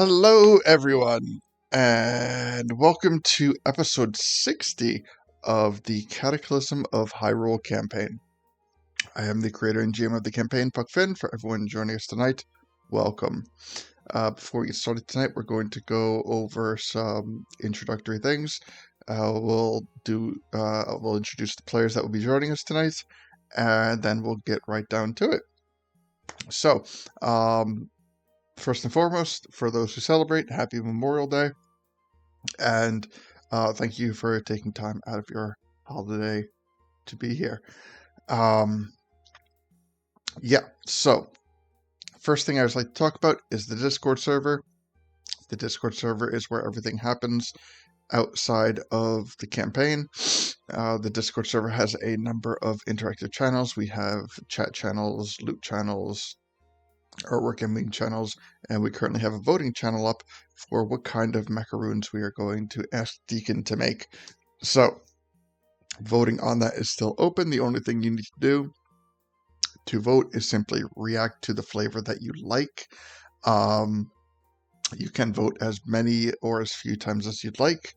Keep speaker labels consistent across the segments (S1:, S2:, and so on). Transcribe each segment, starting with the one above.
S1: Hello, everyone, and welcome to episode 60 of the Cataclysm of Hyrule campaign. I am the creator and GM of the campaign, Puckfin. For everyone joining us tonight, welcome. Before we get started tonight, we're going to go over some introductory things. We'll introduce the players that will be joining us tonight, and then we'll get right down to it. So, first and foremost, for those who celebrate, Happy Memorial Day, and thank you for taking time out of your holiday to be here. So first thing I would like to talk about is the Discord server. The Discord server is where everything happens outside of the campaign. The Discord server has a number of interactive channels. We have chat channels, loot channels, artwork and link channels, and we currently have a voting channel up for what kind of macaroons we are going to ask Deacon to make. So, voting on that is still open. The only thing you need to do to vote is simply react to the flavor that you like. You can vote as many or as few times as you'd like,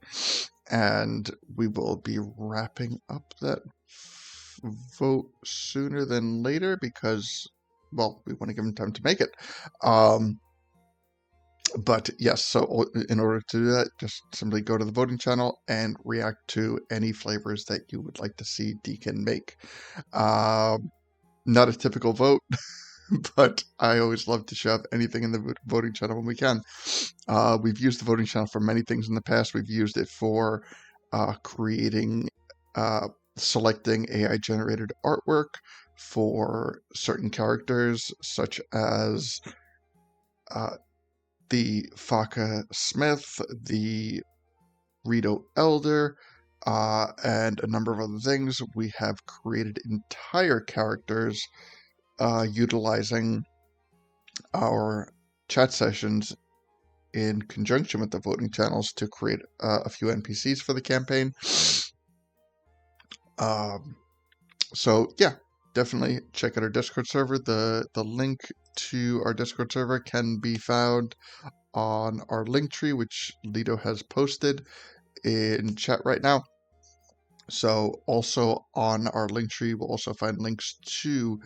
S1: and we will be wrapping up that vote sooner than later because, well, we want to give them time to make it. But yes, so in order to do that, just simply go to the voting channel and react to any flavors that you would like to see Deacon make. Not a typical vote, but I always love to shove anything in the voting channel when we can. We've used the voting channel for many things in the past. We've used it for selecting AI-generated artwork for certain characters, such as the Faka Smith, the Rito Elder, and a number of other things. We have created entire characters utilizing our chat sessions in conjunction with the voting channels to create a few NPCs for the campaign. So yeah, definitely check out our Discord server. The link to our Discord server can be found on our link tree, which Lido has posted in chat right now. So also on our link tree, we'll also find links to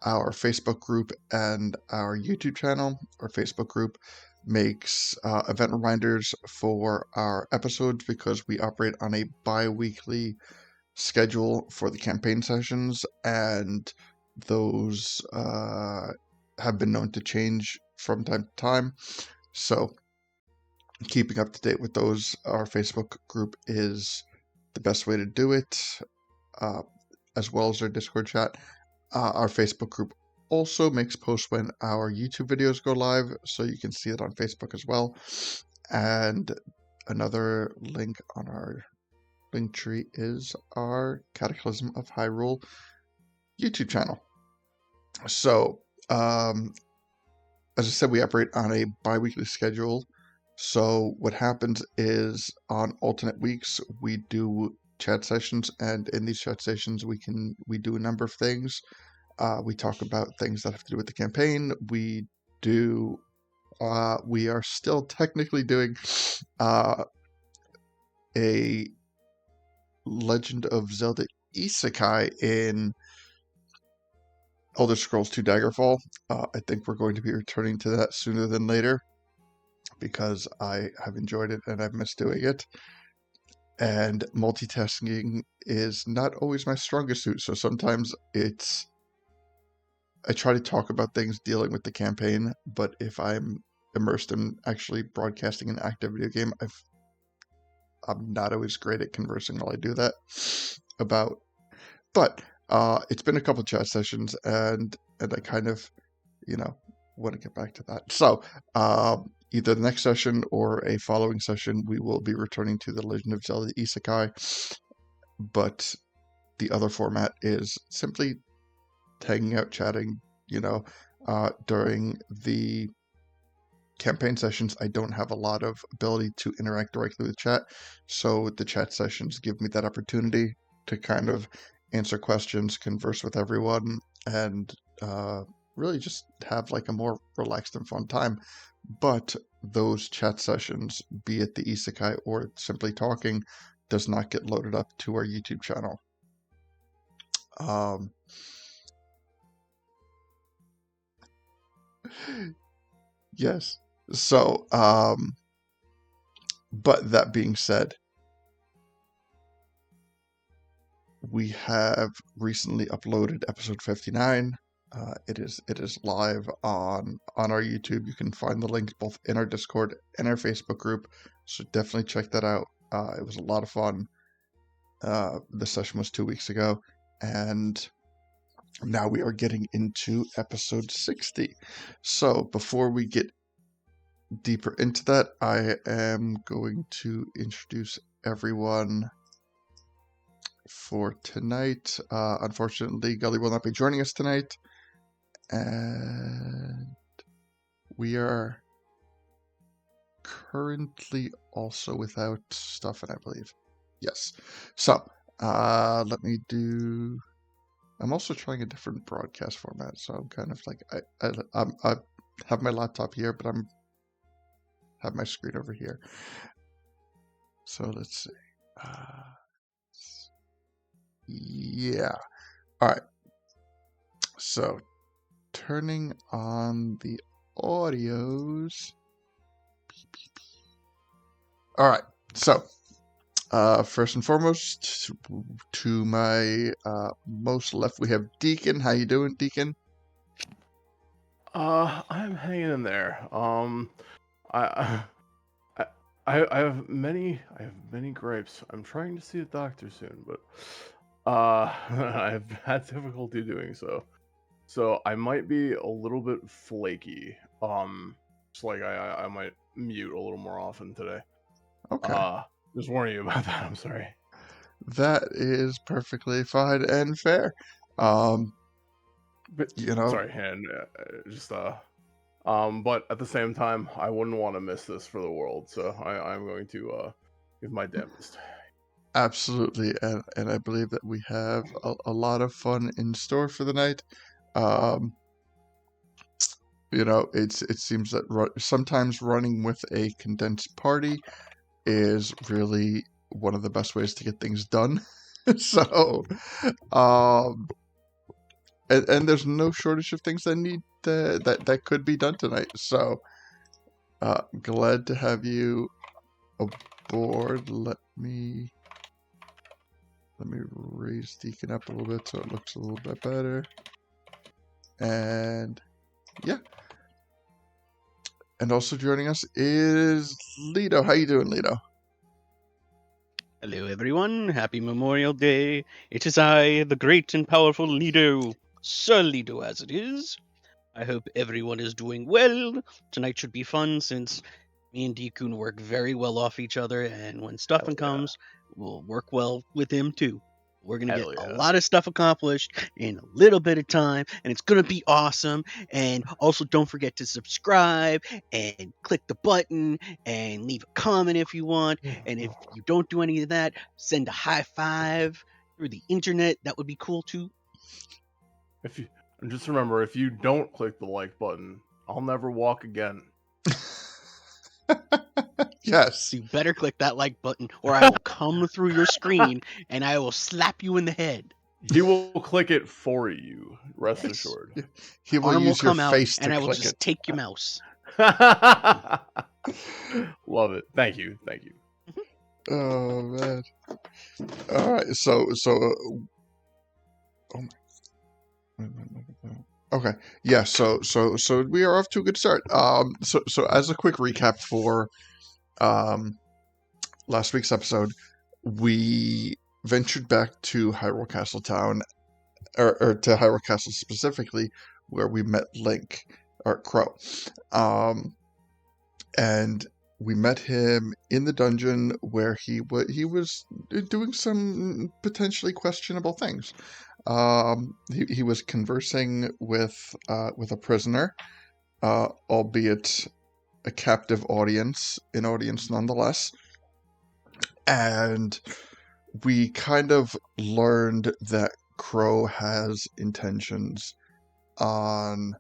S1: our Facebook group and our YouTube channel. Our Facebook group makes event reminders for our episodes because we operate on a bi-weekly schedule for the campaign sessions, and those have been known to change from time to time. So keeping up to date with those, our Facebook group is the best way to do it, as well as our Discord chat. Our Facebook group also makes posts when our YouTube videos go live, so you can see it on Facebook as well. And another link on our link tree is our Cataclysm of Hyrule YouTube channel. So, as I said, we operate on a bi-weekly schedule. So what happens is on alternate weeks, we do chat sessions, and in these chat sessions, we do a number of things. We talk about things that have to do with the campaign. We are still technically doing a Legend of Zelda Isekai in Elder Scrolls II Daggerfall. I think we're going to be returning to that sooner than later because I have enjoyed it and I've missed doing it. And multitasking is not always my strongest suit, so sometimes I try to talk about things dealing with the campaign, but if I'm immersed in actually broadcasting an active video game, I'm not always great at conversing while I do that about. But it's been a couple chat sessions, and I kind of, want to get back to that. So either the next session or a following session, we will be returning to the Legend of Zelda Isekai. But the other format is simply hanging out, chatting. During the campaign sessions, I don't have a lot of ability to interact directly with chat, so the chat sessions give me that opportunity to kind of answer questions, converse with everyone, and really just have like a more relaxed and fun time. But those chat sessions, be it the isekai or simply talking, does not get loaded up to our YouTube channel. Yes. So, but that being said, we have recently uploaded episode 59. It is live on our YouTube. You can find the links both in our Discord and our Facebook group. So definitely check that out. It was a lot of fun. The session was 2 weeks ago, and now we are getting into episode 60. So before we get deeper into that, I am going to introduce everyone for tonight. Unfortunately, Gully will not be joining us tonight, and we are currently also without Stuffin, I believe. Yes. So, let me do. I'm also trying a different broadcast format, so I'm kind of like I have my laptop here, but I'm have my screen over here. So let's see. Yeah. All right. So turning on the audios. All right. So first and foremost, to my most left, we have Deacon. How you doing, Deacon?
S2: I'm hanging in there. I I have many gripes. I'm trying to see a doctor soon, but I've had difficulty doing so. So I might be a little bit flaky. Just like I might mute a little more often today.
S1: Okay.
S2: Just warning you about that. I'm sorry.
S1: That is perfectly fine and fair.
S2: But
S1: You know,
S2: sorry, and just but at the same time, I wouldn't want to miss this for the world, so I'm going to give my damnedest.
S1: absolutely, and I believe that we have a lot of fun in store for the night. You know, it seems that sometimes running with a condensed party is really one of the best ways to get things done. So, um, and there's no shortage of things that need that could be done tonight. So, glad to have you aboard. Let me raise Deacon up a little bit so it looks a little bit better. And yeah. And also joining us is Lido. How you doing, Lido?
S3: Hello, everyone. Happy Memorial Day. It is I, the great and powerful Lido, Sir Lido as it is. I hope everyone is doing well. Tonight should be fun since me and Deekun work very well off each other, and when Stuffin comes, we'll work well with him too. We're going to get a lot of stuff accomplished in a little bit of time, and it's going to be awesome. And also, don't forget to subscribe and click the button and leave a comment if you want. And if you don't do any of that, send a high five through the internet. That would be cool too.
S2: If you and just remember, if you don't click the like button, I'll never walk again.
S1: Yes.
S3: So you better click that like button, or I will come through your screen and I will slap you in the head.
S2: He will click it for you. Rest assured.
S1: He will
S3: Arm
S1: use
S3: will
S1: your
S3: come out,
S1: face
S3: and
S1: to
S3: I will
S1: click
S3: just
S1: it.
S3: take your mouse.
S2: Love it. Thank you. Thank you.
S1: Oh man. All right. So. Oh my. Okay. Yeah. So we are off to a good start. So as a quick recap for last week's episode, we ventured back to Hyrule Castle Town, or to Hyrule Castle specifically, where we met Link, or Crow. And we met him in the dungeon where he was doing some potentially questionable things. He was conversing with a prisoner, albeit a captive audience, an audience nonetheless. And we kind of learned that Crow has intentions on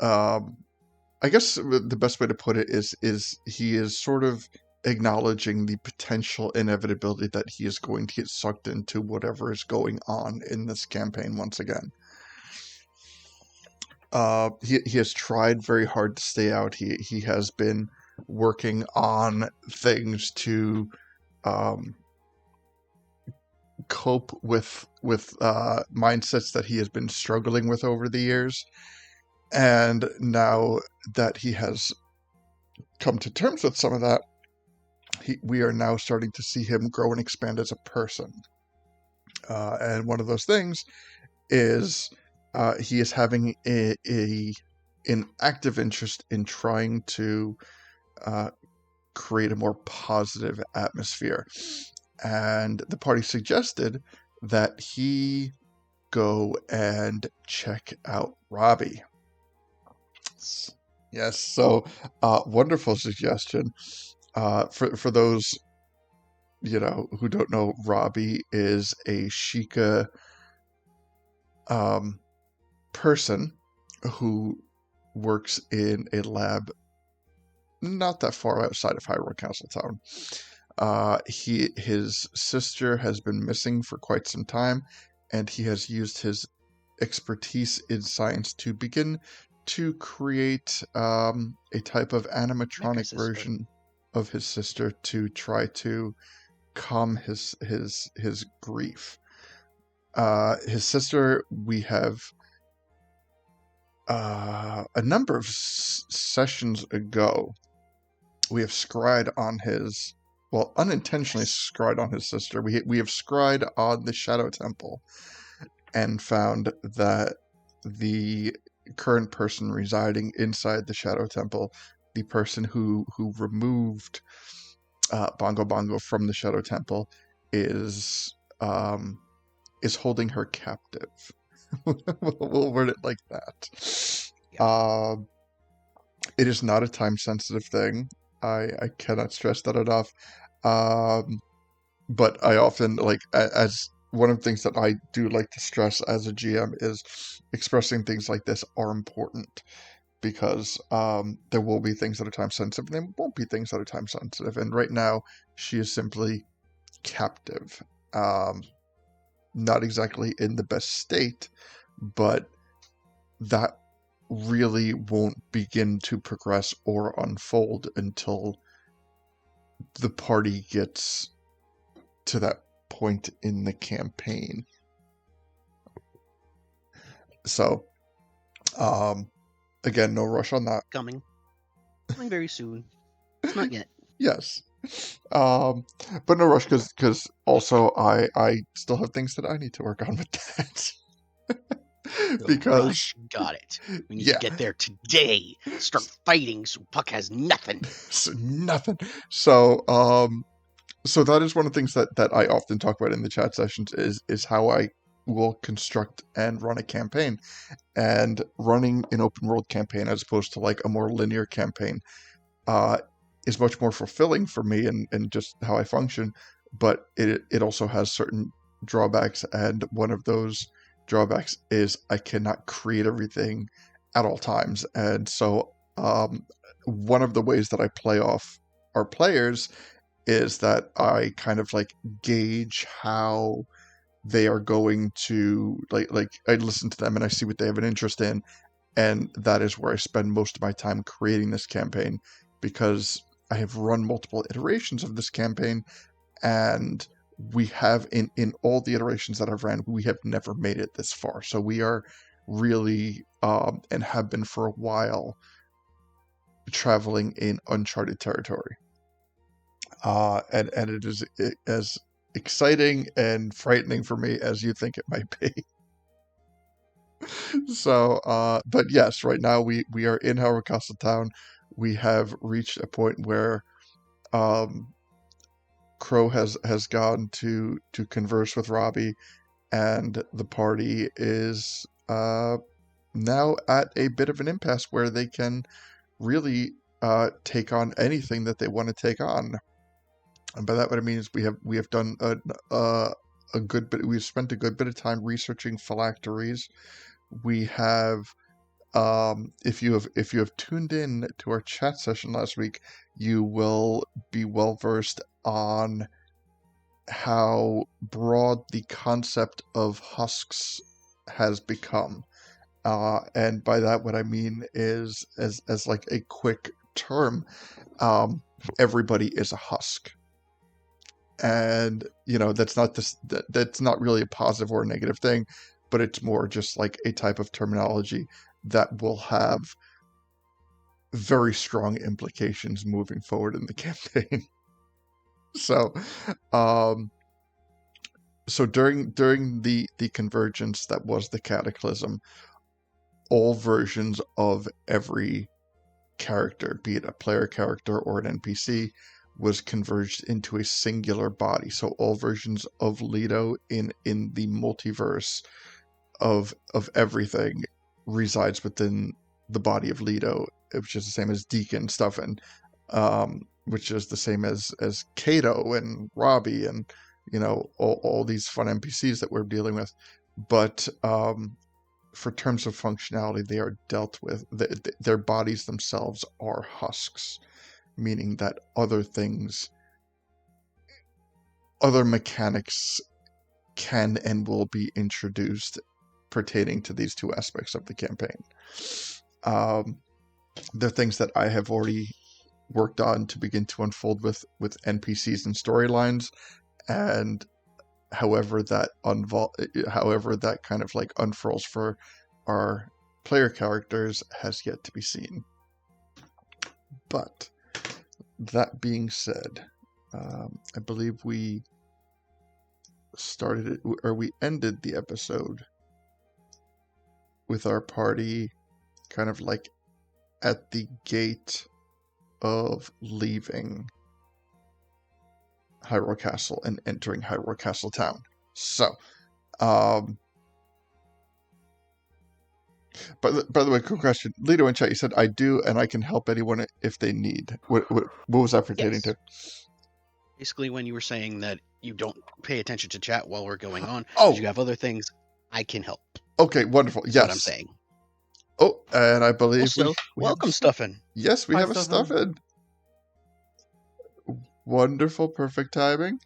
S1: I guess the best way to put it is he is sort of acknowledging the potential inevitability that he is going to get sucked into whatever is going on in this campaign once again. He has tried very hard to stay out. He has been working on things to cope with mindsets that he has been struggling with over the years. And now that he has come to terms with some of that, we are now starting to see him grow and expand as a person. And one of those things is he is having an active interest in trying to create a more positive atmosphere. And the party suggested that he go and check out Robbie. Yes, so wonderful suggestion. For those who don't know, Robbie is a Sheikah person who works in a lab not that far outside of Hyrule Castletown. His sister has been missing for quite some time, and he has used his expertise in science to begin to create a type of animatronic version of his sister to try to calm his grief. His sister, we have a number of sessions ago, we have scryed on his, well, unintentionally scryed on his sister. We have scryed on the Shadow Temple and found that the current person residing inside the Shadow Temple, the person who removed Bongo Bongo from the Shadow Temple, is holding her captive. We'll word it like that.
S3: Yeah.
S1: It is not a time-sensitive thing. I cannot stress that enough. But I often, as one of the things that I do like to stress as a GM is expressing things like this are important, because there will be things that are time-sensitive, and there won't be things that are time-sensitive. And right now, she is simply captive. Not exactly in the best state, but that really won't begin to progress or unfold until the party gets to that point in the campaign. So, again, no rush on that.
S3: Coming very soon. It's not yet.
S1: Yes. But no rush, because also I still have things that I need to work on with that. Because
S3: got it. We need to get there today. Start fighting so Puck has nothing.
S1: Nothing. So that is one of the things that I often talk about in the chat sessions is how I will construct and run a campaign. And running an open world campaign as opposed to like a more linear campaign is much more fulfilling for me and just how I function. But it also has certain drawbacks, and one of those drawbacks is I cannot create everything at all times. And so one of the ways that I play off our players is that I kind of like gauge how they are going to like I listen to them and I see what they have an interest in, and that is where I spend most of my time creating this campaign, because I have run multiple iterations of this campaign, and we have in all the iterations that I've ran, we have never made it this far. So we are really and have been for a while traveling in uncharted territory. And it is as exciting and frightening for me as you think it might be. So, but yes, right now we are in Hyrule Castletown. We have reached a point where Crow has gone to converse with Robbie, and the party is now at a bit of an impasse where they can really take on anything that they want to take on. And by that, what I mean is we have done a good bit. We've spent a good bit of time researching phylacteries. We have if you have tuned in to our chat session last week, you will be well versed on how broad the concept of husks has become. And by that, what I mean is, as like a quick term, everybody is a husk. And, that's not that's not really a positive or a negative thing, but it's more just like a type of terminology that will have very strong implications moving forward in the campaign. So, um, during the convergence that was the Cataclysm, all versions of every character, be it a player character or an NPC, was converged into a singular body. So all versions of Leto in the multiverse of everything resides within the body of Leto, which is the same as Deacon Stuffin, which is the same as Kato and Robbie and all these fun NPCs that we're dealing with. But for terms of functionality, they are dealt with. Their bodies themselves are husks, meaning that other things, other mechanics can and will be introduced pertaining to these two aspects of the campaign. They're things that I have already worked on to begin to unfold with NPCs and storylines, and however that kind of like unfurls for our player characters has yet to be seen. But that being said, I believe we ended the episode with our party kind of like at the gate of leaving Hyrule Castle and entering Hyrule Castle town. So, by the way, quick question. Leto in chat, you said, I do, and I can help anyone if they need. What was that pertaining to?
S3: Basically, when you were saying that you don't pay attention to chat while we're going on,
S1: Oh,
S3: you have other things, I can help.
S1: Okay, wonderful.
S3: That's
S1: yes.
S3: what I'm saying.
S1: Oh, and I believe
S3: Also, welcome, Stuffin.
S1: Yes, we
S2: Hi,
S1: have a Stuffin. Wonderful, perfect timing.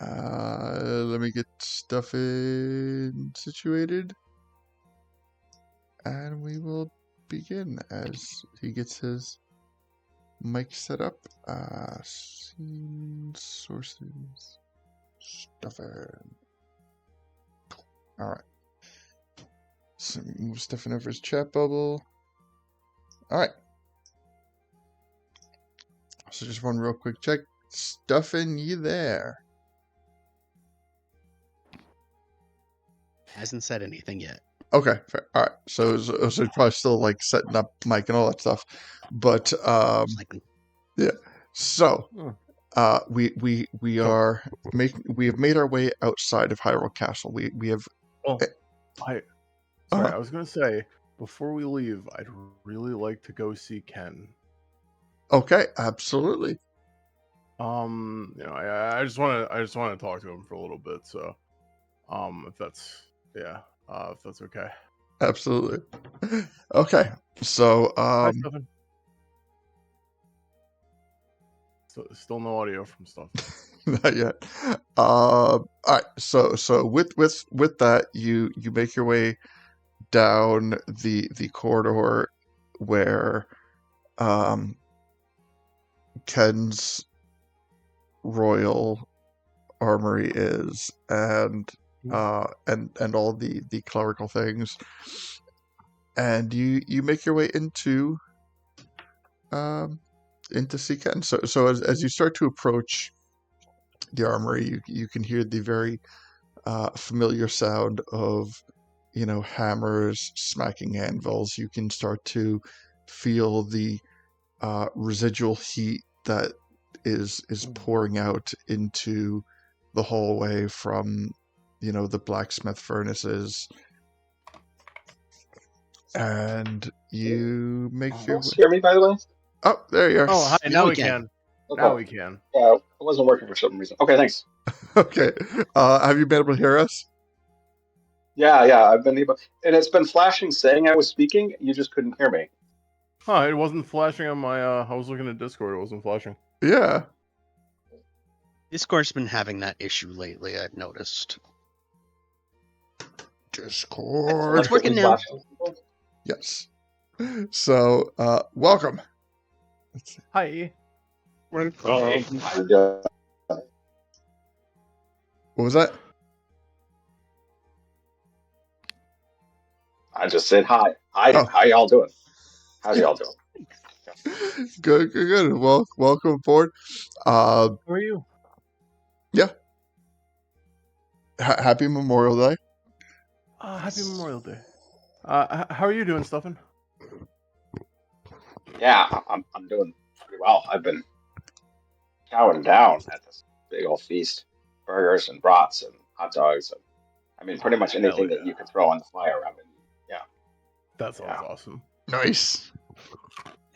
S1: Let me get Stuffin situated. And we will begin as he gets his mic set up. Scene sources. Stuffin. Alright. So move Stuffin over his chat bubble. Alright. So just one real quick check. Stuffin, you there?
S3: Hasn't said anything yet.
S1: Okay, fair. All right. So it's probably still like setting up mic and all that stuff, but yeah. So we have made our way outside of Hyrule Castle. We have.
S2: I was gonna say before we leave, I'd really like to go see Ken.
S1: Okay, absolutely.
S2: I just want to talk to him for a little bit. So, if that's okay.
S1: Absolutely. Okay. So
S2: Hi, Stuffin. Still no audio from Stuffin.
S1: Not yet. All right. So with that, you make your way down the corridor where Ken's royal armory is, and all the clerical things, and you make your way into see Ken. So as you start to approach the armory, you can hear the very familiar sound of hammers smacking anvils. You can start to feel the residual heat that is pouring out into the hallway from the blacksmith furnaces, and you make your way.
S4: Hear me, by the way?
S1: Oh, there you are.
S2: Oh, hi. Now we can.
S4: Okay.
S2: Now we can.
S4: It wasn't working for some reason. Okay, thanks.
S1: Okay. Have you been able to hear us?
S4: Yeah, I've been able, and it's been flashing saying I was speaking. You just couldn't hear me.
S2: Huh, it wasn't flashing on my, I was looking at Discord, it wasn't flashing.
S1: Yeah.
S3: Discord's been having that issue lately, I've noticed.
S1: Discord.
S3: It's working now.
S4: Flashing.
S1: Yes. So, welcome.
S2: Hi.
S4: Hey, how you doing?
S1: What was that?
S4: I just said hi. Hi,
S1: Oh.
S4: how y'all doing? How's y'all doing?
S1: Good. Well, welcome aboard.
S2: How are you?
S1: Happy Memorial Day.
S2: Happy Memorial Day. How are you doing, Stuffin?
S4: Yeah, I'm doing pretty well. I've been chowing down at this big old feast, burgers and brats and hot dogs, and I mean pretty much
S2: Hell
S4: anything that
S2: yeah.
S4: you could throw on the fire. I mean, yeah.
S2: That sounds
S4: Yeah.
S2: awesome.
S1: Nice.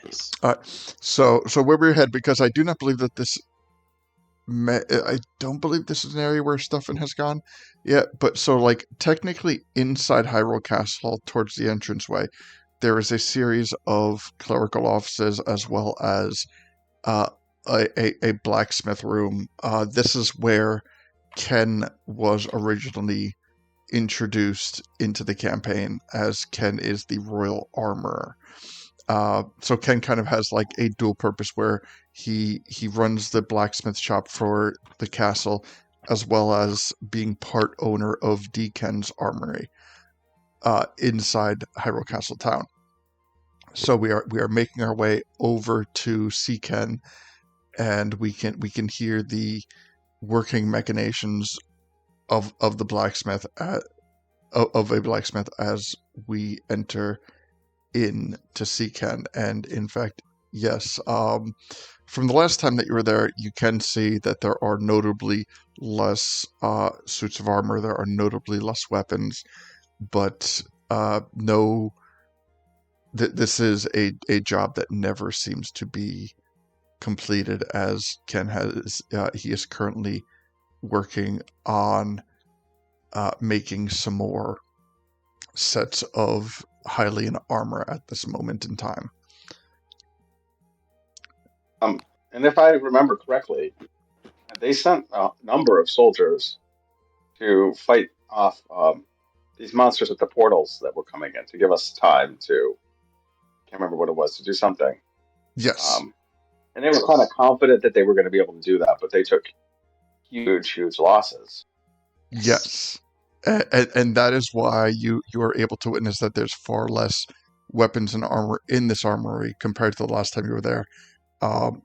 S3: Nice.
S1: All right. So where we're headed, because I do not believe that this. I don't believe this is an area where Stuffin has gone yet. But so, like, technically inside Hyrule Castle, towards the entranceway, there is a series of clerical offices as well as uh, a blacksmith room. This is where Ken was originally introduced into the campaign, as Ken is the royal armorer. So Ken kind of has like a dual purpose where he runs the blacksmith shop for the castle, as well as being part owner of D. Ken's armory inside Hyrule Castle town. So we are making our way over to see Ken, and we can hear the working machinations of the blacksmith of a blacksmith as we enter in to see Ken. And in fact, yes, from the last time that you were there, you can see that there are notably less suits of armor. There are notably less weapons, but no. This is a job that never seems to be completed, as Ken has. He is currently working on making some more sets of Hylian armor at this moment in time.
S4: And if I remember correctly, they sent a number of soldiers to fight off these monsters at the portals that were coming in to give us time to, can't remember what it was, to do something.
S1: Yes.
S4: And they were kind of confident that they were going to be able to do that, but they took huge losses.
S1: Yes. And that is why you are able to witness that there's far less weapons and armor in this armory compared to the last time you were there.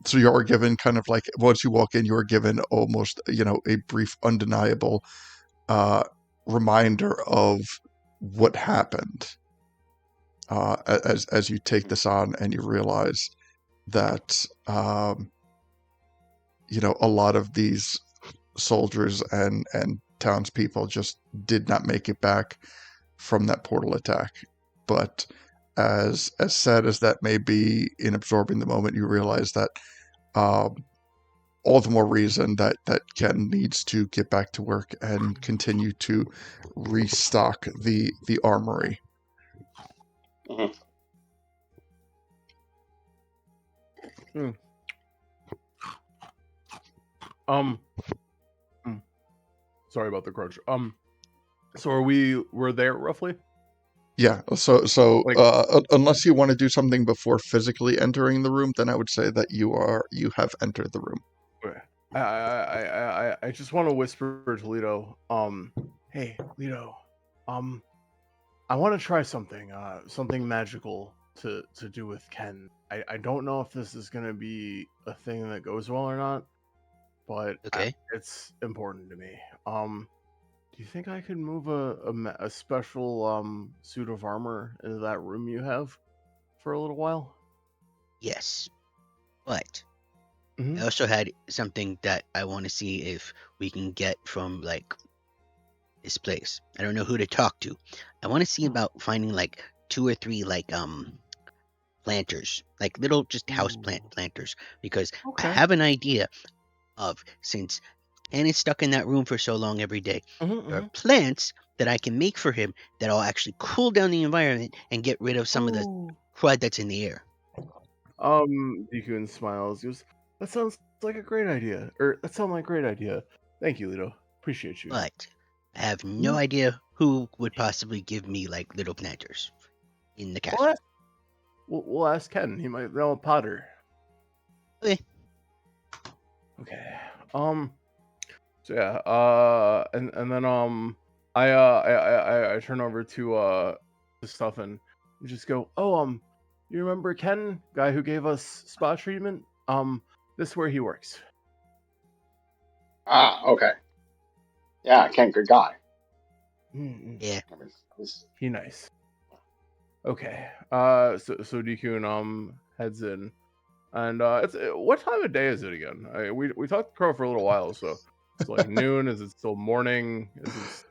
S1: So you are given kind of like, once you walk in, you are given almost, a brief, undeniable reminder of what happened as you take this on, and you realize that, a lot of these soldiers and townspeople just did not make it back from that portal attack. But as sad as that may be, in absorbing the moment, you realize that all the more reason that Ken needs to get back to work and continue to restock the armory.
S4: Mm-hmm.
S2: Sorry about the crunch. So we're there roughly?
S1: Yeah, so
S2: Like-
S1: unless you want to do something before physically entering the room, then I would say that you have entered the room.
S2: I just want to whisper to Leto, hey, Leto, I want to try something magical to do with Ken. I don't know if this is gonna be a thing that goes well or not, but
S3: Okay.
S2: it's important to me. Do you think I could move a special suit of armor into that room you have for a little while?
S3: Yes. But
S2: Mhm.
S3: I also had something that I want to see if we can get from like this place. I don't know who to talk to. I want to see about finding like 2 or 3 like planters, like little just house planters, because I
S2: Okay.
S3: have an idea of, since Ken is stuck in that room for so long every day, there are plants that I can make for him that'll actually cool down the environment and get rid of some of the crud that's in the air.
S2: Deku smiles. He goes, "That sounds like a great idea. Or that sounds like a great idea. Thank you, Lito. Appreciate you."
S3: But I have no idea who would possibly give me like little planters in the castle.
S2: We'll ask Ken. He might know a potter.
S3: Okay.
S2: Okay. So yeah. And then I turn over to Stuffin and just go, "Oh, you remember Ken, guy who gave us spa treatment? This is where he works."
S4: Ah, okay. Yeah, Ken, good guy.
S3: Yeah.
S4: I mean, he's-
S2: He nice. Okay. So Deku heads in, and it's what time of day is it again? We talked to Crow for a little while, so it's like noon. Is it still morning?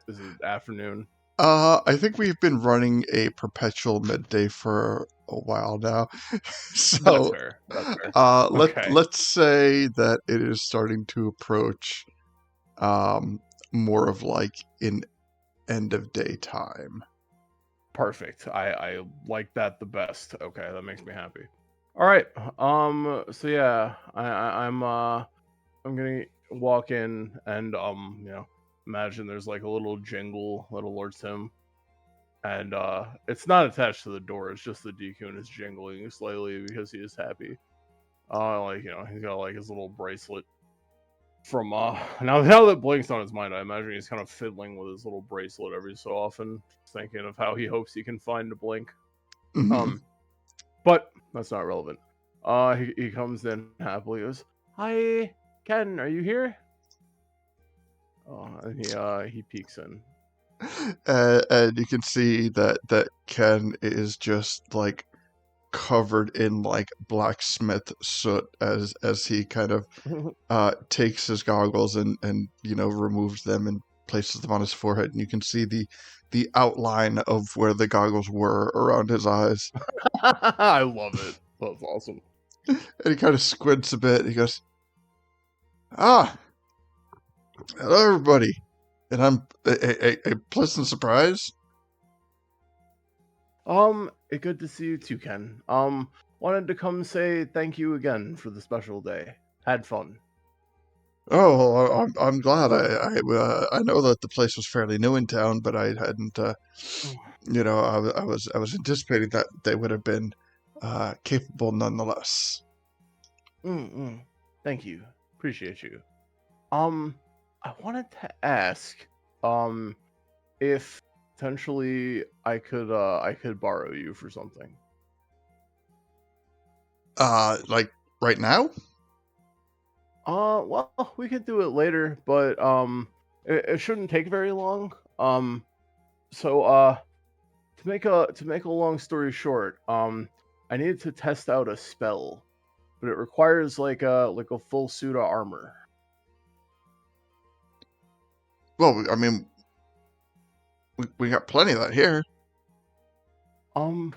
S2: Is it afternoon?
S1: I think we've been running a perpetual midday for a while now.
S2: That's
S1: So
S2: fair. That's fair. Okay.
S1: let's say that it is starting to approach more of like an end of day time.
S2: Perfect. I like that the best. Okay, that makes me happy. All right. So yeah, I'm gonna walk in and imagine there's like a little jingle that alerts him, and it's not attached to the door. It's just the Deku is jingling slightly because he is happy. Like he's got like his little bracelet from now that Blink's on his mind, I imagine he's kind of fiddling with his little bracelet every so often, thinking of how he hopes he can find a Blink.
S1: Mhm.
S2: But that's not relevant. He comes in happily. Goes, "Hi, Ken, are you here?" And he peeks in.
S1: And you can see that Ken is just like covered in like blacksmith soot as he kind of takes his goggles and removes them and places them on his forehead, and you can see the outline of where the goggles were around his eyes.
S2: I love it. That's awesome.
S1: And he kind of squints a bit. He goes, "Ah, hello everybody," and I'm a pleasant surprise.
S2: Good to see you too, Ken. Wanted to come say thank you again for the special day. Had fun.
S1: Oh, well, I'm glad. I know that the place was fairly new in town, but I hadn't. I was anticipating that they would have been capable nonetheless.
S2: Thank you. Appreciate you. I wanted to ask, if potentially I could borrow you for something.
S1: Like right now?
S2: Well, we could do it later, but it shouldn't take very long. So to make a long story short, I needed to test out a spell, but it requires like a full suit of armor.
S1: Well, I mean, we got plenty of that here.
S2: Do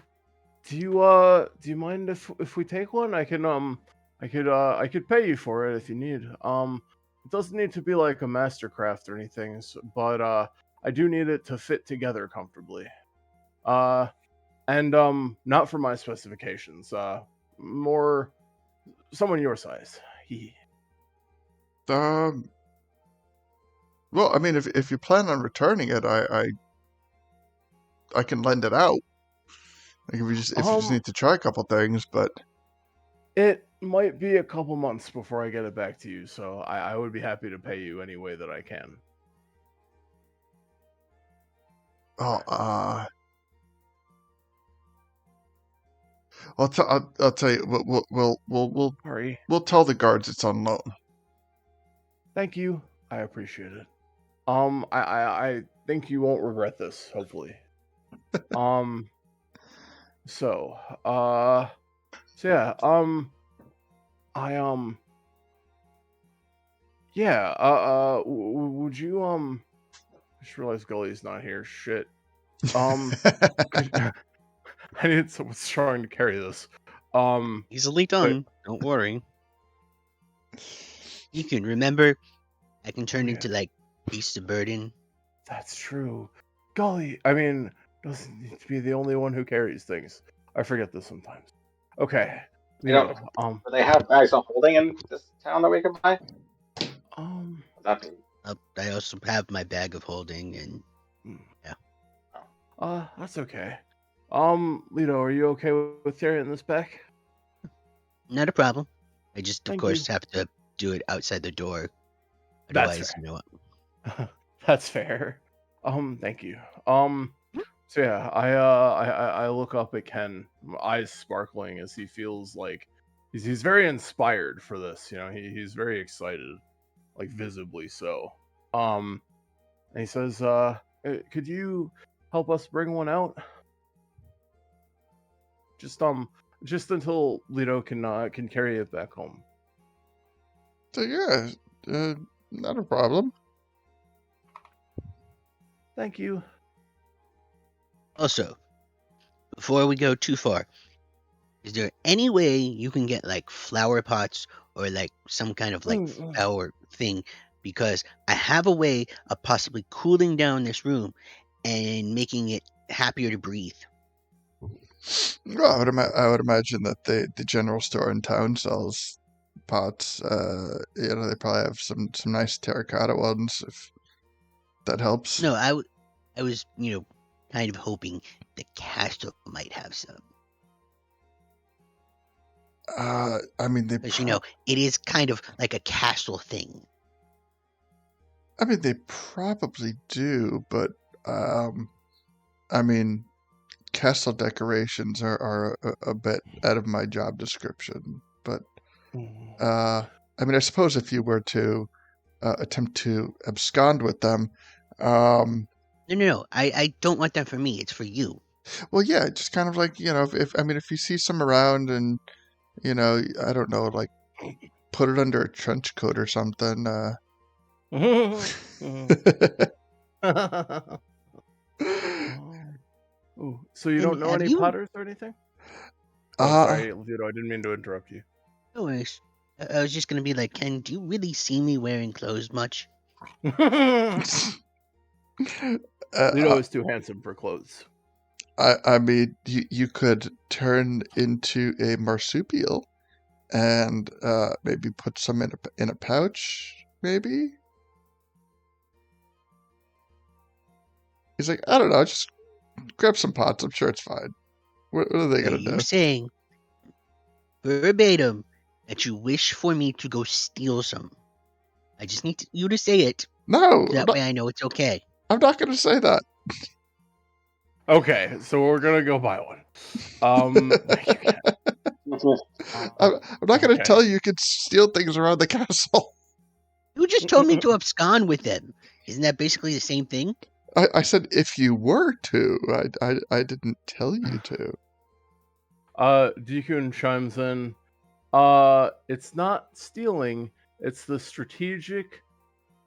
S2: you mind if we take one? I could pay you for it if you need. It doesn't need to be like a mastercraft or anything, but I do need it to fit together comfortably. And not for my specifications. More someone your size.
S1: Um, well, I mean, if you plan on returning it, I can lend it out. Like if you just need to try a couple things, but
S2: It might be a couple months before I get it back to you, so I would be happy to pay you any way that I can.
S1: oh, I'll tell you.
S2: Sorry.
S1: We'll tell the guards it's on loan.
S2: Thank you. I appreciate it. I think you won't regret this, hopefully. um, so, yeah, I, yeah, would you, I just realized Gully's not here, shit. I, I need someone strong to carry this.
S3: Easily done. Don't worry. You can remember. I can turn
S2: Yeah.
S3: into like beast of burden.
S2: That's true. Golly, I mean, doesn't need to be the only one who carries things. I forget this sometimes. Okay,
S4: You know,
S2: Lito.
S4: do they have bags of holding in this town that we can buy?
S2: Um,
S4: Would that be?
S3: I also have my bag of holding, and
S2: hmm,
S3: yeah.
S2: that's okay. Lito, are you okay with carrying this back?
S3: Not a problem. I just, of
S2: Thank you.
S3: course, have to do it outside the door.
S2: That's
S3: Otherwise,
S2: That's fair. Thank you. So yeah, I look up at Ken, eyes sparkling as he feels like he's very inspired for this. You know, he's very excited, like visibly so. And he says, could you help us bring one out? Just just until Lito can carry it back home.
S1: So yeah, not a problem.
S2: Thank you.
S3: also, before we go too far, is there any way you can get like flower pots or like some kind of like
S2: Mm,
S3: flower thing? Because I have a way of possibly cooling down this room and making it happier to breathe.
S1: Well, I would imagine that the general store in town sells pots. They probably have some nice terracotta ones if that helps.
S3: No, I was, kind of hoping the castle might have some.
S1: I mean
S3: Because, it is kind of like a castle thing.
S1: they probably do, but I mean, castle decorations are a bit out of my job description. But
S2: mm.
S1: I suppose if you were to attempt to abscond with them, um,
S3: No. I don't want that for me. It's for you.
S1: well, yeah, just kind of like if you see some around and I don't know, like put it under a trench coat or something.
S2: Oh, so you
S3: And
S2: don't know
S3: have
S2: any
S3: you?
S2: potters or anything? Oh,
S1: uh,
S2: sorry, Vito, I didn't mean to interrupt you.
S3: No worries. I was just gonna be like, Ken, do you really see me wearing clothes much?
S2: Vito
S1: uh,
S2: is too handsome for clothes.
S1: I mean, you could turn into a marsupial and maybe put some in a pouch, maybe. He's like, I don't know, just grab some pots. I'm sure it's fine. What are they
S3: Are
S1: gonna
S3: you
S1: do?
S3: saying verbatim that you wish for me to go steal some? I just need you to say it.
S1: No,
S3: So that way I know it's okay.
S1: I'm not gonna say that.
S2: Okay, so we're gonna go buy one. Thank you, Ken.
S1: I'm not gonna
S2: Okay.
S1: tell you can steal things around the castle.
S3: You just told me to abscond with them. Isn't that basically the same thing?
S1: I said if you were to. I didn't tell you to.
S2: Deacon chimes in. It's not stealing, it's the strategic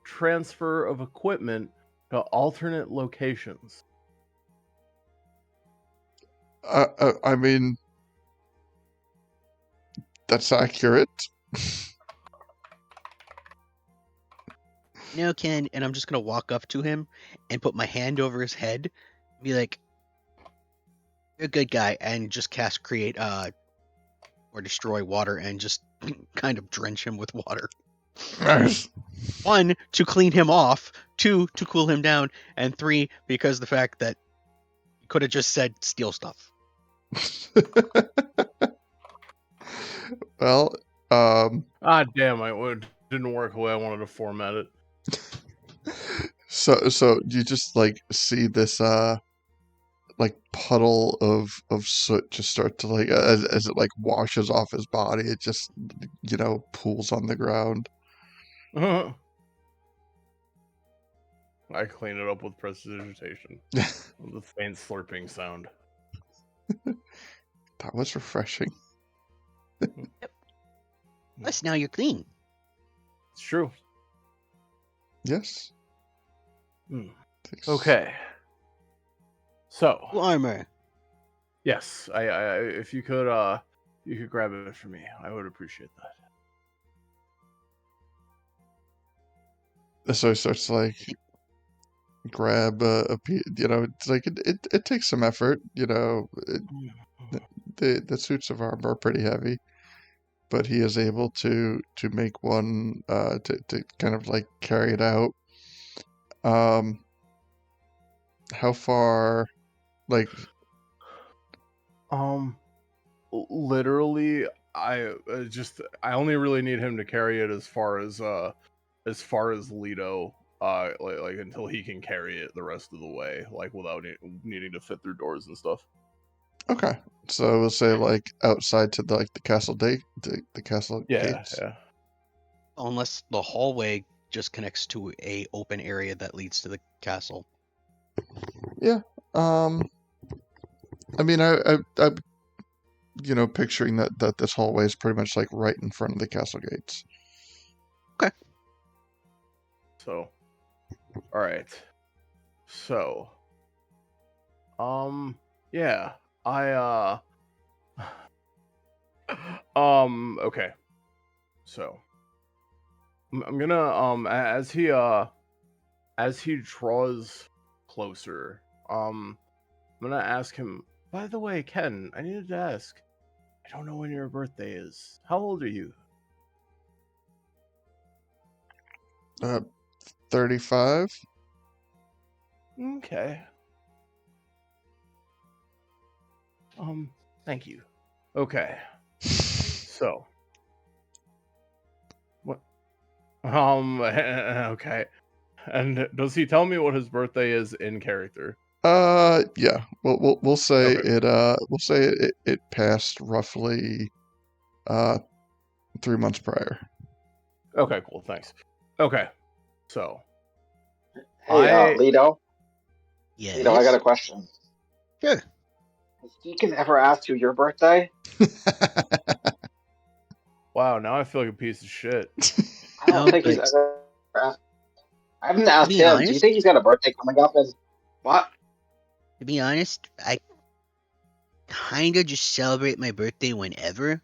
S2: transfer of equipment to alternate locations.
S1: I mean, that's accurate.
S3: Ken, and I'm just gonna walk up to him and put my hand over his head and be like, "You're a good guy," and just cast create or destroy water and just kind of drench him with water.
S1: Nice.
S3: 1, to clean him off, 2, to cool him down, and 3, because the fact that you could have just said steal stuff.
S1: Well,
S2: Damn, it didn't work the way I wanted to format it.
S1: so you just like see this like puddle of soot just start to like as it like washes off his body, it just pools on the ground.
S2: I clean it up with prestidigitation. The faint slurping sound.
S1: That was refreshing.
S3: Plus, now you're clean.
S2: It's true.
S1: Yes.
S2: Okay. So,
S3: Armor.
S2: yes, I if you could grab it for me, I would appreciate that.
S1: So he starts like grab it's like it takes some effort. The suits of armor are pretty heavy, but he is able to make one to kind of like carry it out. How far, like,
S2: Literally, I only really need him to carry it as far as Lido, like until he can carry it the rest of the way, like without needing to fit through doors and stuff.
S1: okay, so we'll say like outside to the castle the castle gates.
S2: Yeah.
S3: Unless the hallway just connects to a open area that leads to the castle.
S1: Yeah. I mean, I picturing that this hallway is pretty much like right in front of the castle gates.
S3: Okay.
S2: So, all right. So, yeah, I okay. So, I'm gonna as he draws closer, I'm gonna ask him. By the way, Ken, I needed to ask. I don't know when your birthday is. How old are you?
S1: 35.
S2: Okay. Thank you. Okay. So, what? Okay. And does he tell me what his birthday is in character?
S1: Yeah. We'll say
S2: Okay.
S1: it passed roughly 3 months prior.
S2: Okay, cool. Thanks. Okay. So,
S4: Hey, Lido.
S3: Yes.
S4: Lido, I got a question.
S3: Sure.
S4: Has Deacon ever asked you your birthday?
S2: wow, now I feel like a piece of shit.
S4: I don't
S3: No,
S4: think he's
S3: but
S4: ever asked. I haven't asked
S3: be
S4: him. Do you
S3: honest,
S4: think he's got a birthday coming up? What?
S3: I kind of just celebrate my birthday whenever.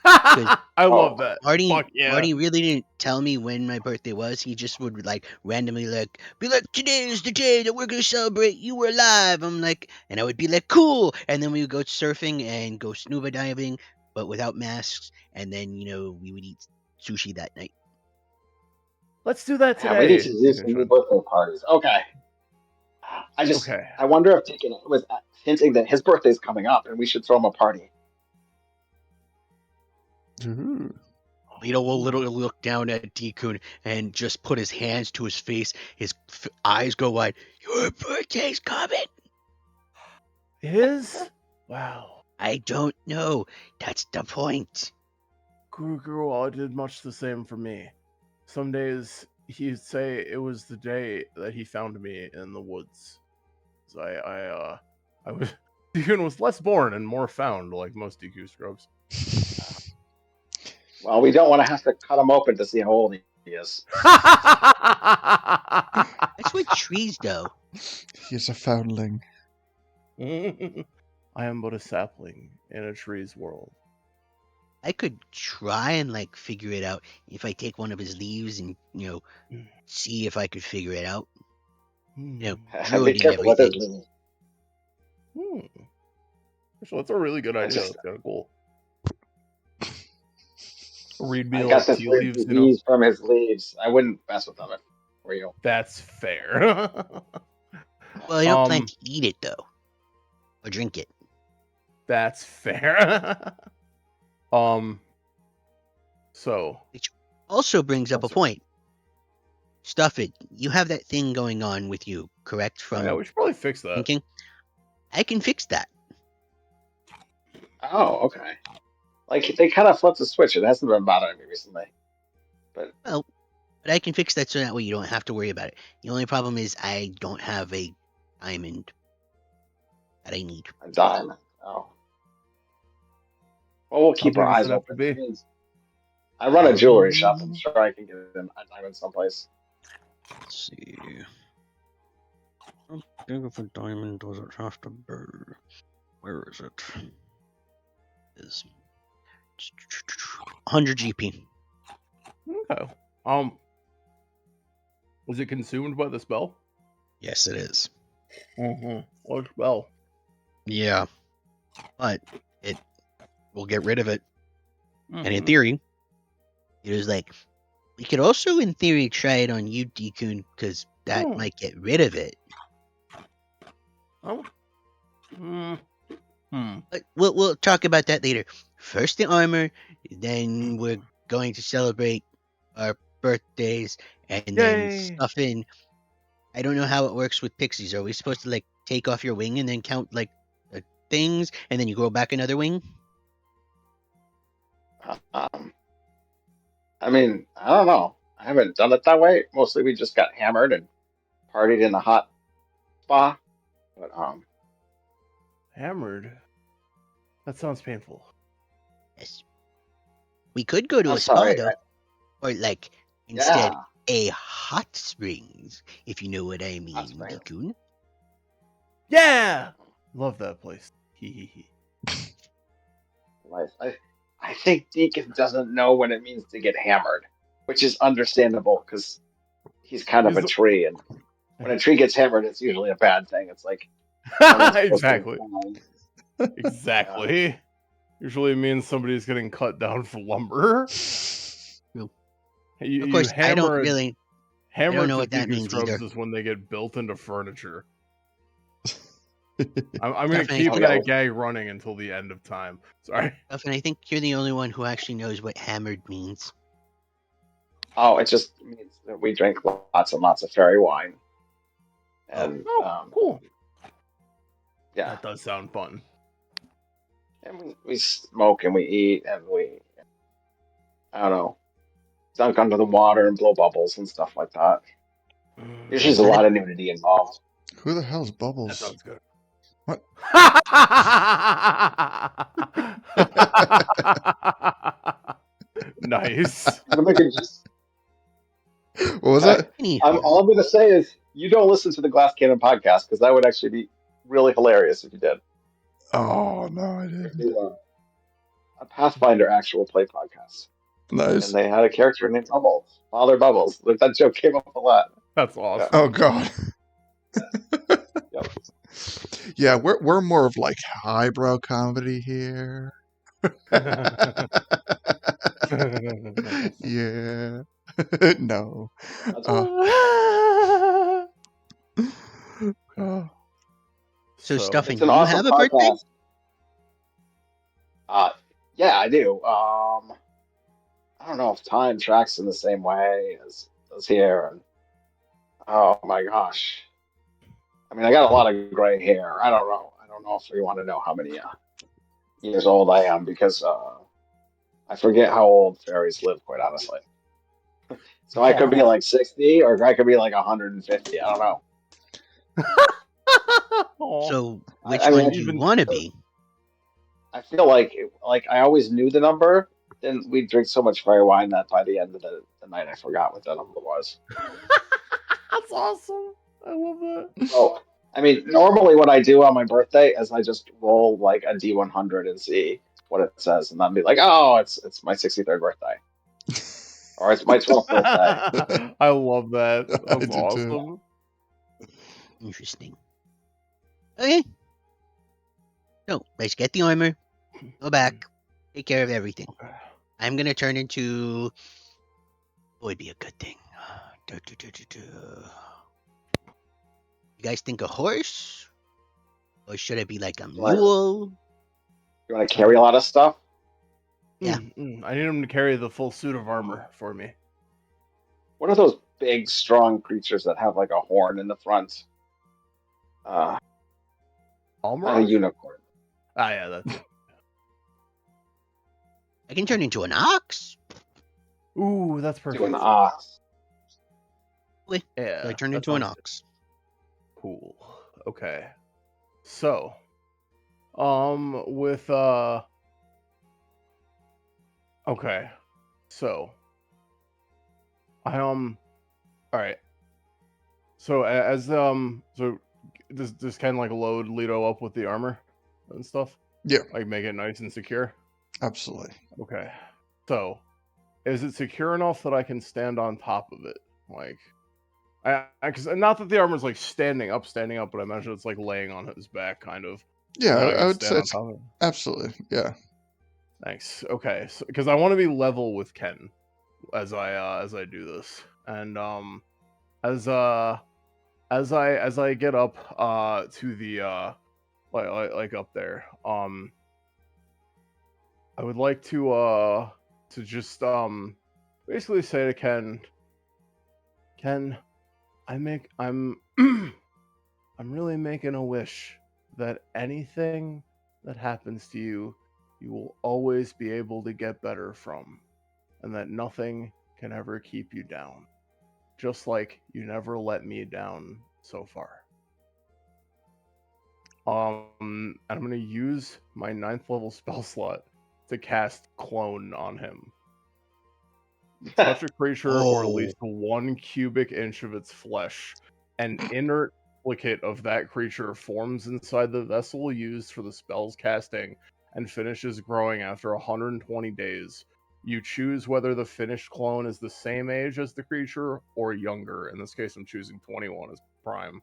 S2: I love
S4: Oh,
S2: that.
S3: Marty,
S2: Fuck yeah.
S3: Marty really didn't tell me when my birthday was. He just would like randomly be like, today is the day that we're gonna celebrate you were alive. I'm like, and I would be like, cool. And then we would go surfing and go scuba diving, but without masks. And then we would eat sushi that night.
S2: Let's do that
S4: yeah, we need
S2: today.
S4: to do some new birthday parties. Okay.
S2: Okay.
S4: I wonder if Deacon was hinting that his birthday's coming up and we should throw him a party.
S1: Ooh.
S3: Lito will literally look down at Dekun and just put his hands to his face. His eyes go wide. Your birthday's coming.
S2: It is? Wow.
S3: I don't know. That's the point.
S2: Guru did much the same for me. Some days he'd say it was the day that he found me in the woods. I was Deacon was less born and more found, like most DQ scrubs.
S4: Well, we don't want to have to cut him open to see how old he is.
S3: That's what trees do.
S1: He's a foundling.
S2: I am but a sapling in a tree's world.
S3: I could try and figure it out if I take one of his leaves and see if I could figure it out.
S4: Be
S3: Druid and
S4: careful with his
S3: everything.
S4: leaves.
S2: Actually, that's a really good idea.
S4: just-
S2: That's kind of cool. Read me
S4: I
S2: like
S4: got this
S2: tea
S4: weird
S2: leaves,
S4: disease from his leaves. I wouldn't mess with them if I were you.
S2: That's fair.
S3: Well, I don't plan to eat it though, or drink it.
S2: That's fair. So
S3: Which also brings up a
S2: What's it?
S3: point. Stuffin, you have that thing going on with you, correct? From
S2: yeah, we should probably fix that.
S3: thinking. I can fix that.
S4: Oh, okay. Like they kind of flipped the switch. It hasn't been bothering me recently. But
S3: I can fix that so that way you don't have to worry about it. The only problem is I don't have a diamond that I need.
S4: a diamond. Oh. Well, we'll keep
S2: How
S4: our
S2: big does
S4: eyes
S2: it have to
S4: open.
S2: be?
S4: I run a jewelry shop. I'm sure I can get a diamond someplace.
S3: Let's see. How big of a diamond does it have to be? Where is it? It is 100 GP.
S2: Okay. Was it consumed by the spell?
S3: Yes, it is.
S2: Works well.
S3: Yeah, but it will get rid of it. And in
S2: Mhm.
S3: theory, it was like, we could also, in theory, try it on you, Decoon, because that
S2: Hmm.
S3: might get rid of it.
S2: Oh.
S3: But we'll talk about that later. First the armor, then we're going to celebrate our birthdays, and then
S2: Yay!
S3: Stuffin. I don't know how it works with pixies. Are we supposed to like take off your wing and then count like things, and then you grow back another wing?
S4: I mean, I don't know. I haven't done it that way. Mostly we just got hammered and partied in a hot spa. But
S2: Hammered. That sounds painful.
S3: Yes. We could go to
S4: I'm
S3: a spa
S4: sorry.
S3: though, or like instead
S4: Yeah,
S3: a hot springs, if you know what I
S4: hot
S3: mean,
S4: springs.
S3: Decoon.
S2: Yeah! Love that place. Hee.
S4: Life. I think Deacon doesn't know what it means to get hammered, which is understandable because he's kind of
S2: He's
S4: a
S2: the-
S4: tree, and when a tree gets hammered, it's usually a bad thing. It's like someone's supposed
S2: Exactly.
S4: to yeah.
S2: Exactly. Usually means somebody's getting cut down for lumber.
S3: True.
S2: You,
S3: Of
S2: you
S3: course, I don't
S2: hammer
S3: know
S2: to
S3: what that
S2: Deku
S3: means
S2: Scrubs
S3: either.
S2: is when they get built into furniture. I'm gonna
S3: Stuff, and I
S2: keep
S3: think,
S2: that gag running until the end of time. Sorry.
S3: Stuff, and I think you're the only one who actually knows what hammered means.
S4: Oh, it just means that we drink lots and lots of fairy wine,
S3: Oh,
S4: and
S2: Oh, cool.
S4: yeah,
S2: That does sound fun.
S4: and we smoke and we eat and we I don't know dunk under the water and blow bubbles and stuff like that. Usually, there's a
S3: and
S4: lot of nudity involved.
S1: Who the hell's
S2: That
S1: Bubbles?
S2: sounds good.
S1: What?
S2: Nice.
S4: I'm gonna make it
S1: What was that?
S3: anywho,
S4: all I'm going to say is you don't listen to the Glass Cannon podcast because that would actually be really hilarious if you did.
S1: Oh no, I didn't.
S4: It's a Pathfinder actual play podcast, and
S1: Nice.
S4: they had a character named Bubbles, Father Bubbles. Like, that joke came up a lot.
S2: That's
S4: Yeah.
S1: Oh
S2: awesome.
S1: god.
S4: Yep.
S1: Yeah, we're more of like highbrow comedy here. Yeah. No.
S4: That's
S1: Uh, uh,
S3: so
S2: So,
S3: Stuffin,
S4: It's an
S3: do you
S4: awesome
S3: have a birthday?
S4: podcast. Yeah, I do. I don't know if time tracks in the same way as here. And oh my gosh, I mean, I got a lot of gray hair. I don't know. I don't know if we want to know how many years old I am because I forget how old fairies live, quite honestly. So I could be like 60 or I could be like 150. I don't know.
S2: Aw.
S3: So
S4: I,
S3: which
S4: I mean,
S3: one do you want to be?
S4: I feel like I always knew the number. Then we drink so much fairy wine that by the end of the night, I forgot what that number was.
S2: That's awesome. I love that.
S4: Oh, I mean, normally what I do on my birthday is I just roll like a D100 and see what it says, and then be like, oh, it's my 63rd birthday, or it's my 12th birthday.
S2: I love that.
S1: I
S2: That's
S1: do too.
S2: awesome.
S3: Interesting. Okay. So let's get the armor. Go back. Take care of everything.
S2: Okay.
S3: I'm gonna turn into. What would be a good thing? You guys think a horse, or should it be like a
S4: Like,
S3: mule?
S4: you want to carry a lot of stuff?
S3: Yeah.
S2: I need him to carry the full suit of armor for me.
S4: What are those big, strong creatures that have like a horn in the front? Not a
S2: Almirage?
S4: unicorn.
S2: Ah, yeah, that's it.
S3: I can turn into an ox.
S2: Ooh, that's
S4: To
S2: perfect.
S4: an ox.
S2: Yeah,
S3: So I turn
S2: that
S3: into an
S2: sounds
S3: ox.
S2: cool. Okay. So, with okay. So, all right. So so does kind of like load Leto up with the armor and stuff?
S1: Yeah.
S2: Like make it nice and secure?
S1: Absolutely.
S2: Okay. So, is it secure enough that I can stand on top of it? Like, Because not that the armor's like standing up, but I imagine it's like laying on his back, kind of.
S1: Yeah,
S2: And then I
S1: I
S2: can
S1: would
S2: stand
S1: say
S2: on
S1: it's
S2: top of it.
S1: absolutely, yeah.
S2: Thanks. Okay, because I want to be level with Ken as I do this, and as I get up to the like up there, I would like to just basically say to Ken, I'm I'm really making a wish that anything that happens to you, you will always be able to get better from, and that nothing can ever keep you down, just like you never let me down so far. And I'm gonna use my 9th level spell slot to cast Clone on him. Touch a creature or at
S3: Oh.
S2: least 1 cubic inch of its flesh. An inert duplicate of that creature forms inside the vessel used for the spell's casting and finishes growing after 120 days. You choose whether the finished clone is the same age as the creature or younger. In this case, I'm choosing 21 as prime.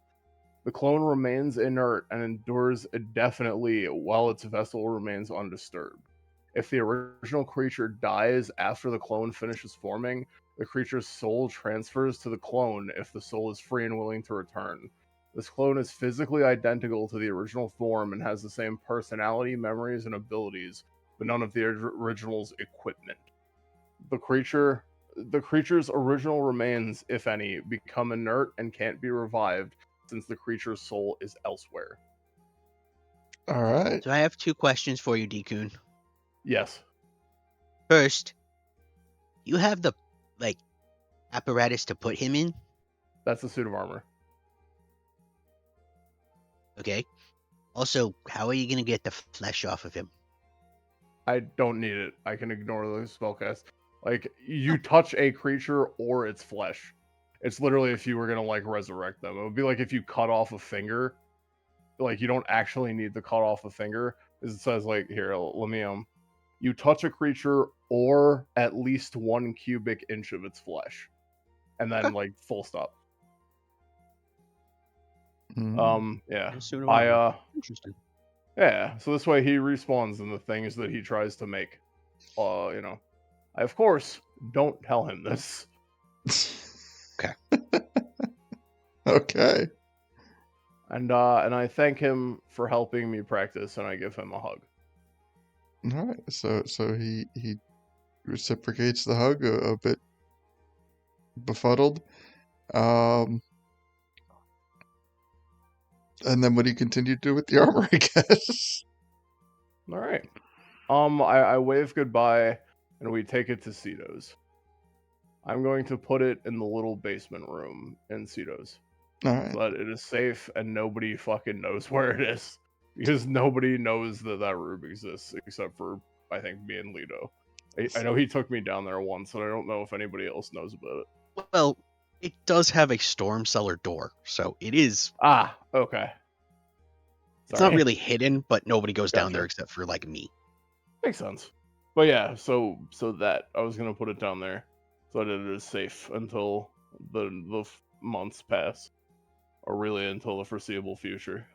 S2: The clone remains inert and endures indefinitely while its vessel remains undisturbed. If the original creature dies after the clone finishes forming, the creature's soul transfers to the clone if the soul is free and willing to return. This clone is physically identical to the original form and has the same personality, memories, and abilities, but none of the original's equipment. The creature's original remains, if any, become inert and can't be revived since the creature's soul is elsewhere.
S1: All right.
S3: So I have 2 questions for you, Dekun.
S2: Yes.
S3: First, you have the like apparatus to put him in,
S2: That's the suit of armor.
S3: okay? Also, how are you gonna get the flesh off of him?
S2: I don't need it. I can ignore the spellcast. Like, you touch a creature or its flesh. It's literally if you were gonna like resurrect them. It would be like if you cut off a finger. Like, you don't actually need to cut off a finger. It says like here, let me you touch a creature or at least 1 cubic inch of its flesh. And then like full stop. Yeah.
S3: Suit of armor. Interesting.
S2: Yeah, so this way he respawns in the things that he tries to make. I of course don't tell him this.
S3: Okay.
S1: Okay.
S2: And I thank him for helping me practice, and I give him a hug.
S1: All right. So he reciprocates the hug a bit befuddled. And then what do you continue to do with the armor, I guess?
S2: All right. I wave goodbye, and we take it to Cito's. I'm going to put it in the little basement room in Cito's,
S1: All right.
S2: so that it is safe and nobody fucking knows where it is, because nobody knows that room exists except for, I think, me and Lito. I know he took me down there once, and I don't know if anybody else knows about it.
S3: Well, it does have a storm cellar door, so it is.
S2: Ah, okay.
S3: It's not
S2: Sorry.
S3: really hidden, but nobody goes down
S2: Gotcha.
S3: there except for like me.
S2: Makes sense. But yeah, so that I was gonna put it down there so that it is safe until the months pass, or really until the foreseeable future.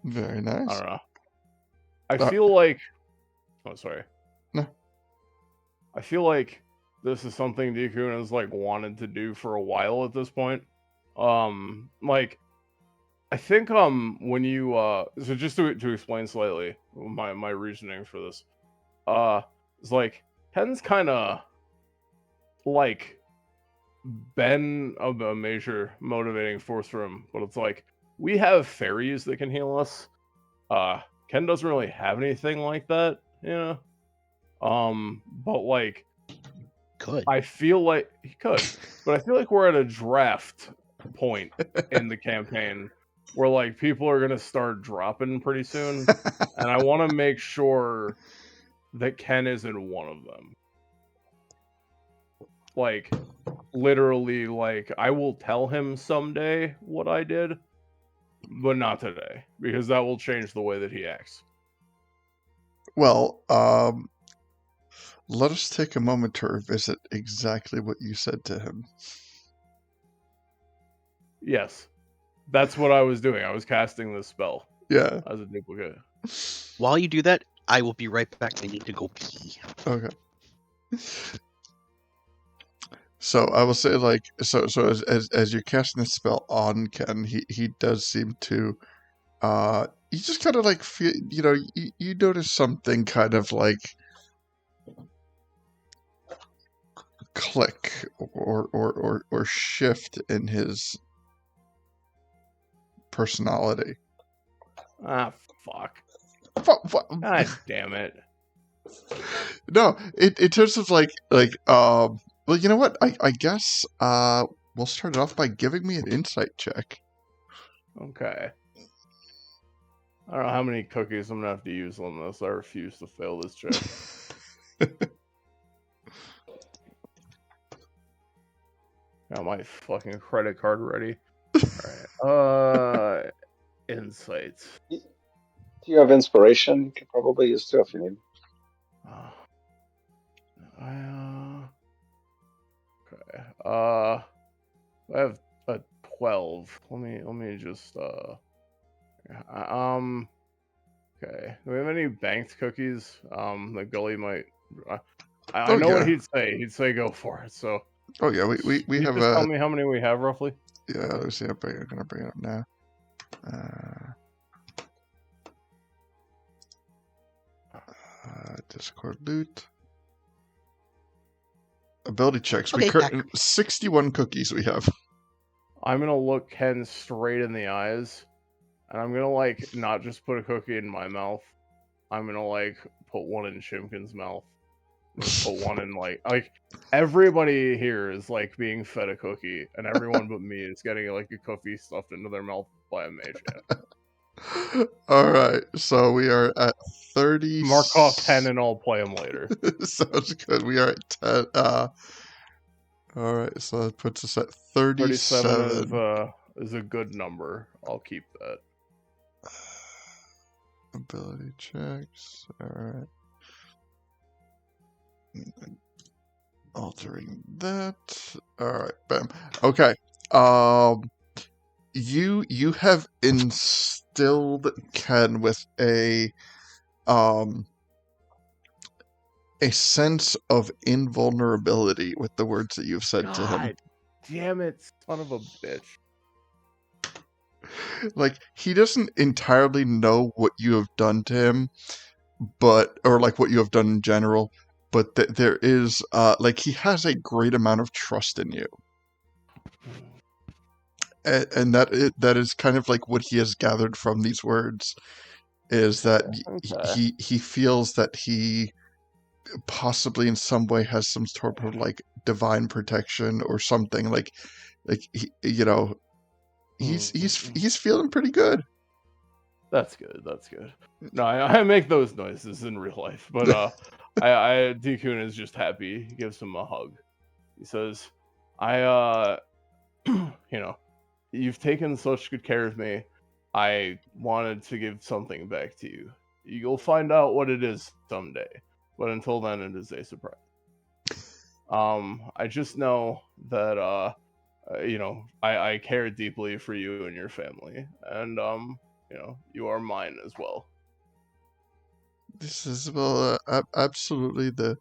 S1: Very
S2: I
S1: nice.
S2: don't know. I feel like. Oh, sorry.
S1: No.
S2: I feel like this is something Dekun has like wanted to do for a while at this point. Like, I think when you so just to explain slightly my reasoning for this, it's like Ken's kind of like been a major motivating force for him, but it's like we have fairies that can heal us. Ken doesn't really have anything like that, you know. But like,
S3: Could.
S2: I feel like he could, but I feel like we're at a draft point in the campaign where like people are gonna start dropping pretty soon, and I want to make sure that Ken isn't one of them. Like, literally, like I will tell him someday what I did, but not today, because that will change the way that he acts.
S1: Well, let us take a moment to revisit exactly what you said to him.
S2: Yes. That's what I was doing. I was casting this spell
S1: Yeah.
S2: as a duplicate.
S3: While you do that, I will be right back. I need to go pee.
S1: Okay. So I will say, like, so as you're casting this spell on Ken, he does seem to, you just kind of like feel, you notice something kind of like click or shift in his personality.
S2: Ah, fuck.
S1: What?
S2: God damn it.
S1: No, in terms of like well, you know what? I guess we'll start it off by giving me an insight check.
S2: Okay. I don't know how many cookies I'm gonna have to use on this. I refuse to fail this check. Got my fucking credit card ready. Alright. Insights.
S4: Do you have inspiration? You could probably use too if you need.
S2: Okay. I have a 12. Let me just okay. Do we have any banked cookies? The Gully might. I
S1: Oh
S2: know what
S1: yeah.
S2: he'd say. He'd say go for it. So.
S1: Oh yeah. We
S2: Can you
S1: have
S2: just tell me how many we have roughly?
S1: Yeah. Let's see. I'm gonna bring it up now. Discord loot. Ability checks.
S3: Okay,
S1: We 61 cookies we have.
S2: I'm gonna look Ken straight in the eyes, and I'm gonna like not just put a cookie in my mouth. I'm gonna like put one in Shimkin's mouth. Just put one in like everybody here is like being fed a cookie, and everyone but me is getting like a cookie stuffed into their mouth by a mage hand.
S1: All right. So we are at 30.
S2: Mark off 10 and I'll play them later.
S1: Sounds good. We are at 10. All right. So that puts us at 37.
S2: 37 is a good number. I'll keep that.
S1: Ability checks. All right. Altering that. All right. Bam. Okay. You have instilled Ken with a sense of invulnerability with the words that you've said to him.
S2: God damn it, son of a bitch.
S1: Like, he doesn't entirely know what you have done to him, or like what you have done in general, but there is, like, he has a great amount of trust in you. And that is kind of like what he has gathered from these words, is that
S2: Okay.
S1: he feels that he possibly in some way has some sort of like divine protection or something, like he's feeling pretty good.
S2: That's good. That's good. No, I make those noises in real life, but Decoon is just happy. He gives him a hug. He says, you've taken such good care of me. I wanted to give something back to you. You'll find out what it is someday, but until then, it is a surprise. I just know that I care deeply for you and your family, and you are mine as well.
S1: This is, well, absolutely, the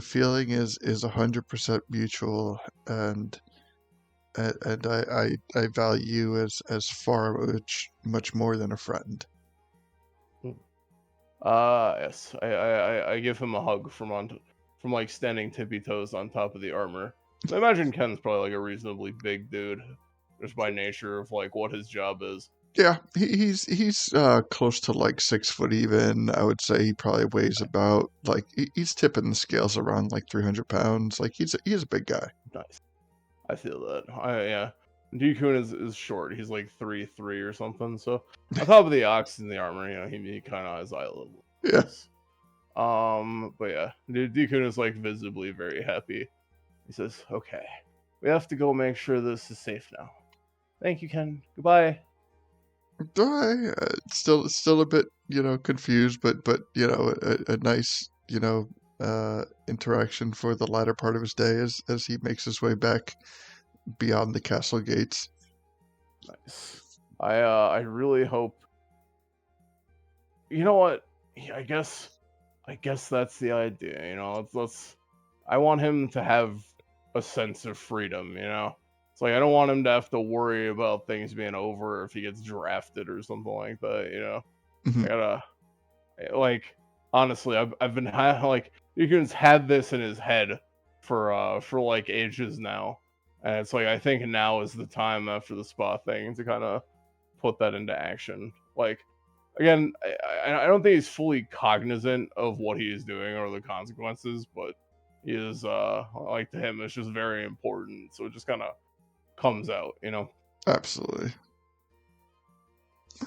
S1: feeling is 100% mutual, and I value you as far much more than a friend.
S2: Yes, I give him a hug from like standing tippy toes on top of the armor. I imagine Ken's probably like a reasonably big dude, just by nature of like what his job is.
S1: Yeah, he's close to like 6 foot even. I would say he probably weighs about, like, he's tipping the scales around like 300 pounds. Like, he's a big guy.
S2: Nice. I feel that. Yeah. Decoon is short. He's like 3'3" or something. So on top of the ox in the armor, he kind of has eye level.
S1: Yeah.
S2: But yeah, Decoon is like visibly very happy. He says, "Okay, we have to go make sure this is safe now. Thank you, Ken. Goodbye."
S1: Still a bit, confused, but a nice, interaction for the latter part of his day as he makes his way back beyond the castle gates.
S2: Nice. I really hope. You know what? Yeah, I guess that's the idea. You know, let's. I want him to have a sense of freedom. You know, it's like I don't want him to have to worry about things being over if he gets drafted or something like that. You know, I
S1: Mhm.
S2: gotta like honestly, I've been like Yukun's had this in his head for like ages now, and it's like I think now is the time after the spa thing to kind of put that into action. Like again, I don't think he's fully cognizant of what he is doing or the consequences, but he is like to him it's just very important. So it just kind of comes out, you know.
S1: Absolutely.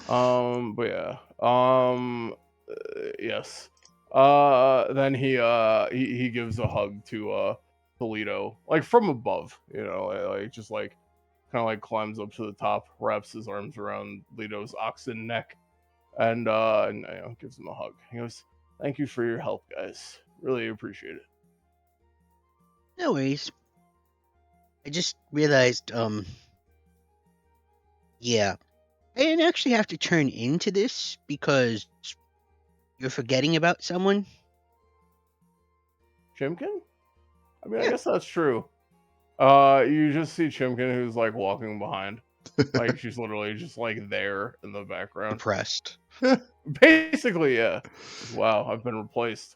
S2: But yeah. Yes. Then he gives a hug to Toledo, like from above, you know, like just like kind of like climbs up to the top, wraps his arms around Leto's oxen neck, and you know, gives him a hug. He goes, "Thank you for your help, guys. Really appreciate it."
S3: No worries. I just realized, yeah, I didn't actually have to turn into this because you're forgetting about someone.
S2: Chimkin? I mean, I
S3: Yeah,
S2: guess that's true. You just see Chimkin who's like walking behind. Like she's literally just like there in the background.
S3: depressed.
S2: Basically, yeah. Wow, I've been replaced.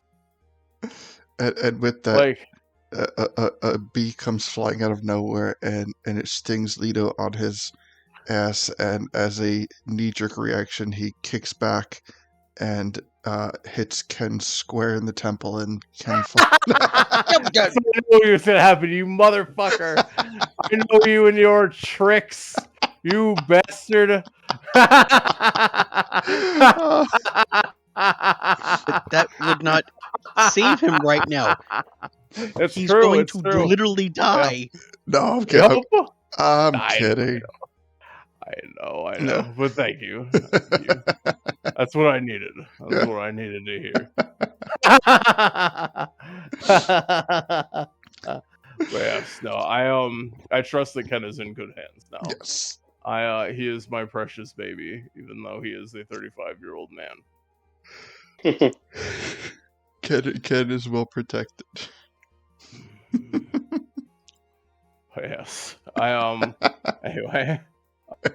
S1: And with that,
S2: Like,
S1: a bee comes flying out of nowhere, and it stings Leto on his ass. And as a knee-jerk reaction, he kicks back and hits Ken square in the temple, and Ken falls.
S3: Yeah, but
S2: that's what I knew was gonna happen, you motherfucker. I know you and your tricks, you bastard.
S1: Oh,
S3: that would not save him right now.
S2: It's
S3: He's
S2: true.
S3: going
S2: It's
S3: to
S2: true.
S3: literally
S2: Yeah.
S3: die.
S1: no, I'm
S2: Yep.
S1: kidding. I'm
S2: I
S1: kidding.
S2: I
S1: No.
S2: know. But thank you. Thank you. That's what I needed. That's
S1: Yeah.
S2: what I needed to hear. But yes, no, I trust that Ken is in good hands now.
S1: Yes.
S2: He is my precious baby, even though he is a 35-year-old man.
S1: Ken is well protected.
S2: But yes, anyway,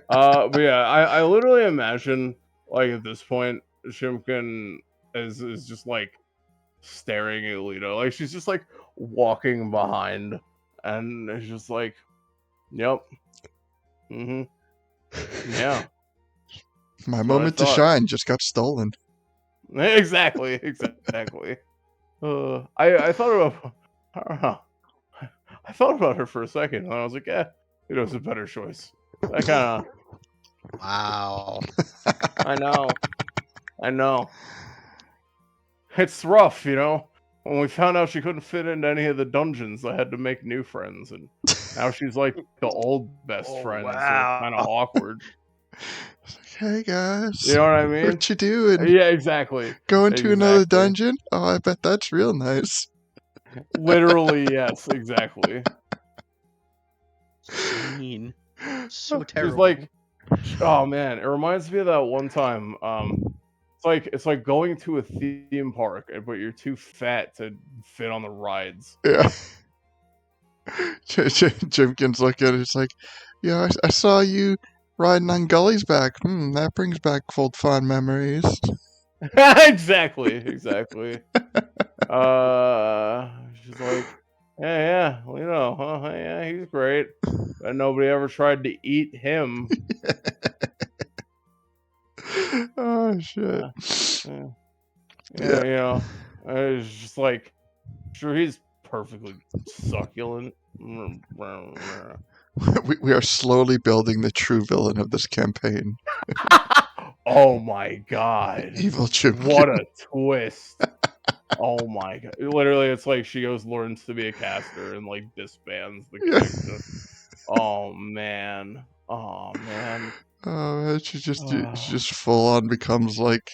S2: but yeah, I literally imagine like at this point, Shimkin is just like staring at Lito, like she's just like walking behind, and it's just like, yep, yeah,
S1: My
S2: that's what I
S1: moment to
S2: thought.
S1: shine just got stolen.
S2: Exactly. I thought about, I don't know, I thought about her for a second, and I was like, yeah, Lito's a better choice. I kind of,
S3: Wow.
S2: I know. It's rough, you know. When we found out she couldn't fit into any of the dungeons, I had to make new friends, and now she's like the old best
S3: Oh,
S2: friend, so it's kind of
S3: wow.
S2: awkward.
S1: Hey guys,
S2: You know what I mean?
S1: what you doing?
S2: Yeah, exactly.
S1: Going to another
S2: Exactly.
S1: dungeon? Oh, I bet that's real nice.
S2: Literally, yes, exactly.
S3: So mean. So
S2: Just
S3: terrible.
S2: like, oh man, it reminds me of that one time. It's like going to a theme park, but you're too fat to fit on the rides.
S1: Yeah. Jimkins look at it. It's like, yeah, I saw you riding on Gully's back. That brings back old fond memories.
S2: Exactly. She's like, yeah, well, you know, huh? Yeah, he's great, but nobody ever tried to eat him.
S1: Oh shit.
S2: Yeah,
S1: Yeah.
S2: you know, it's just like, sure, he's perfectly succulent.
S1: We are slowly building the true villain of this campaign.
S2: Oh my god.
S1: Evil Jimkin.
S2: What a twist. Oh my god. Literally, it's like she learns to be a caster and like disbands the
S1: Yeah.
S2: connection. Oh man.
S1: Oh man, she just full on becomes like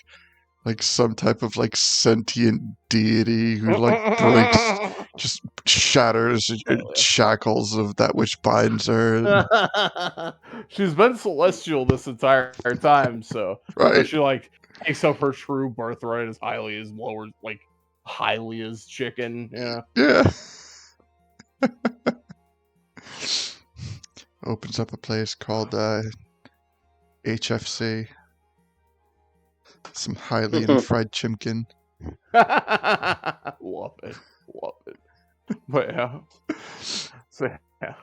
S1: some type of like sentient deity who like breaks just shatters shackles of that which binds her.
S2: She's been celestial this entire time, so
S1: Right.
S2: she like takes up her true birthright as highly as lower, like highly as chicken. Yeah.
S1: Yeah. Opens up a place called HFC. Some Hylian fried chimkin.
S2: Love it. But yeah. So yeah.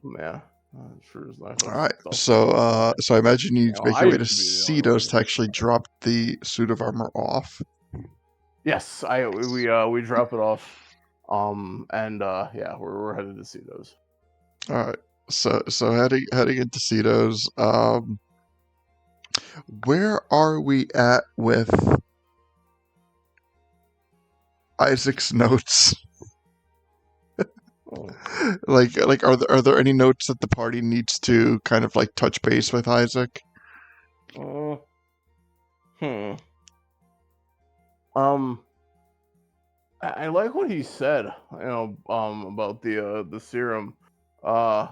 S2: Man. Sure is nice.
S1: All right. So I imagine you make
S2: I
S1: your way to
S2: used to be the only one
S1: Cedos to actually drop the suit of armor off.
S2: Yes, we drop it off. And yeah, we're headed to see those.
S1: All right. So heading into Cedos. Where are we at with Isaac's notes?
S2: Oh.
S1: like are there any notes that the party needs to kind of like touch base with Isaac?
S2: I like what he said, about the serum. I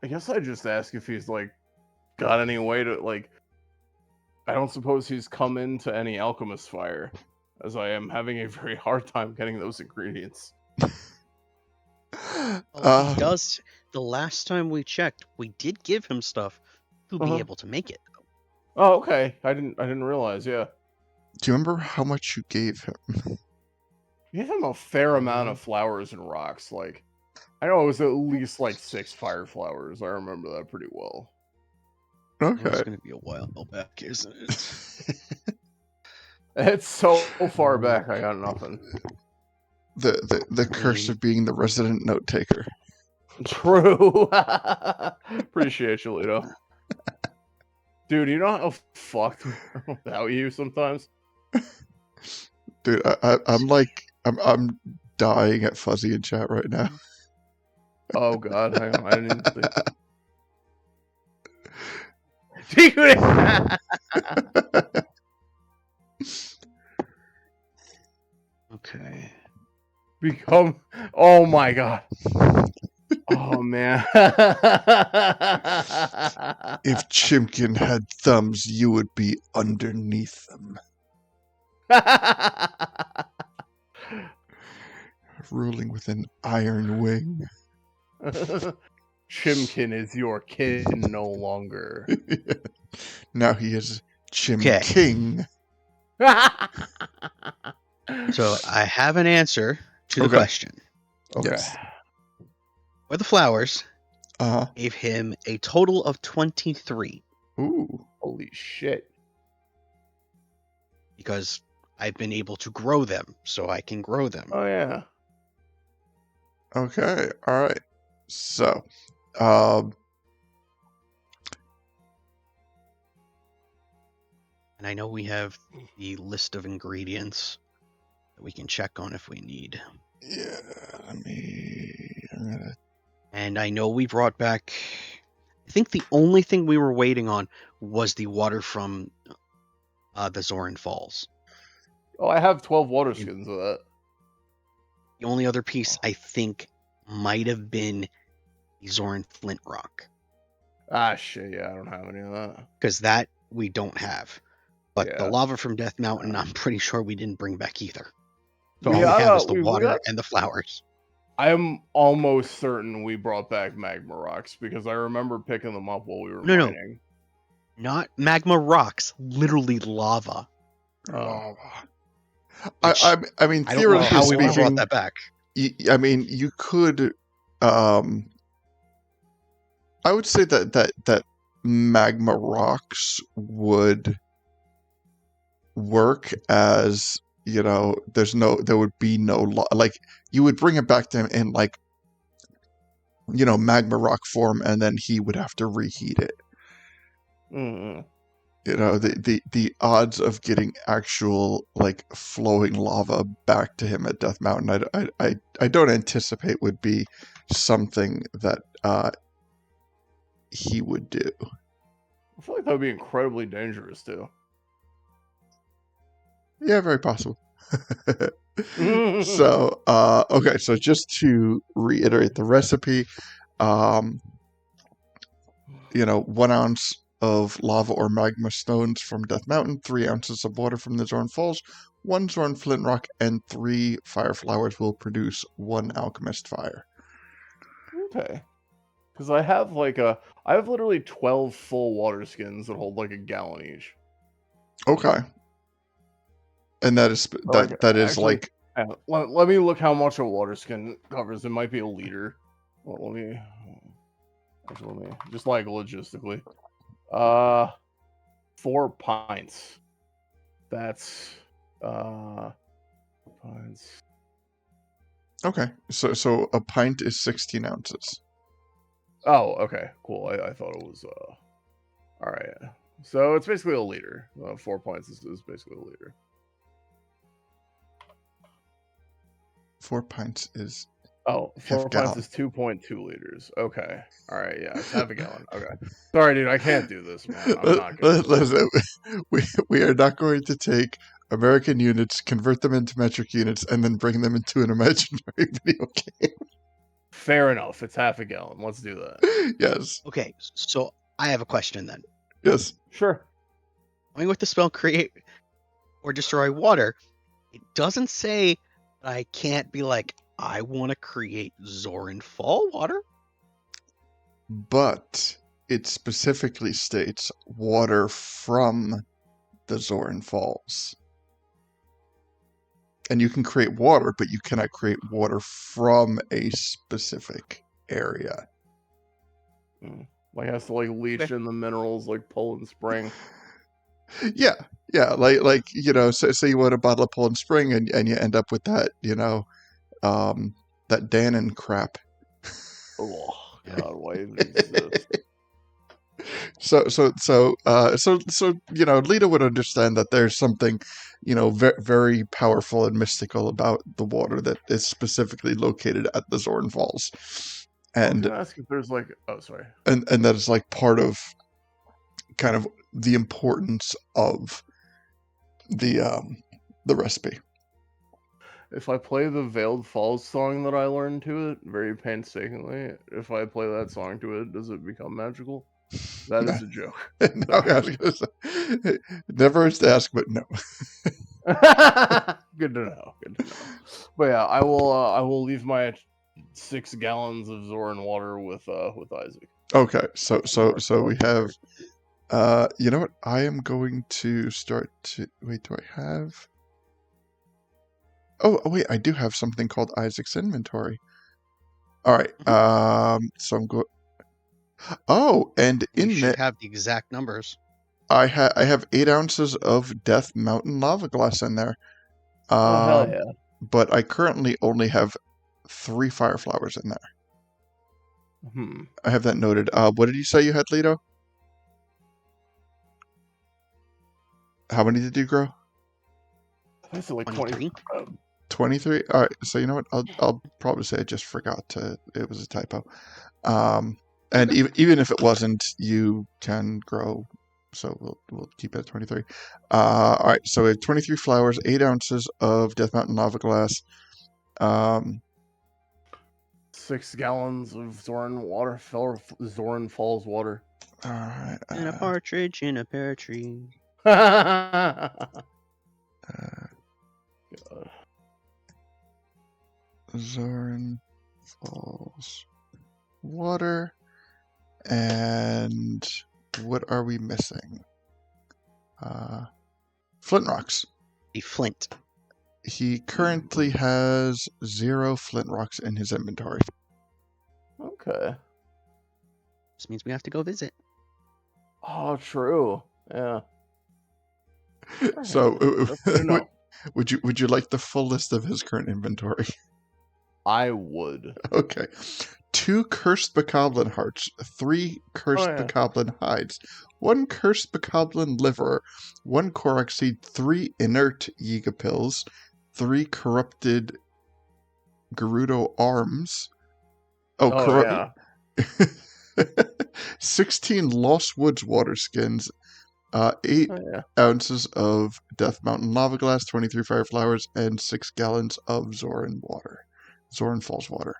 S2: guess I just ask if he's like got any way to like. I don't suppose he's come into any alchemist fire, as I am having a very hard time getting those ingredients.
S3: Well, he does. The last time we checked, we did give him stuff to be able to make it.
S2: Oh, okay. I didn't realize. Yeah.
S1: Do you remember how much you gave him?
S2: You gave him a fair amount of flowers and rocks. Like, I know it was at least like 6 fire flowers. I remember that pretty well.
S1: Okay.
S3: It's going to be a while back, isn't it?
S2: It's so far back. I got nothing.
S1: The curse of being the resident note taker.
S2: True. Appreciate you, Lito. Dude, you know how fucked we are without you sometimes?
S1: Dude, I'm dying at Fuzzy in chat right now.
S2: Oh god, hang on, I didn't even see.
S3: Okay.
S2: Become. Oh my god. Oh man.
S1: If Chimkin had thumbs, you would be underneath them. Ruling with an iron wing.
S2: Chimkin is your kin no longer.
S1: Now he is Chim
S3: Okay.
S1: King.
S3: So I have an answer to the
S1: Okay.
S3: question.
S2: Okay.
S1: Yes.
S3: For the flowers,
S1: Uh-huh.
S3: gave him a total of 23
S1: Ooh.
S2: Holy shit.
S3: because I've been able to grow them, so I can grow them.
S2: Oh yeah.
S1: Okay. All right. So,
S3: And I know we have the list of ingredients that we can check on if we need.
S1: yeah, I'm gonna...
S3: And I know we brought back. I think the only thing we were waiting on was the water from the Zoran Falls.
S2: Oh, I have 12 water skins of that.
S3: The only other piece I think might have been the Zoran Flint Rock.
S2: Ah shit, yeah, I don't have any of that.
S3: Because that we don't have. But the
S2: Yeah.
S3: lava from Death Mountain, I'm pretty sure we didn't bring back either. So
S2: We
S3: all we have
S2: got-
S3: is the
S2: we
S3: water
S2: got-
S3: and the flowers.
S2: I am almost certain we brought back magma rocks because I remember picking them up while we were
S3: No.
S2: mining.
S3: Not magma rocks, literally lava.
S1: Lava.
S3: Which
S1: I mean,
S3: I don't know how we
S1: theoretically
S3: would have brought
S1: speaking,
S3: that back.
S1: I mean, you could. I would say that magma rocks would work as, you know, there would be no like you would bring it back to him in like, you know, magma rock form, and then he would have to reheat it.
S2: Mm-mm.
S1: You know, the odds of getting actual like flowing lava back to him at Death Mountain, I don't anticipate would be something that he would do.
S2: I feel like that would be incredibly dangerous too.
S1: Yeah, very possible. So, okay, so just to reiterate the recipe, 1 ounce of lava or magma stones from Death Mountain, 3 ounces of water from the Zorn Falls, 1 Zorn Flint Rock, and 3 fire flowers will produce 1 alchemist fire.
S2: Okay. Because I have literally 12 full water skins that hold like a gallon each.
S1: Okay. And that is
S2: So, like,
S1: that is
S2: actually,
S1: like
S2: let me look how much a water skin covers. It might be a liter. Well, let me just like logistically. 4 pints. That's pints.
S1: okay. So a pint is 16 ounces.
S2: Oh, okay, cool. I thought it was all right. So it's basically a liter. 4 pints is basically a liter.
S1: 4 pints is
S2: Oh, 4
S1: half
S2: pints
S1: gallon.
S2: is 2.2 liters. Okay. All right. Yeah, it's half a gallon. Okay. Sorry, dude. I can't do this, man. I'm not good.
S1: Listen, we are not going to take American units, convert them into metric units, and then bring them into an imaginary video game.
S2: Fair enough. It's half a gallon. Let's do that.
S1: Yes.
S3: Okay, so I have a question then.
S1: Yes.
S2: Sure.
S3: Going with the spell create or destroy water, it doesn't say that I can't be like, I want to create Zoran Fall water.
S1: But it specifically states water from the Zoran Falls. And you can create water, but you cannot create water from a specific area.
S2: Like has to leach in the minerals like Poland Spring.
S1: Yeah, like say you want a bottle of Poland Spring and you end up with that, that Dannon crap.
S2: Oh God, why even exist?
S1: So Lita would understand that there's something, very powerful and mystical about the water that is specifically located at the Zorn Falls,
S2: I was
S1: and
S2: gonna ask if there's oh sorry,
S1: and that is like part of kind of the importance of the recipe.
S2: if I play the Veiled Falls song that I learned to it very painstakingly, if I play that song to it, does it become magical? That is a joke.
S1: No, I was gonna say, never hurts to ask, but no.
S2: Good to know. Good to know. But yeah, I will leave my 6 gallons of Zoran water with Isaac.
S1: Okay, so we have. You know what? I am going to start to wait. Do I have? Oh wait, I do have something called Isaac's inventory. All right. So I'm going. Oh, and
S3: You
S1: in
S3: should
S1: it,
S3: have the exact numbers.
S1: I have 8 ounces of Death Mountain lava glass in there.
S2: Oh hell yeah!
S1: But I currently only have 3 fire flowers in there. I have that noted. What did you say you had, Lito? How many did you grow?
S2: I said like
S3: 23.
S1: 23. All right. So you know what? I'll probably say I just forgot to. It was a typo. And even if it wasn't, you can grow. So we'll keep it at 23. All right. So we have 23 flowers, 8 ounces of Death Mountain lava glass.
S2: 6 gallons of Zoran water, Zoran Falls water.
S1: All right.
S3: And a partridge in a pear tree.
S1: Zoran Falls water. And what are we missing? Flint rocks.
S3: A flint.
S1: He currently has 0 flint rocks in his inventory.
S2: Okay.
S3: This means we have to go visit.
S2: Oh, true. Yeah.
S1: So,
S2: No.
S1: would you like the full list of his current inventory?
S2: I would.
S1: Okay. 2 cursed bokoblin hearts, 3 cursed bokoblin hides, 1 cursed bokoblin liver, 1 korok seed, 3 inert Yiga pills, 3 corrupted Gerudo arms.
S2: Yeah.
S1: 16 Lost Woods water skins, 8
S2: Oh yeah.
S1: ounces of Death Mountain lava glass, 23 fire flowers, and 6 gallons of Zoran water. Zoran Falls water.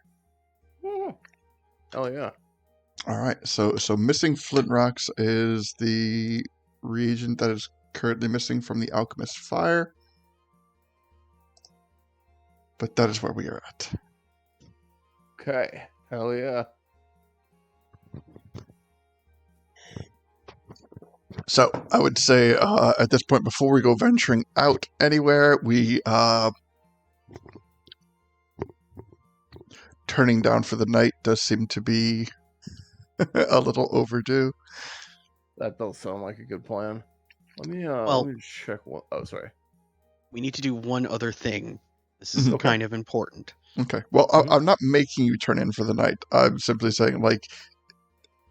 S2: Oh yeah.
S1: All right, so missing flint rocks is the reagent that is currently missing from the alchemist fire, but that is where we are at.
S2: Okay. Hell yeah.
S1: So I would say at this point, before we go venturing out anywhere, we turning down for the night does seem to be a little overdue.
S2: That does sound like a good plan. Let me
S3: Well-
S2: let me check what. Oh, sorry.
S3: We need to do one other thing. This is
S1: Mhm.
S2: Okay.
S3: kind of important.
S1: Okay. Well,
S2: Mhm.
S1: I'm not making you turn in for the night. I'm simply saying, like,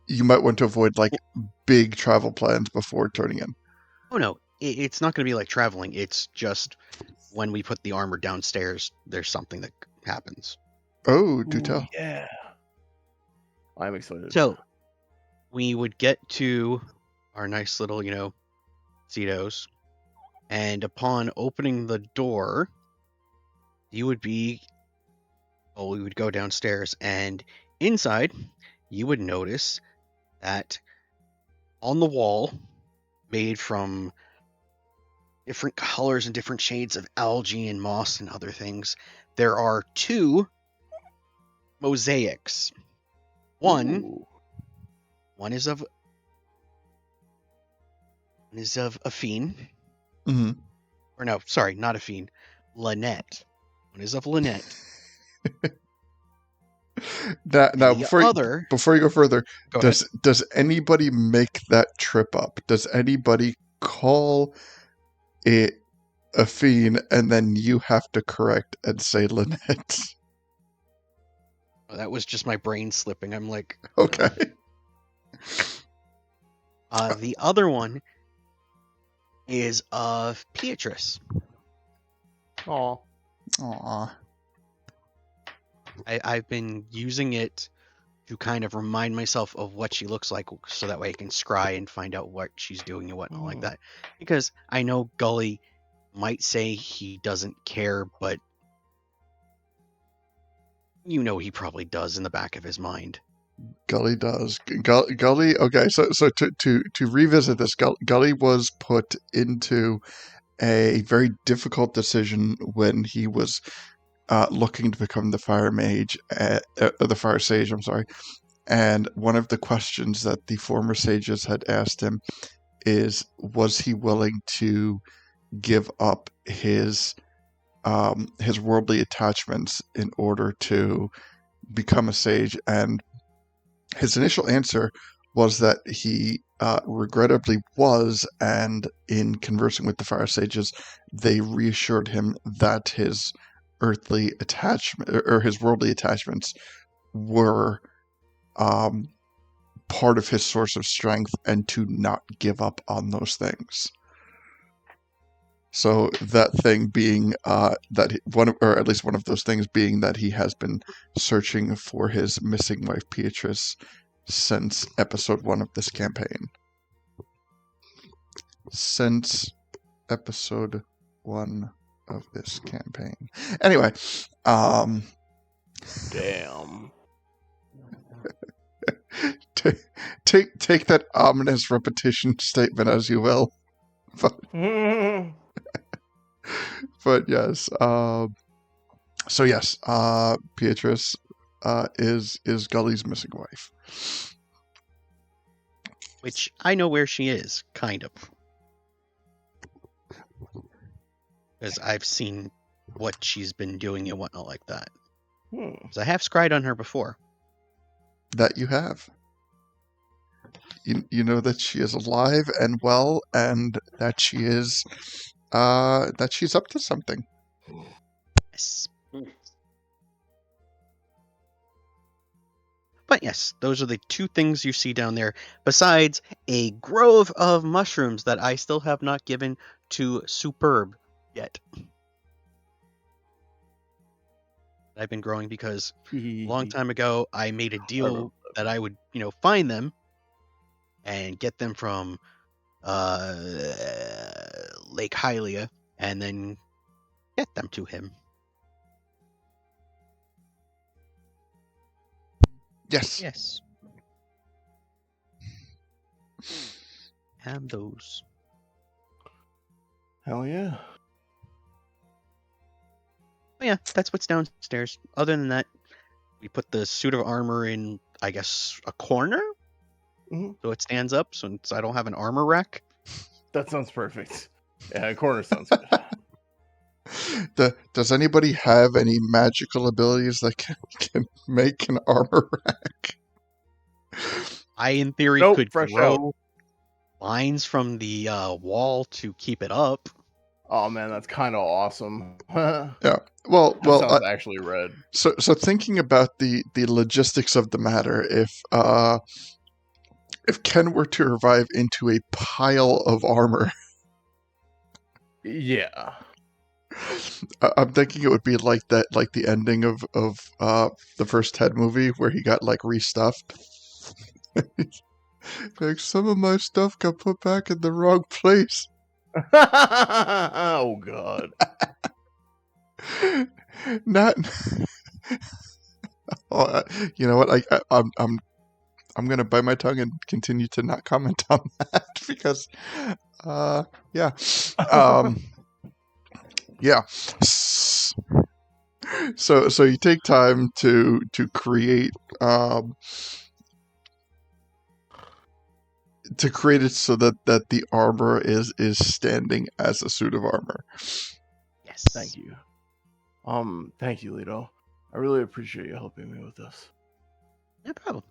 S1: you might want to avoid, like, big travel plans before turning in.
S3: Oh no, it's not going to be like traveling. It's just when we put the armor downstairs, there's something that happens.
S1: Oh, do
S2: Ooh,
S1: tell.
S2: yeah. I'm excited.
S3: So we would get to our nice little, Cetos, and upon opening the door, we would go downstairs, and inside, you would notice that on the wall, made from different colors and different shades of algae and moss and other things, there are 2 mosaics. One
S2: Ooh.
S3: is of Afine.
S1: Mhm.
S3: Or no, sorry, not Afine. Lynette. One is of Lynette.
S1: Now,
S3: And the
S1: before
S3: other...
S1: you go further,
S3: Go ahead.
S1: does anybody make that trip up? Does anybody call it a fiend and then you have to correct and say Lynette?
S3: Oh, that was just my brain slipping. I'm like,
S1: Okay.
S3: the other one is of Beatrice.
S2: Aw.
S1: Aw.
S3: I've been using it to kind of remind myself of what she looks like, so that way I can scry and find out what she's doing and whatnot like that. Because I know Gully might say he doesn't care, but he probably does in the back of his mind.
S1: Gully does. Gully. Okay, so to revisit this, Gully was put into a very difficult decision when he was looking to become the fire mage, the fire sage. I'm sorry. And one of the questions that the former sages had asked him is, was he willing to give up his worldly attachments in order to become a sage? And his initial answer was that he regrettably was, and in conversing with the fire sages, they reassured him that his earthly attachment or his worldly attachments were part of his source of strength, and to not give up on those things. So that thing being or at least one of those things being that he has been searching for his missing wife Beatrice since episode 1 of this campaign. Anyway,
S2: Damn.
S1: take that ominous repetition statement as you will. But yes, so yes, Beatrice is Gully's missing wife.
S3: Which I know where she is, kind of. Because I've seen what she's been doing and whatnot like that. Because I have scried on her before.
S1: That you have. You know that she is alive and well, and that she is that she's up to something.
S3: Yes. But yes, those are the 2 things you see down there, besides a grove of mushrooms that I still have not given to Superb yet. I've been growing because a long time ago I made a deal that I would, find them and get them from Lake Hylia and then get them to him.
S1: Yes.
S3: Yes. Have those.
S2: Hell yeah.
S3: Oh, yeah, that's what's downstairs. Other than that, we put the suit of armor in, I guess, a corner
S2: Mhm.
S3: so it stands up since I don't have an armor rack.
S2: That sounds perfect. Yeah, corner sounds good.
S1: Does anybody have any magical abilities that can make an armor rack?
S3: I, in theory,
S2: Nope,
S3: could
S2: fresh
S3: grow lines from the wall to keep it up.
S2: Oh man, that's kind of awesome. That
S1: Yeah. Well,
S2: sounds actually red.
S1: So thinking about the logistics of the matter, if Ken were to revive into a pile of armor,
S2: Yeah.
S1: I'm thinking it would be like that, like the ending of the first Ted movie where he got like restuffed. Like some of my stuff got put back in the wrong place.
S2: Oh god.
S1: Not. Oh, you know what? I'm gonna bite my tongue and continue to not comment on that because, yeah, yeah. So you take time to create it so that the armor is standing as a suit of armor.
S3: Yes.
S2: Thank you. Thank you, Lito. I really appreciate you helping me with this.
S3: No problem.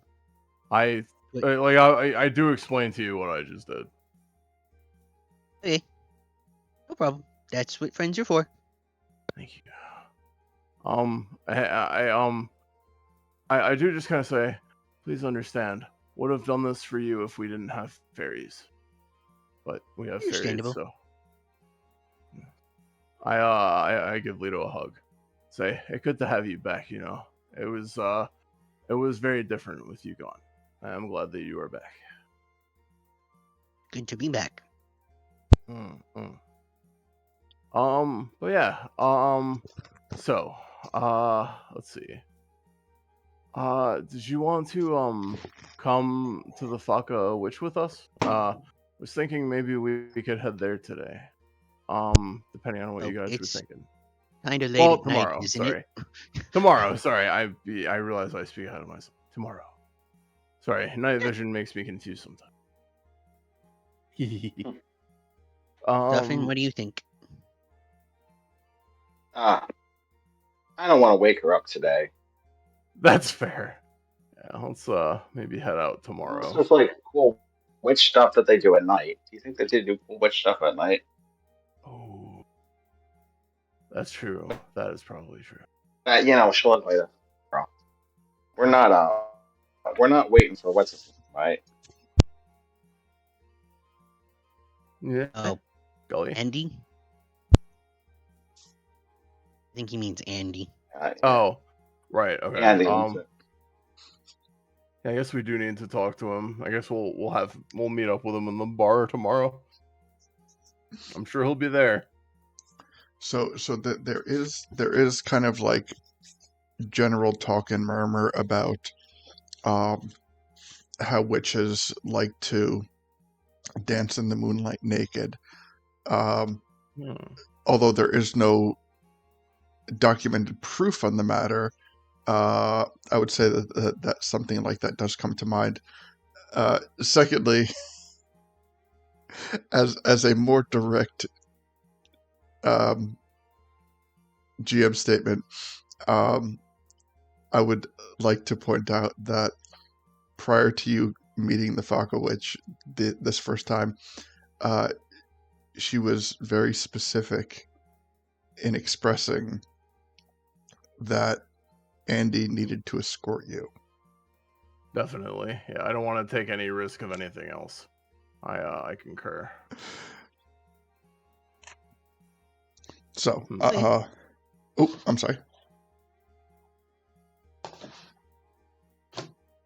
S2: I do explain to you what I just did.
S3: Okay. No problem. That's what friends are for.
S2: Thank you. I do just kind of say, please understand, would have done this for you if we didn't have fairies, but we have fairies,
S3: Understandable.
S2: so I give Lito a hug. Say, it's good to have you back. You know, it was very different with you gone. I'm glad that you are back.
S3: Good to be back.
S2: Mm-hmm. But yeah, so, let's see. Did you want to come to the Faka Witch with us? Was thinking maybe we could head there today. Depending on what you guys were
S3: It's
S2: thinking.
S3: kind of late
S2: Well,
S3: at night,
S2: tomorrow.
S3: isn't
S2: Sorry,
S3: it?
S2: tomorrow. Sorry, I realize I speak ahead of myself. Tomorrow. Sorry, night vision makes me confused sometimes.
S3: Stuffin, what do you think?
S4: I don't want to wake her up today.
S2: That's fair. Yeah, let's maybe head out
S4: Unless
S2: tomorrow.
S4: there's like cool witch stuff that they do at night. Do you think that they do cool witch stuff at night?
S2: Oh, that's true. That is probably true.
S4: She'll invite us. We're not waiting for what's his name, right?
S2: Yeah.
S3: Oh,
S2: Gully.
S3: Andy? I think he means Andy.
S4: Yeah.
S2: Oh, right. Okay.
S4: Andy.
S2: Yeah, I guess we do need to talk to him. I guess we'll meet up with him in the bar tomorrow. I'm sure he'll be there.
S1: So there is kind of like general talk and murmur about how witches like to dance in the moonlight naked. Although there is no documented proof on the matter, I would say that something like that does come to mind. Secondly, as a more direct GM statement, I would like to point out that prior to you meeting the Faka Witch this first time, she was very specific in expressing that Andy needed to escort you.
S2: Definitely. Yeah, I don't want to take any risk of anything else. I concur.
S1: So,
S3: Okay.
S1: I'm sorry.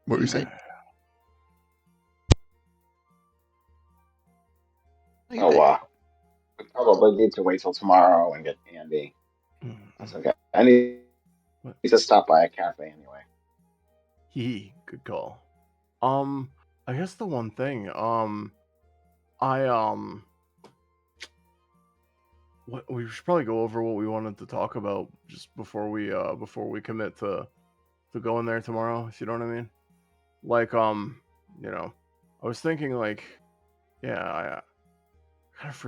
S1: What were you saying?
S4: We probably need to wait till tomorrow and get Andy. That's okay. I need
S2: What?
S4: to stop by a cafe anyway.
S2: Good call. I guess the one thing, what we should probably go over what we wanted to talk about just before we commit to going there tomorrow, if you know what I mean. Like, I was thinking like, yeah, I kind of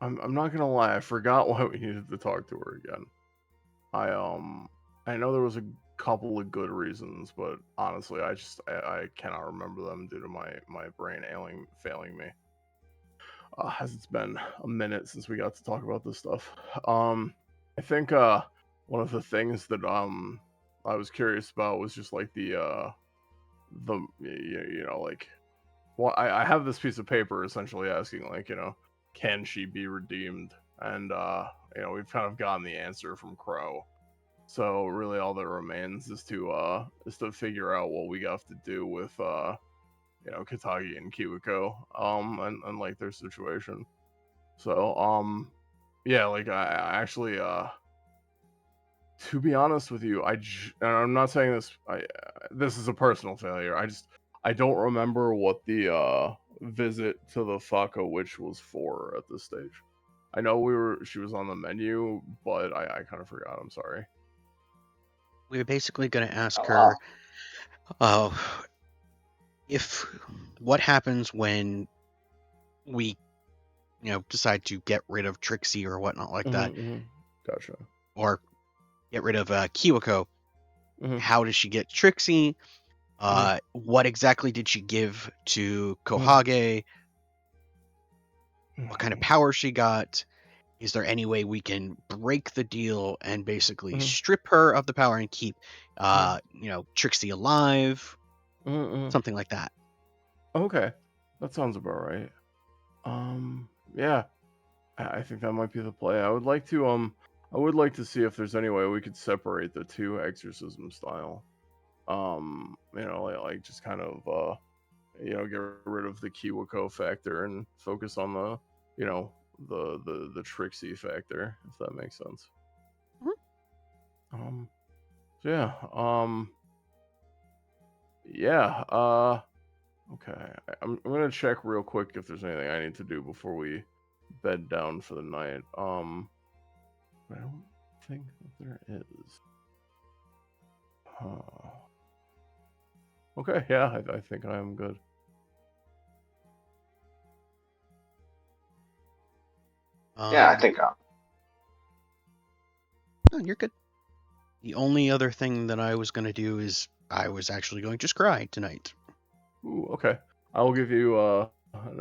S2: I'm not gonna lie, I forgot why we needed to talk to her again. I know there was a couple of good reasons, but honestly, I cannot remember them due to my brain failing me. As it's been a minute since we got to talk about this stuff. I think one of the things that I was curious about was just like the like, well, I have this piece of paper essentially asking like, can she be redeemed? And we've kind of gotten the answer from Crow. So really all that remains is to figure out what we have to do with Katagi and Kiwiko and like their situation. So yeah, like I actually to be honest with you, and I'm not saying this this is a personal failure. I don't remember what the visit to the Faka witch was for at this stage. I know she was on the menu, but I kind of forgot. I'm sorry.
S3: We were basically going to ask
S4: Oh,
S3: her
S4: wow.
S3: if what happens when we, decide to get rid of Trixie or whatnot like that,
S2: Gotcha.
S3: or get rid of Kiwiko.
S2: Mhm.
S3: How does she get Trixie? What exactly did she give to Kohage? What kind of power she got? Is there any way we can break the deal and basically strip her of the power and keep, Trixie alive? Something like that.
S2: Okay, that sounds about right. Yeah, I think that might be the play. I would like to see if there's any way we could separate the two exorcism style. Like just kind of get rid of the Kiwiko factor and focus on the, the Trixie factor, if that makes sense. So yeah, okay. I'm gonna check real quick if there's anything I need to do before we bed down for the night. I don't think that there is. Okay, yeah, I think I am good.
S4: Yeah, I think.
S3: No, you're good. The only other thing that I was going to do is I was actually going to scry tonight.
S2: Ooh, okay. I will give you an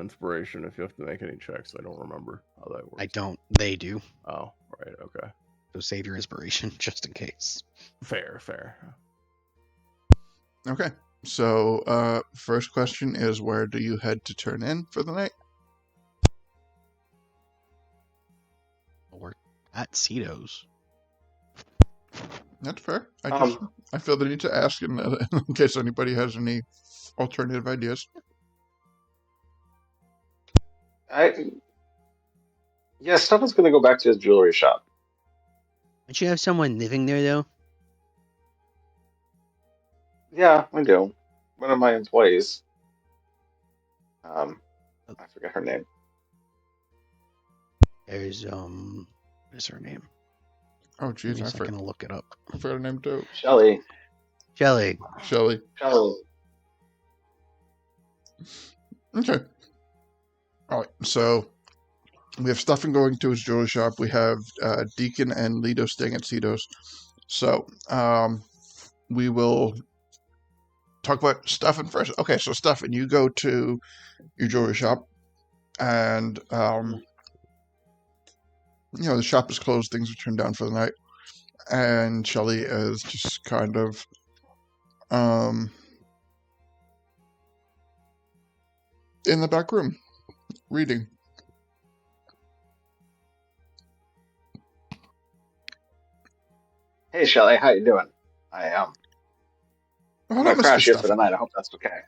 S2: inspiration if you have to make any checks. I don't remember how that works.
S3: I don't. They do.
S2: Oh, right. Okay.
S3: So save your inspiration just in case.
S2: Fair.
S1: Okay. So, first question is, where do you head to turn in for the night?
S3: Or at Cito's.
S1: That's fair. I feel the need to ask in case anybody has any alternative ideas.
S4: Stuffin's going to go back to his jewelry shop.
S3: Don't you have someone living there though?
S4: Yeah, I do. One of my employees. I forget her name.
S3: There's what is her name?
S1: Oh,
S3: Give me
S1: jeez,
S3: a second to look it up.
S1: I forgot her name too.
S4: Shelly.
S3: Shelly.
S1: Okay. All right. So we have Stuffin going to his jewelry shop. We have Deacon and Lido staying at Cito's. So we will talk about Stuffin first. Okay, so Stuffin, you go to your jewelry shop, and the shop is closed. Things are turned down for the night, and Shelly is just kind of in the back room reading.
S4: Hey, Shelly, how you doing? I'm
S1: Oh,
S4: gonna
S1: Mr.
S4: crash here for the
S1: Stuffin.
S4: night. I hope that's okay.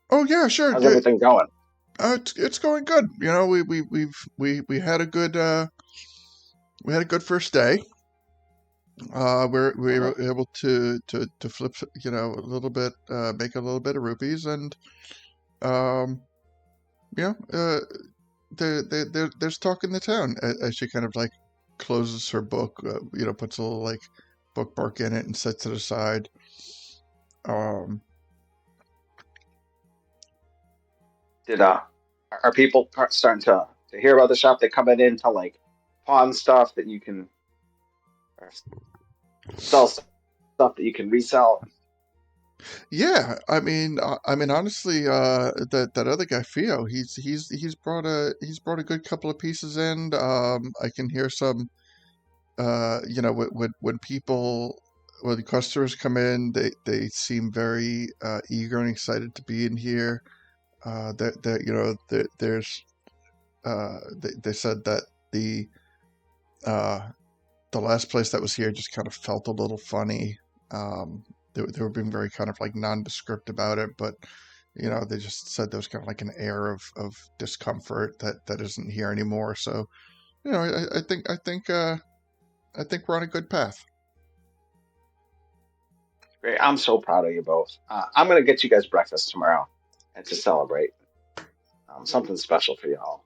S1: Oh yeah, sure.
S4: How's everything going?
S1: It's going good. You know, we had a good first day. We were able to flip, you know, a little bit, make a little bit of rupees, and yeah, there's talk in the town as she kind of like closes her book, you know, puts a little like bookmark in it and sets it aside.
S4: Are people starting to hear about the shop? They coming in to like pawn stuff that you can or sell stuff that you can resell.
S1: Yeah, I mean, honestly, that other guy Theo, he's brought a good couple of pieces in. I can hear some, you know, when people, when the customers come in, they seem very eager and excited to be in here. That you know, there's, they said that uh the last place that was here just kind of felt a little funny. They were being very kind of like nondescript about it, but you know, they just said there was kind of like an air of discomfort that isn't here anymore. So, you know, I think we're on a good path.
S4: Great. I'm so proud of you both. I'm gonna get you guys breakfast tomorrow, and to celebrate something special for you all.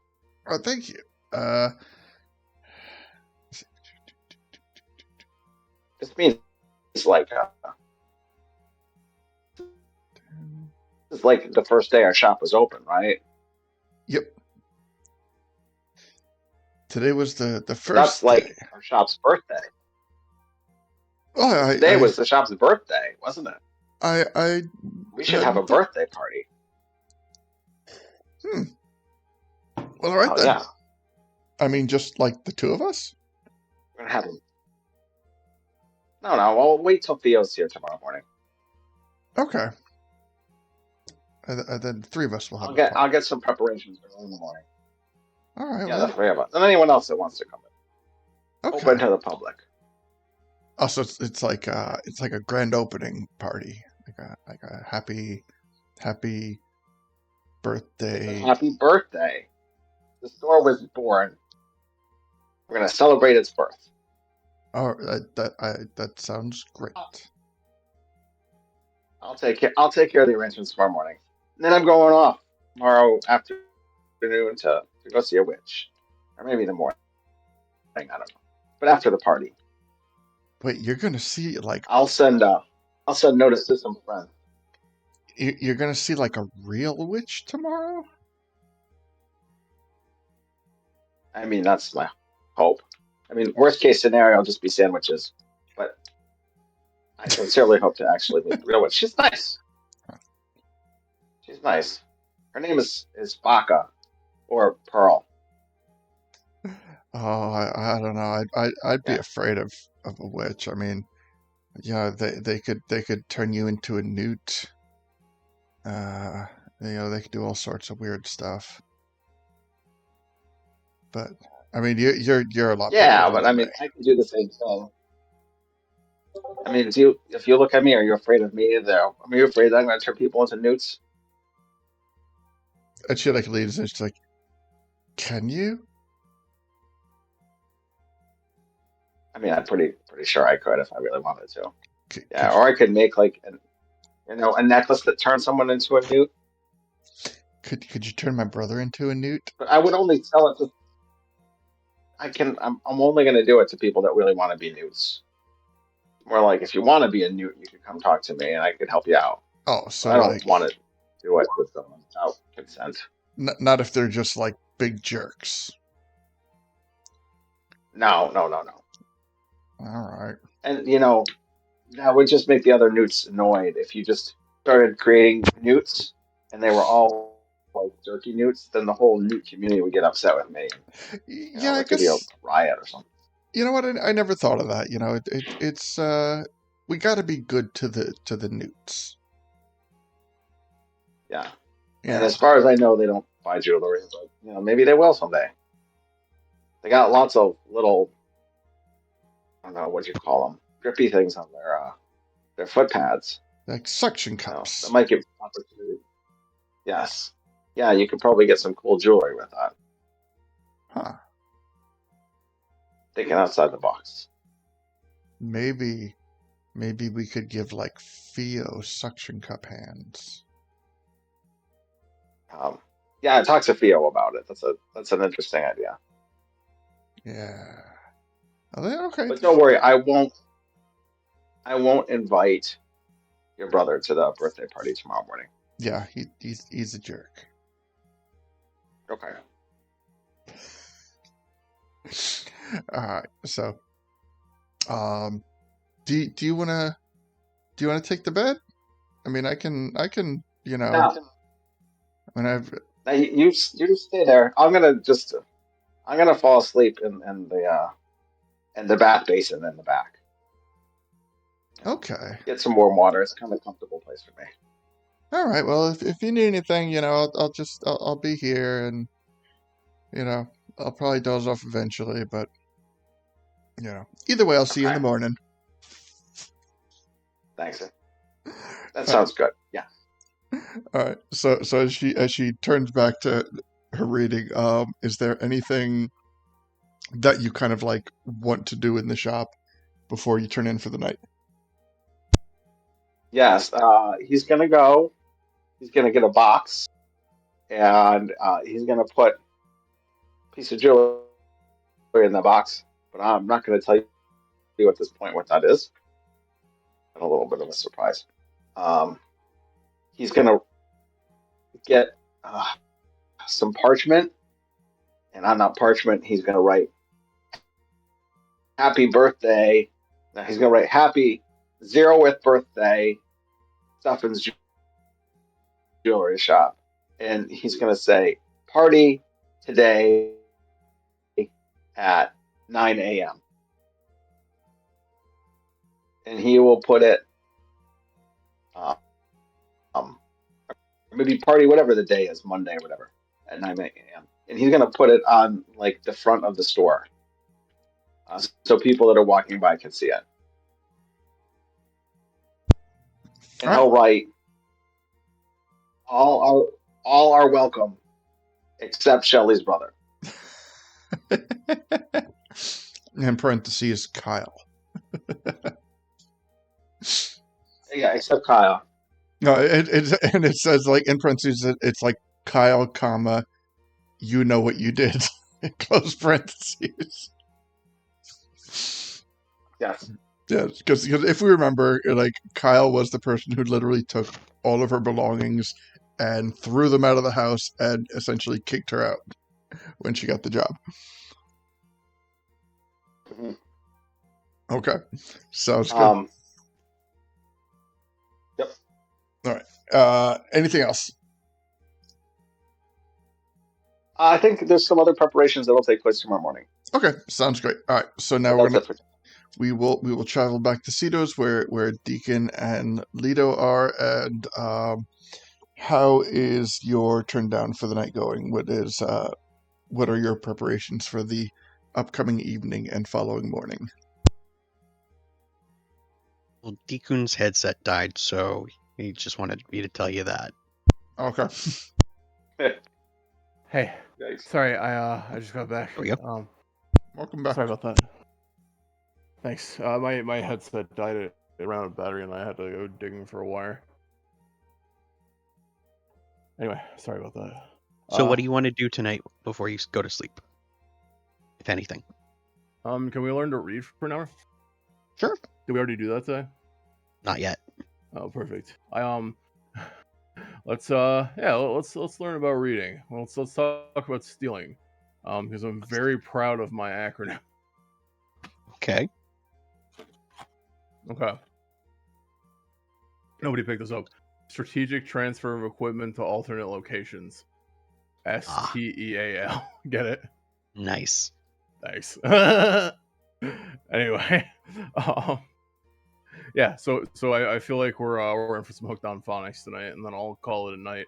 S1: Oh, thank you. Uh,
S4: This means like it's like the first day our shop was open, right?
S1: yep. Today was the
S4: So that's
S1: first day.
S4: like our shop's birthday.
S1: Oh,
S4: So today was the shop's birthday, wasn't it?
S1: I
S4: We should have a
S1: hadn't thought.
S4: birthday party.
S1: Well, all right
S4: Oh
S1: then.
S4: yeah,
S1: I mean, just like the two of us.
S4: we're gonna have a. No, I'll wait till Theo's here tomorrow morning.
S1: Okay. And then the three of us will have
S4: I'll
S1: a
S4: get
S1: party.
S4: some preparations early in the morning.
S1: All right.
S4: Yeah, the
S1: Well,
S4: three of us, and anyone else that wants to come in.
S1: okay.
S4: Open to the public.
S1: Oh, so it's like a grand opening party, like a happy
S4: It's a
S1: birthday.
S4: happy birthday. The store was born. We're gonna celebrate its birth.
S1: Oh, that sounds great.
S4: I'll take care of the arrangements tomorrow morning. And then I'm going off tomorrow afternoon to go see a witch, or maybe the morning. I don't know. But after the party,
S1: Wait, you're gonna see like
S4: I'll send notice to some friends.
S1: you're gonna see like a real witch tomorrow?
S4: I mean, that's my hope. I mean, worst case scenario, I'll just be sandwiches. But I sincerely hope to actually meet the real witch. She's nice. She's nice. Her name is Baka or Pearl.
S1: Oh, I don't know. I'd be
S4: Yeah.
S1: afraid of a witch. I mean, yeah, they could turn you into a newt. You know, they could do all sorts of weird stuff. But I mean, you're a lot
S4: Yeah,
S1: braver
S4: but I
S1: than me.
S4: mean, I can do the same thing. I mean, if you look at me, are you afraid of me? Though, are you afraid that I'm going to turn people into newts?
S1: And she like leaves and she's like, "Can you?"
S4: I mean, I'm pretty sure I could if I really wanted to. Yeah,
S1: Could
S4: or I could make like a necklace that turns someone into a newt.
S1: could you turn my brother into a newt?
S4: But I would only sell it to. I can. I'm only going to do it to people that really want to be newts. More like if you want to be a newt, you could come talk to me and I could help you out.
S1: Oh,
S4: But
S1: so
S4: I don't
S1: like
S4: want to do it with someone without consent.
S1: not if they're just like big jerks.
S4: No.
S1: All right.
S4: And that would just make the other newts annoyed if you just started creating newts and they were all like jerky newts, then the whole newt community would get upset with me.
S1: Yeah, I
S4: There could be a
S1: guess
S4: riot or something.
S1: you know what? I never thought of that. You know, it's we got to be good to the newts.
S4: Yeah.
S1: You
S4: And
S1: know,
S4: as far as I know, they don't buy jewelry, but maybe they will someday. They got lots of little, I don't know what you call them, grippy things on their foot pads.
S1: like suction
S4: That
S1: cups.
S4: might give opportunity. Yes. Yeah, you could probably get some cool jewelry with that.
S1: Huh.
S4: Thinking outside the box.
S1: Maybe we could give like Theo suction cup hands.
S4: Yeah, talk to Theo about it. That's an interesting idea.
S1: Yeah. Okay.
S4: But don't worry, I won't invite your brother to the birthday party tomorrow morning.
S1: Yeah, he's a jerk.
S4: Okay.
S1: All right. So, do you wanna take the bed? I mean, I can
S4: No,
S1: when I've
S4: no, you just stay there. I'm gonna fall asleep in the bath basin in the back.
S1: okay.
S4: Get some warm water. It's kind of a comfortable place for me.
S1: All right. Well, if you need anything, I'll be here, and I'll probably doze off eventually, but either way, I'll see you in the
S4: Okay.
S1: morning.
S4: Thanks. That
S1: All right.
S4: sounds good. Yeah.
S1: All right. So as she turns back to her reading, is there anything that you kind of like want to do in the shop before you turn in for the night?
S4: Yes. He's gonna go. He's gonna get a box, and he's gonna put a piece of jewelry in the box. But I'm not gonna tell you at this point what that is. A little bit of a surprise. Um, he's gonna get some parchment, and on that parchment, he's gonna write "Happy Birthday." Now he's gonna write "Happy 0th birthday, Stuffin's Jewelry Shop," and he's gonna say "Party today at 9 a.m." and he will put it, um, maybe party whatever the day is, Monday or whatever, at 9 a.m. And he's gonna put it on like the front of the store, so people that are walking by can see it. And
S1: All right.
S4: he'll write, all are welcome except Shelly's brother.
S1: In parentheses, Kyle.
S4: Yeah, except Kyle.
S1: No, it says like in parentheses, it's like Kyle, comma, you know what you did. Close parentheses.
S4: Yes.
S1: Yeah, because if we remember, like Kyle was the person who literally took all of her belongings and threw them out of the house and essentially kicked her out when she got the job.
S4: Mm-hmm.
S1: Okay, sounds good.
S4: Yep.
S1: All right. Anything else?
S4: I think there's some other preparations that will take place tomorrow morning.
S1: Okay, sounds great. All right, so now
S4: But that's it for
S1: we will travel back to Cito's where Deacon and Lido are, and how is your turn down for the night going? What are your preparations for the upcoming evening and following morning?
S3: Well, Deacon's headset died, so he just wanted me to tell you that.
S1: Okay.
S2: Hey,
S4: Yikes.
S2: sorry, I just got back.
S3: There we go.
S1: Welcome back.
S2: Sorry about that. Thanks. My headset died. It ran out of battery, and I had to go digging for a wire. Anyway, sorry about that.
S3: So what do you want to do tonight before you go to sleep? If anything.
S2: Can we learn to read for an hour?
S3: Sure.
S2: Did we already do that today?
S3: Not yet.
S2: Oh, perfect. Let's learn about reading. Let's talk about stealing. Because I'm very proud of my acronym.
S3: Okay.
S2: Okay. Nobody picked this up. Strategic transfer of equipment to alternate locations. STEAL. Get it?
S3: Nice.
S2: Thanks. Anyway, yeah. So I feel like we're in for some hooked on phonics tonight, and then I'll call it a night.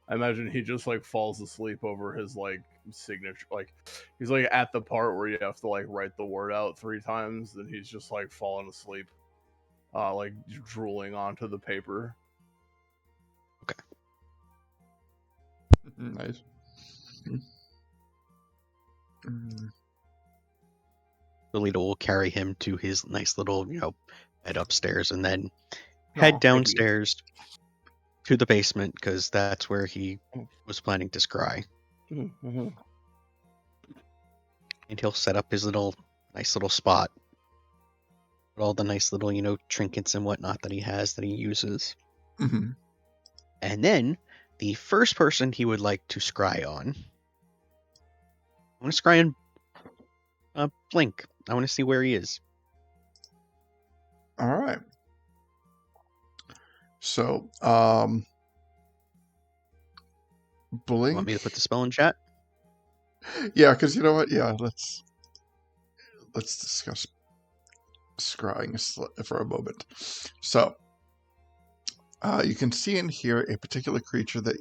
S2: I imagine he just like falls asleep over his like signature. Like he's like at the part where you have to like write the word out 3 times, and he's just like falling asleep, like drooling onto the paper.
S1: Nice. Mm.
S3: Lolita will carry him to his nice little, bed upstairs, and then
S2: Aw,
S3: head
S2: thank you.
S3: downstairs to the basement because that's where he was planning to scry.
S2: Mhm.
S3: And he'll set up his nice little spot with all the nice little, trinkets and whatnot that he has that he uses.
S1: Mhm.
S3: And then the first person he would like to scry on, I want to scry on Blink. I want to see where he is.
S1: All right. So, Blink.
S3: You want me to put the spell in chat?
S1: Yeah, because you know what? Yeah, let's discuss scrying for a moment. So, you can see and hear a particular creature that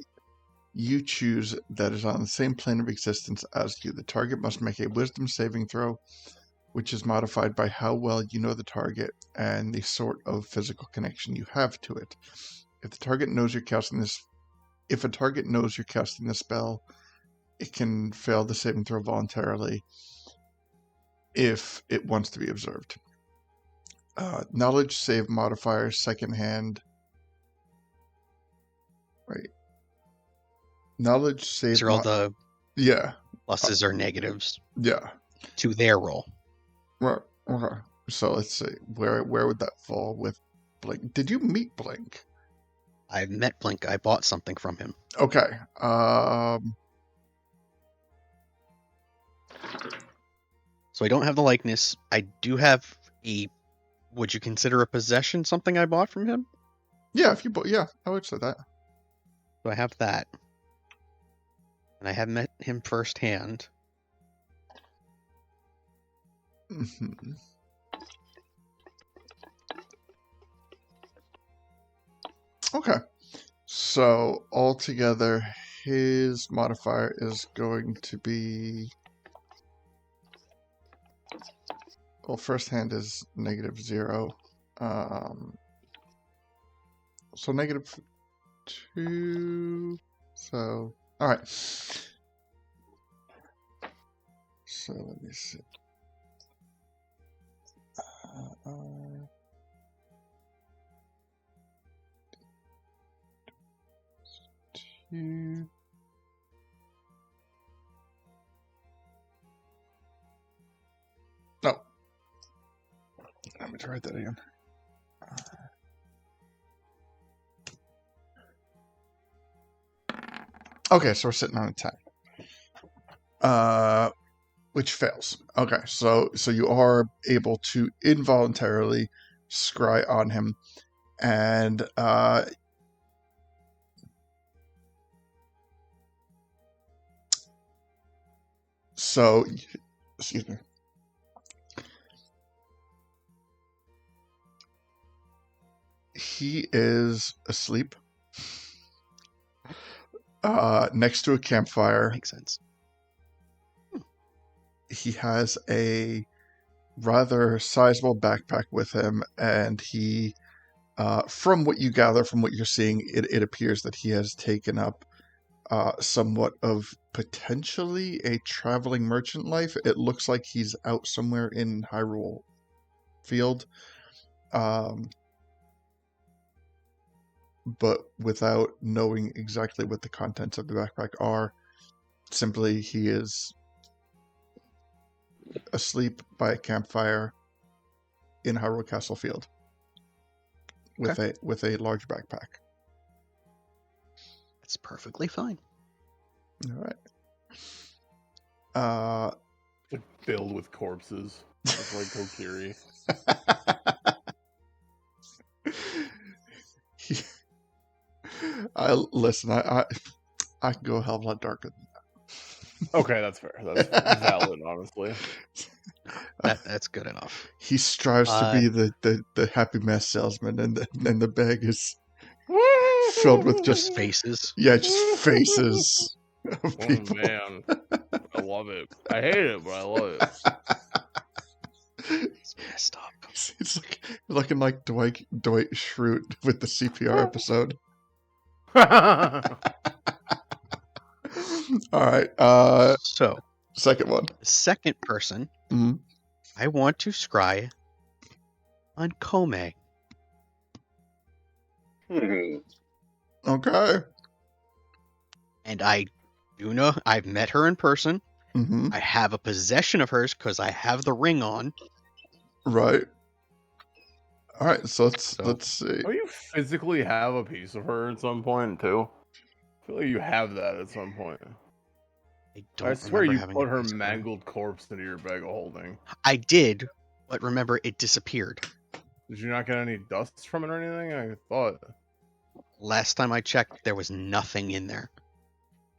S1: you choose that is on the same plane of existence as you. The target must make a wisdom saving throw, which is modified by how well you know the target and the sort of physical connection you have to it. If a target knows you're casting this spell, it can fail the saving throw voluntarily if it wants to be observed. Knowledge save modifier, second hand. Right. Knowledge save.
S3: These are all the
S1: Yeah.
S3: pluses or negatives
S1: Yeah.
S3: to their roll.
S1: Right. Okay. So let's see. Where would that fall with Blink? Did you meet Blink?
S3: I met Blink. I bought something from him.
S1: Okay.
S3: So I don't have the likeness. I do have would you consider a possession something I bought from him?
S1: Yeah, I would say that.
S3: So I have that. And I have met him firsthand.
S1: Mm-hmm. Okay. So altogether, his modifier is going to be. Well, first hand is -0. So -2. So, all right. So let me see. Two. No. Let me try that again. Okay, so we're sitting on a 10. Which fails. Okay, so you are able to involuntarily scry on him, and so excuse me. He is asleep next to a campfire.
S3: Makes sense.
S1: He has a rather sizable backpack with him, and he, from what you gather, from what you're seeing, it appears that he has taken up somewhat of potentially a traveling merchant life. It looks like he's out somewhere in Hyrule Field, but without knowing exactly what the contents of the backpack are. Simply, he is asleep by a campfire in Hyrule Castle Field with a large backpack.
S3: That's perfectly fine.
S1: All right.
S2: Filled with corpses, just like Kokiri.
S1: I can go a hell of a lot darker than
S2: Okay, that's fair. That's valid, honestly.
S3: That's good enough.
S1: He strives to be the happy mass salesman, and the bag is filled with
S3: Just faces.
S1: just faces of people.
S2: Oh man, I love it. I hate it, but I love it.
S3: It's messed up.
S1: It's like looking like Dwight Schrute with the CPR episode. All right.
S3: So,
S1: Second one.
S3: the second person,
S1: Mhm.
S3: I want to scry on Kome.
S1: Okay.
S3: And I do know I've met her in person.
S1: Mm-hmm.
S3: I have a possession of hers because I have the ring on.
S1: Right. All right. So
S3: So
S1: let's see.
S2: Oh, you physically have a piece of her at some point too. I feel like you have that at some point.
S3: I
S2: I
S3: don't
S2: swear
S3: remember
S2: you
S3: having
S2: put
S3: a
S2: her
S3: piece of her.
S2: mangled corpse into your bag of holding.
S3: I did, but remember it disappeared.
S2: Did you not get any dust from it or anything? I thought.
S3: Last time I checked, there was nothing in there.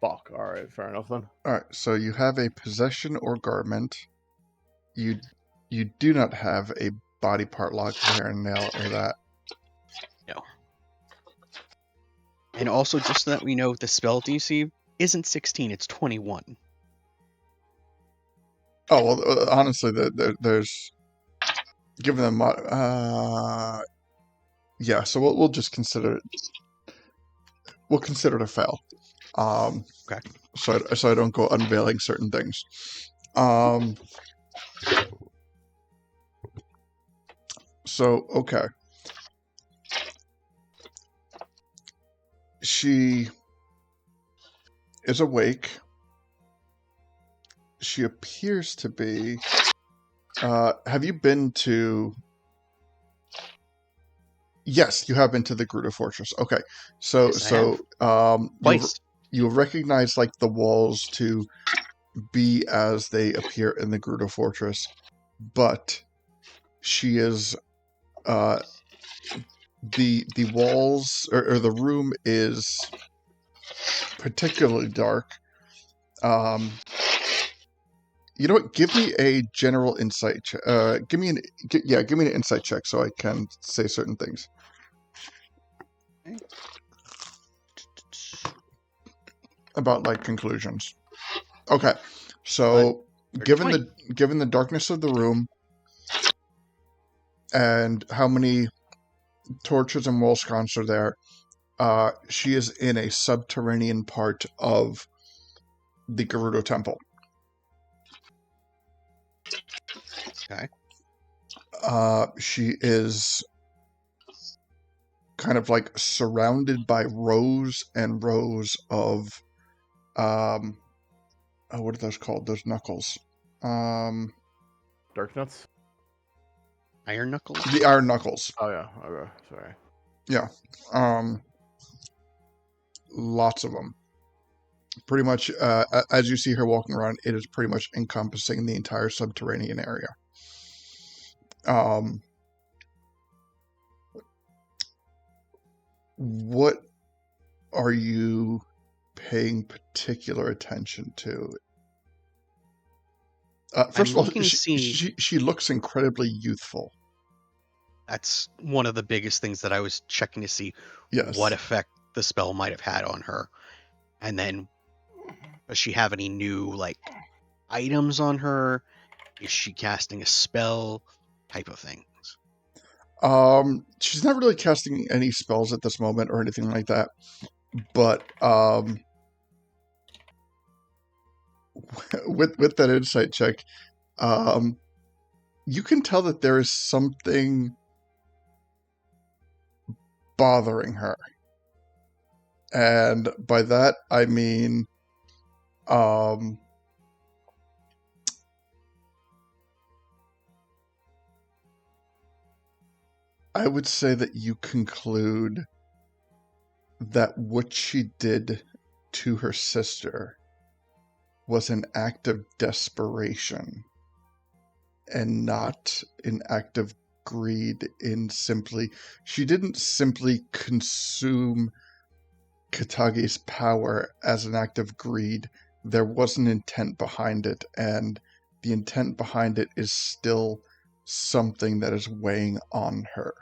S2: Fuck. All right. Fair enough then.
S1: All right. So you have a possession or garment. You do not have a body part lock, hair and nail, or that.
S3: No. And also, just so that we know, the spell DC isn't 16, it's 21.
S1: Oh well. Honestly, there's given them. Yeah. So we'll just consider it. We'll consider it a fail.
S3: Okay.
S1: So I don't go unveiling certain things. So okay. She is awake. She appears to be. Have you been to? Yes, you have been to the Gerudo Fortress. Okay, so
S3: Yes, I have. Twice.
S1: you'll recognize like the walls to be as they appear in the Gerudo Fortress, but she is the walls or the room is particularly dark. You know what? Give me a general insight. Give me give me an insight check so I can say certain things about like conclusions. Okay, so given
S3: 20.
S1: the darkness of the room and how many torches and wall sconces are there, she is in a subterranean part of the Gerudo Temple.
S3: Okay.
S1: She is kind of like surrounded by rows and rows of what are those called? Those knuckles.
S2: Dark nuts.
S3: Iron Knuckles?
S1: The iron knuckles.
S2: Oh yeah. Okay. Sorry.
S1: Yeah. Lots of them. Pretty much, as you see her walking around, it is pretty much encompassing the entire subterranean area. What are you paying particular attention to? First of all,
S3: looking to see.
S1: she looks incredibly youthful.
S3: That's one of the biggest things that I was checking to see
S1: Yes.
S3: what effect the spell might have had on her. And then, does she have any new, like, items on her? Is she casting a spell? Type of things.
S1: She's not really casting any spells at this moment or anything like that. But with that insight check, you can tell that there is something bothering her. And by that I mean I would say that you conclude that what she did to her sister was an act of desperation and not an act of greed. She didn't simply consume Katage's power as an act of greed. There was an intent behind it, and the intent behind it is still something that is weighing on her.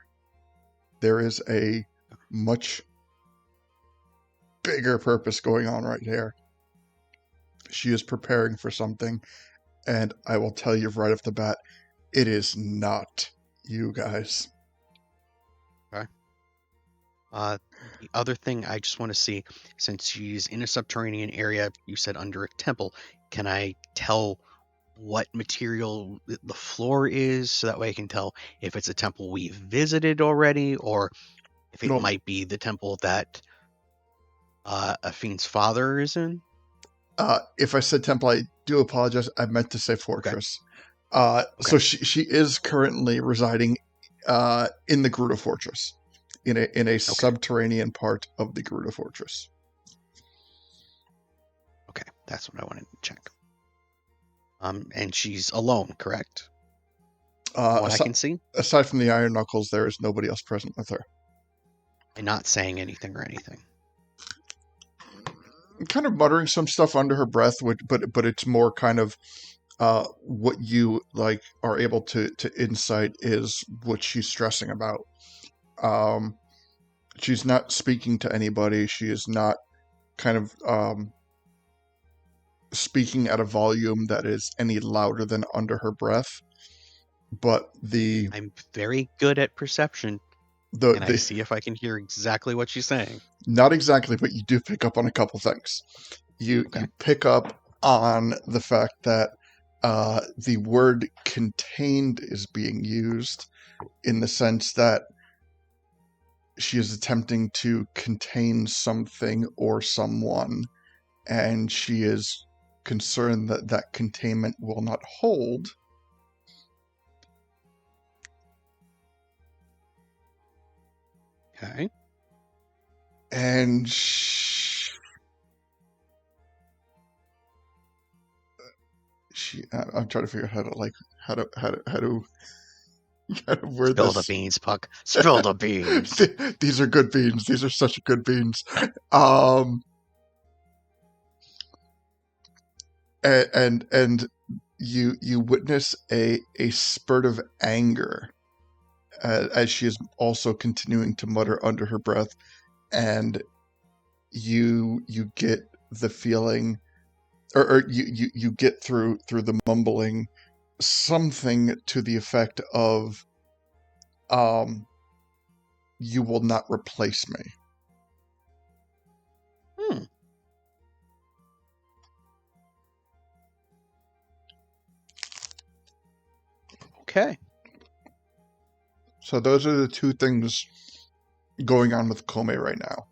S1: There is a much bigger purpose going on right here. She is preparing for something, and I will tell you right off the bat, it is not you guys.
S3: Okay. The other thing I just want to see, since she's in a subterranean area, you said under a temple, can I tell what material the floor is so that way I can tell if it's a temple we've visited already or if it
S1: No,
S3: might be the temple that Afine's father is in?
S1: if I said temple, I do apologize. I meant to say
S3: Okay.
S1: fortress.
S3: Okay.
S1: So she is currently residing in the Gerudo Fortress, in a subterranean part of the Gerudo Fortress.
S3: Okay, that's what I wanted to check. And she's alone, correct? What I can see?
S1: Aside from the Iron Knuckles, there is nobody else present with her.
S3: And not saying anything or anything.
S1: Kind of muttering some stuff under her breath, but it's more kind of what you like are able to insight is what she's stressing about. She's not speaking to anybody. She is not kind of speaking at a volume that is any louder than under her breath. But
S3: I'm very good at perception. Can I see if I can hear exactly what she's saying?
S1: Not exactly, but you do pick up on a couple things. You pick up on the fact that the word contained is being used in the sense that she is attempting to contain something or someone, and she is concerned that that containment will not hold.
S3: Okay.
S1: And I'm trying to figure out how to word
S3: Spill
S1: this.
S3: the beans, Puck. Spill the beans.
S1: These are good beans. These are such good beans. And you witness a spurt of anger as she is also continuing to mutter under her breath, and you get the feeling, or you get through the mumbling something to the effect of, you will not replace me.
S3: Okay.
S1: So those are the two things going on with Kome right now.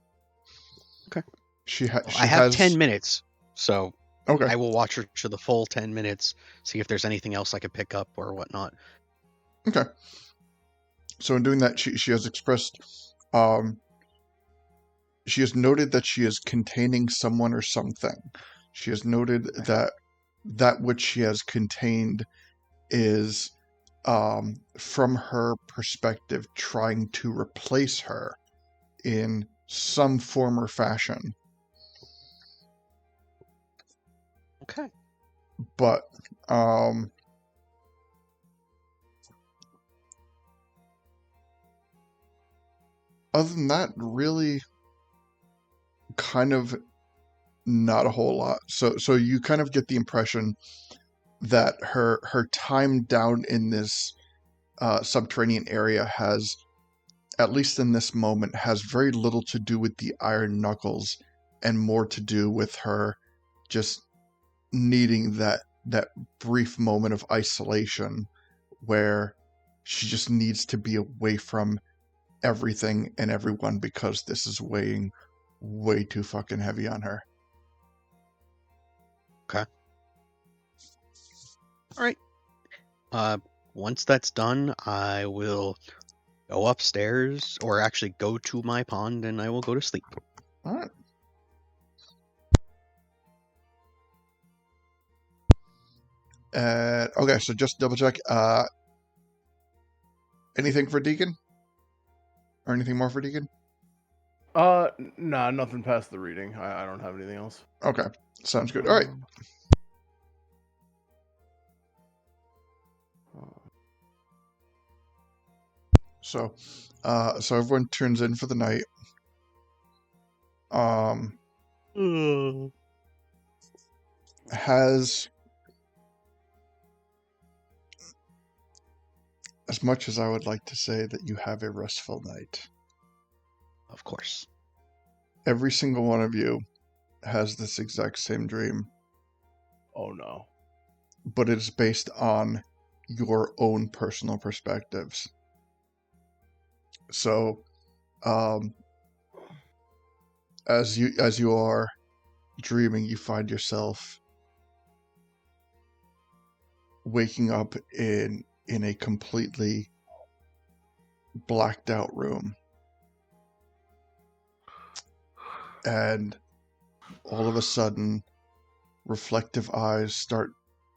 S3: Okay.
S1: She
S3: I have 10 minutes, so
S1: okay.
S3: I will watch her to the full 10 minutes, see if there's anything else I could pick up or whatnot.
S1: Okay. So in doing that, she has expressed, she has noted that she is containing someone or something. She has noted that which she has contained is, from her perspective, trying to replace her in some form or fashion.
S3: Okay.
S1: But, other than that, really kind of not a whole lot. So you kind of get the impression that her time down in this subterranean area has, at least in this moment, has very little to do with the Iron Knuckles and more to do with her just needing that brief moment of isolation where she just needs to be away from everything and everyone because this is weighing way too fucking heavy on her.
S3: Okay. All right. Once that's done, I will go upstairs, or actually go to my pond, and I will go to sleep.
S1: All right. Okay, so just double check. Anything for Deacon? Or anything more for Deacon?
S2: Nah, nothing past the reading. I don't have anything else.
S1: Okay, sounds good. All right. So everyone turns in for the night. Has, as much as I would like to say that you have a restful night,
S3: Of course.
S1: Every single one of you has this exact same dream,
S2: Oh no.
S1: but it's based on your own personal perspectives. So, as you are dreaming, you find yourself waking up in a completely blacked out room, and all of a sudden reflective eyes start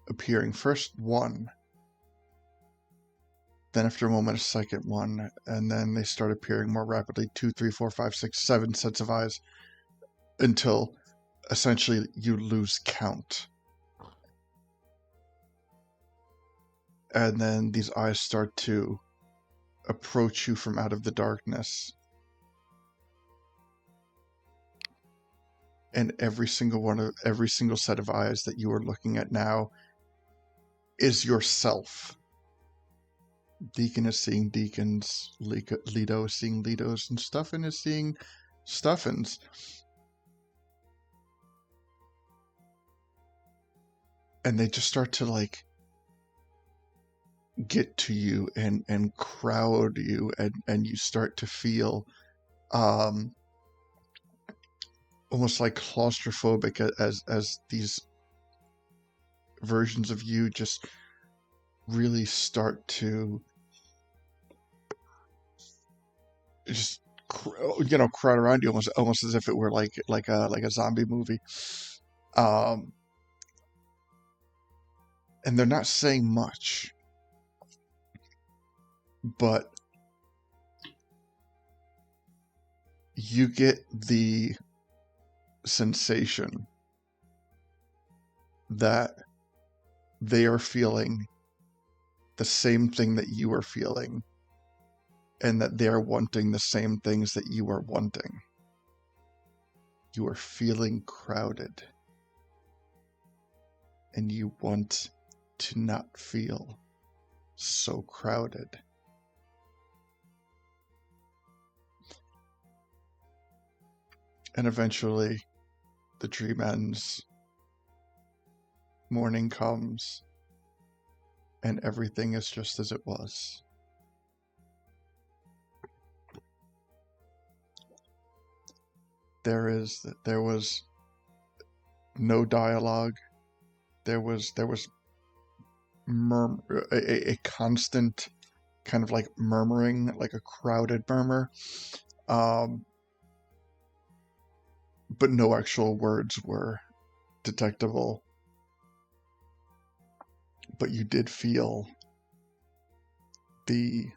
S1: appearing. First one, then after a moment a second one, and then they start appearing more rapidly, 2, 3, 4, 5, 6, 7 sets of eyes, until essentially you lose count. And then these eyes start to approach you from out of the darkness. And every single set of eyes that you are looking at now is yourself. Deacon is seeing Deacons, Leto is seeing Letos, and Stuffin is seeing Stuffins. And they just start to like get to you and crowd you, and you start to feel almost like claustrophobic as these versions of you just really start to just crowd around you, almost as if it were like a zombie movie. And they're not saying much, but you get the sensation that they are feeling the same thing that you are feeling, and that they are wanting the same things that you are wanting. You are feeling crowded, and you want to not feel so crowded. And eventually, the dream ends. Morning comes, and everything is just as it was. There was no dialogue. There was a constant kind of like murmuring, like a crowded murmur. But no actual words were detectable. But you did feel the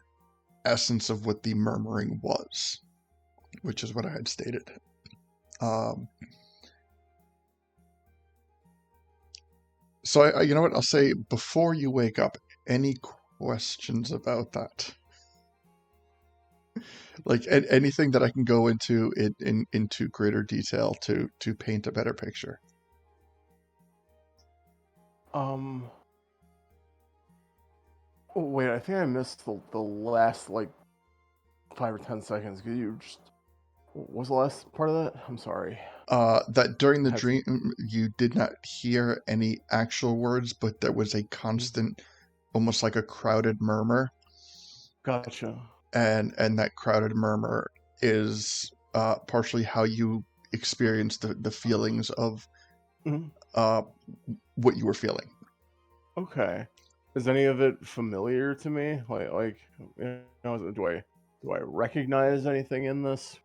S1: essence of what the murmuring was, which is what I had stated. So I you know what, I'll say, before you wake up, any questions about that? Like anything that I can go into into greater detail to paint a better picture.
S2: Oh, wait, I think I missed the last, like, 5 or 10 seconds. Could you just... What was the last part of that? I'm sorry.
S1: That during the
S2: Had-
S1: dream, you did not hear any actual words, but there was a constant, almost like a crowded murmur.
S2: Gotcha.
S1: And that crowded murmur is partially how you experience the feelings of what you were feeling.
S2: Okay. Is any of it familiar to me? Like you know, do I recognize anything in this?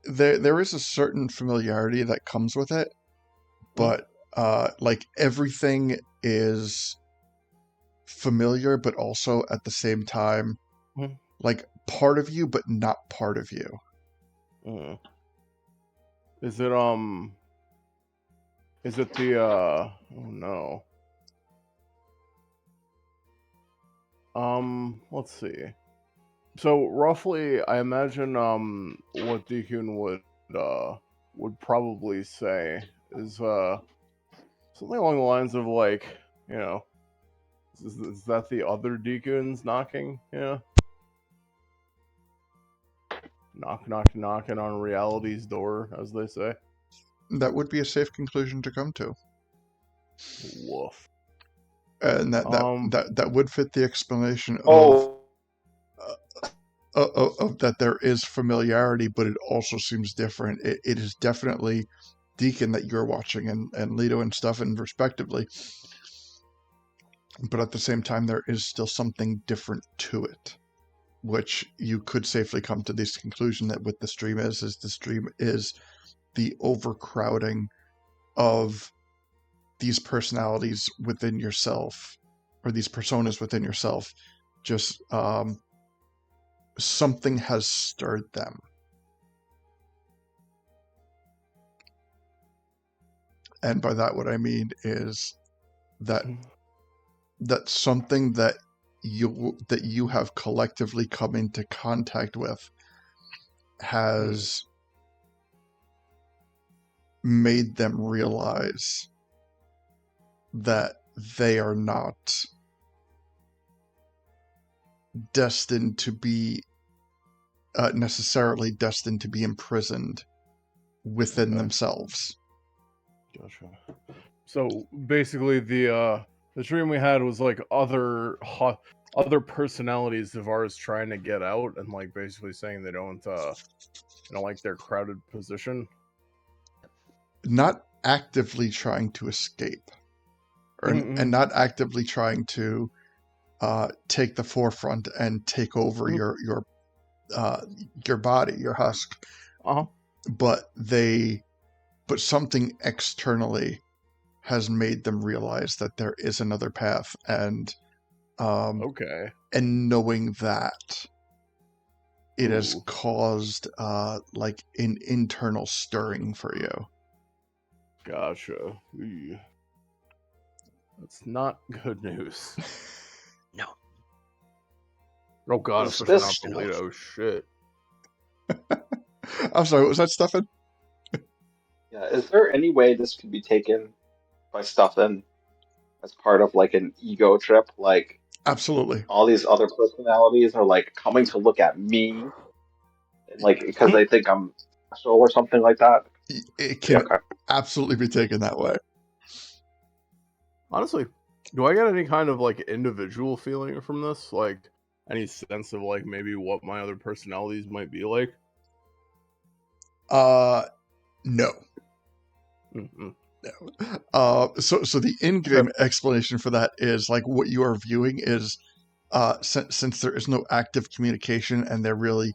S1: There is a certain familiarity that comes with it, but like everything is familiar, but also at the same time like part of you, but not part of you.
S2: Is it the oh no. Let's see. So roughly, I imagine what Deacon would probably say is something along the lines of, like, you know, is that the other Deacons knocking? Yeah. knocking on reality's door, as they say.
S1: That would be a safe conclusion to come to.
S2: Woof.
S1: And that would fit the explanation
S4: Oh,
S1: of that there is familiarity, but it also seems different. It is definitely Deacon that you're watching, and Leto and Stuffin respectively. But at the same time, there is still something different to it, which you could safely come to this conclusion that what the stream is the stream is the overcrowding of these personalities within yourself, or these personas within yourself. Just something has stirred them. And by that, what I mean is that something that you have collectively come into contact with has made them realize that they are not destined to be necessarily destined to be imprisoned within themselves.
S2: Gotcha. So basically, the dream we had was like other personalities of ours trying to get out, and like basically saying they don't like their crowded position.
S1: Not actively trying to escape, and not actively trying to take the forefront and take over your body, your husk. But something externally has made them realize that there is another path, and and knowing that it has caused like an internal stirring for you.
S2: Gotcha. That's not good news.
S3: No.
S2: Oh god, especially not for Leto. Shit.
S1: I'm sorry, what was that, Stuffin?
S4: Yeah, is there any way this could be taken by Stuffin as part of like an ego trip? Like,
S1: absolutely,
S4: all these other personalities are like coming to look at me, and like because they think I'm special or something like that.
S1: It can absolutely be taken that way.
S2: Honestly, do I get any kind of like individual feeling from this? Like any sense of like maybe what my other personalities might be like?
S1: No.
S2: Mm-hmm.
S1: No. So the in-game explanation for that is like what you are viewing is since there is no active communication, and they're really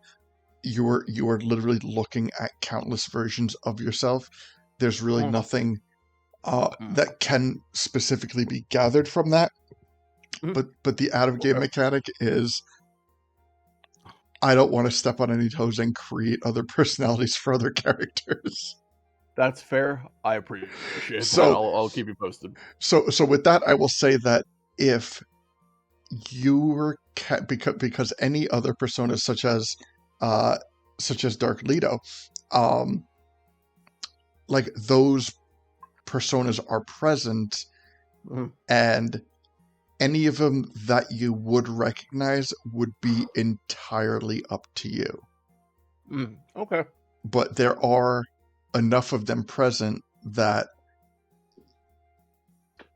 S1: you are literally looking at countless versions of yourself. There's really nothing that can specifically be gathered from that. But the out-of-game mechanic is, I don't want to step on any toes and create other personalities for other characters.
S2: That's fair. I appreciate that. I'll keep you posted.
S1: So with that, I will say that if you were because any other personas such as Dark Leto, like those personas are present, and any of them that you would recognize would be entirely up to you.
S2: Okay.
S1: But there are enough of them present that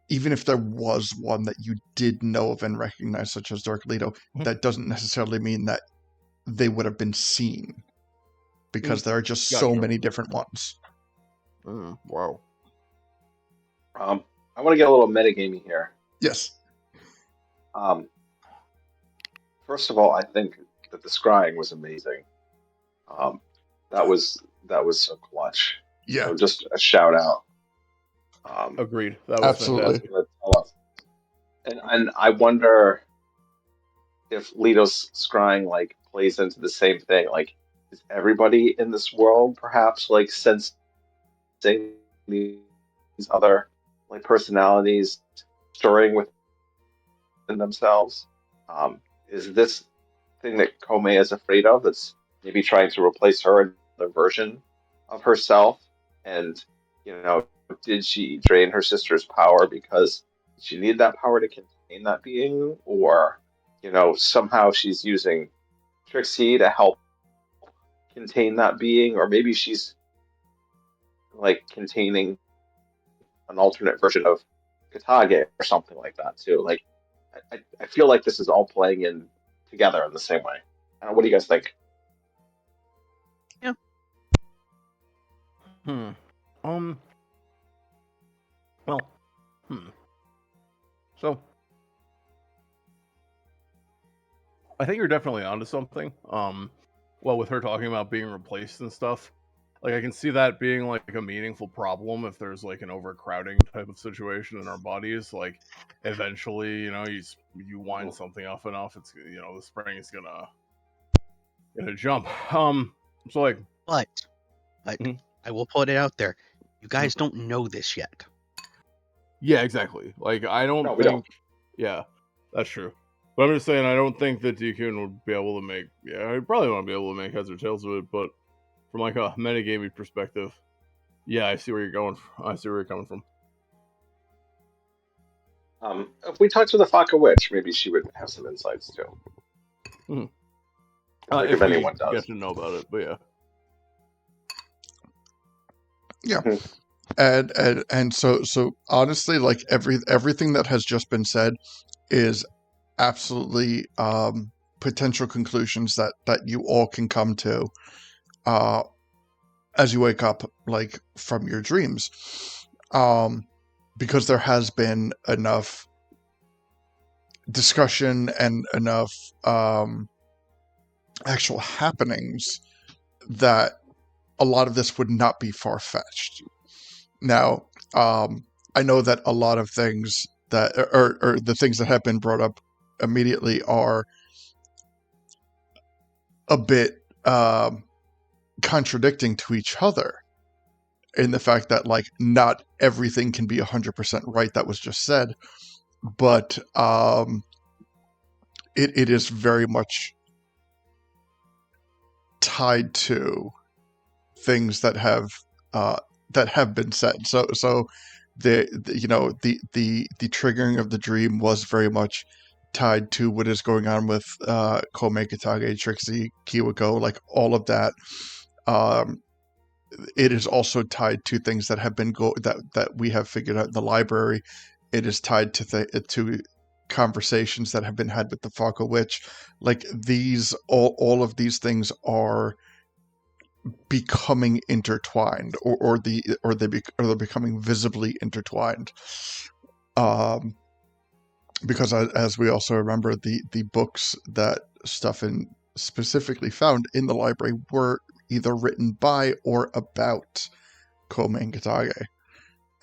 S1: even if there was one that you did know of and recognize, such as Dark Leto, that doesn't necessarily mean that they would have been seen, because there are just so many different ones.
S2: Wow.
S4: I want to get a little metagaming here.
S1: Yes.
S4: First of all, I think that the scrying was amazing. That was so clutch.
S1: Yeah.
S4: So just a shout out.
S2: Agreed. That was
S1: absolutely
S2: fantastic.
S4: And I wonder if Leto's scrying like plays into the same thing. Like, is everybody in this world perhaps like sensing these other like personalities stirring within themselves? Is this thing that Kome is afraid of that's maybe trying to replace her in another version of herself? And, did she drain her sister's power because she needed that power to contain that being? Or, somehow she's using Trixie to help contain that being, or maybe she's like containing an alternate version of Katage or something like that too. Like, I feel like this is all playing in together in the same way. What do you guys think?
S2: Hmm. Well. So, I think you're definitely onto something. Well, with her talking about being replaced and stuff, like I can see that being like a meaningful problem if there's like an overcrowding type of situation in our bodies. Like, eventually, you wind something off enough, it's the spring is gonna jump. So like,
S3: But
S2: Mhm.
S3: I will put it out there. You guys don't know this yet.
S2: Yeah, exactly. Like, I
S4: No,
S2: don't
S4: we don't.
S2: think. Yeah, that's true. But I'm just saying, I don't think that Deacon would be able to make. Yeah, I probably won't be able to make heads or tails of it. But from like a metagaming perspective, yeah, I see where you're going. I see where you're coming from.
S4: If we talked to the Faka Witch, maybe she would have some insights too.
S2: Mhm.
S4: Like if
S2: If we
S4: anyone
S2: could get
S4: does.
S2: to know about it, but yeah.
S1: Yeah.
S4: Mhm.
S1: And so honestly, like everything that has just been said is absolutely potential conclusions that you all can come to uh as you wake up, like from your dreams, because there has been enough discussion and enough actual happenings that a lot of this would not be far-fetched. Now, I know that a lot of things that, or the things that have been brought up immediately are a bit contradicting to each other in the fact that, like, not everything can be 100% right that was just said, but it is very much tied to things that have been said. So the triggering of the dream was very much tied to what is going on with Kome Katage, Trixie, Kiwako, like all of that. Um, it is also tied to things that have been that we have figured out in the library. It is tied to conversations that have been had with the Fako Witch. Like these, all of these things are becoming intertwined, or they're becoming visibly intertwined. Um, because as we also remember, the books that Stuffin specifically found in the library were either written by or about Kome and Katage.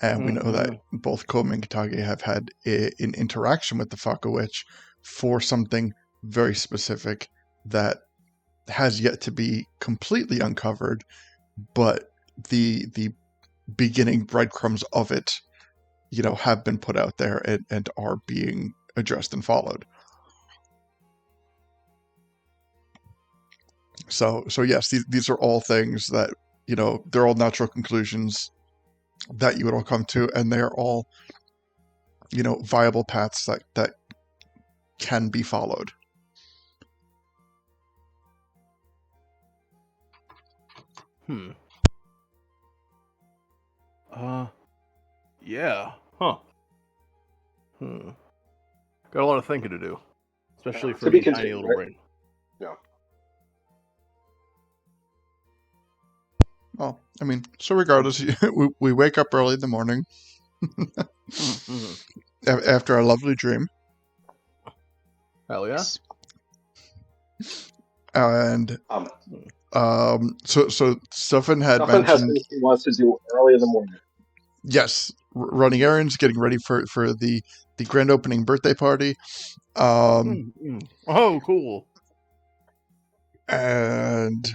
S1: And we know that both Kome and Katage have had an interaction with the Faka Witch for something very specific that has yet to be completely uncovered, but the beginning breadcrumbs of it, have been put out there and are being addressed and followed. So yes, these are all things that, they're all natural conclusions that you would all come to, and they're all, viable paths that can be followed.
S2: Yeah. Huh. Got a lot of thinking to do, especially for
S4: To be
S2: me, tiny
S4: continued,
S2: little
S4: right?
S2: brain.
S4: Yeah.
S1: Well, I mean, so regardless, we wake up early in the morning after a lovely dream,
S2: Hell yeah.
S1: and
S4: Um,
S1: so Stuffin had
S4: Stuffin has
S1: mentioned,
S4: things he wants to do early in the morning.
S1: yes, running errands, getting ready for the grand opening birthday party.
S2: Oh, cool.
S1: And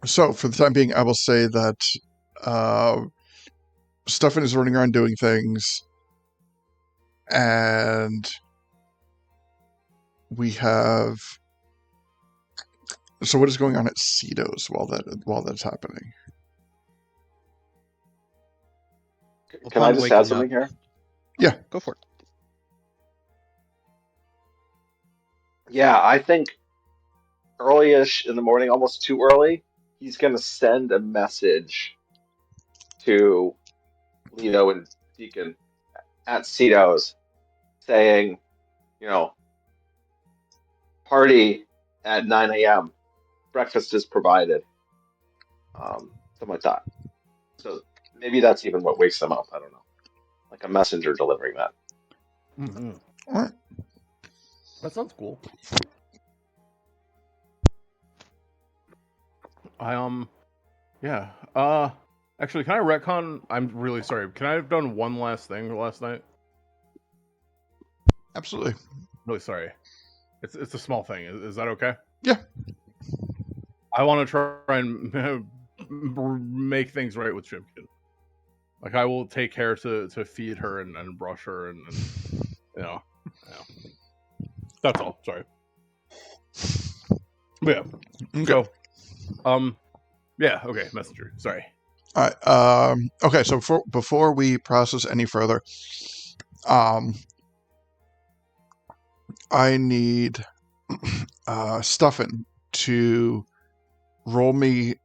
S1: so for the time being, I will say that Stuffin is running around doing things, and we have. So what is going on at Cedo's while that's happening?
S4: Can I
S3: Upon
S4: just add
S3: waking
S4: something
S3: up,
S4: here?
S1: Yeah.
S3: go for it.
S4: Yeah, I think early-ish in the morning, almost too early, he's going to send a message to Leto and Deacon at Cito's saying, you know, party at 9 a.m. Breakfast is provided. Something like that. So maybe that's even what wakes them up. I don't know. Like a messenger delivering that.
S2: Mm-hmm.
S1: All right.
S2: That sounds cool. Yeah. Actually, can I retcon? I'm really sorry. Can I have done one last thing last night?
S1: Absolutely.
S2: Really sorry. It's a small thing. Is that okay?
S1: Yeah.
S2: I want to try and make things right with Chimkin. Like I will take care to feed her and brush her and you know. That's all. Sorry. But yeah.
S1: Okay.
S2: So, yeah. Okay. Messenger. Sorry.
S1: All right. Okay. So before we process any further, I need Stuffin to roll me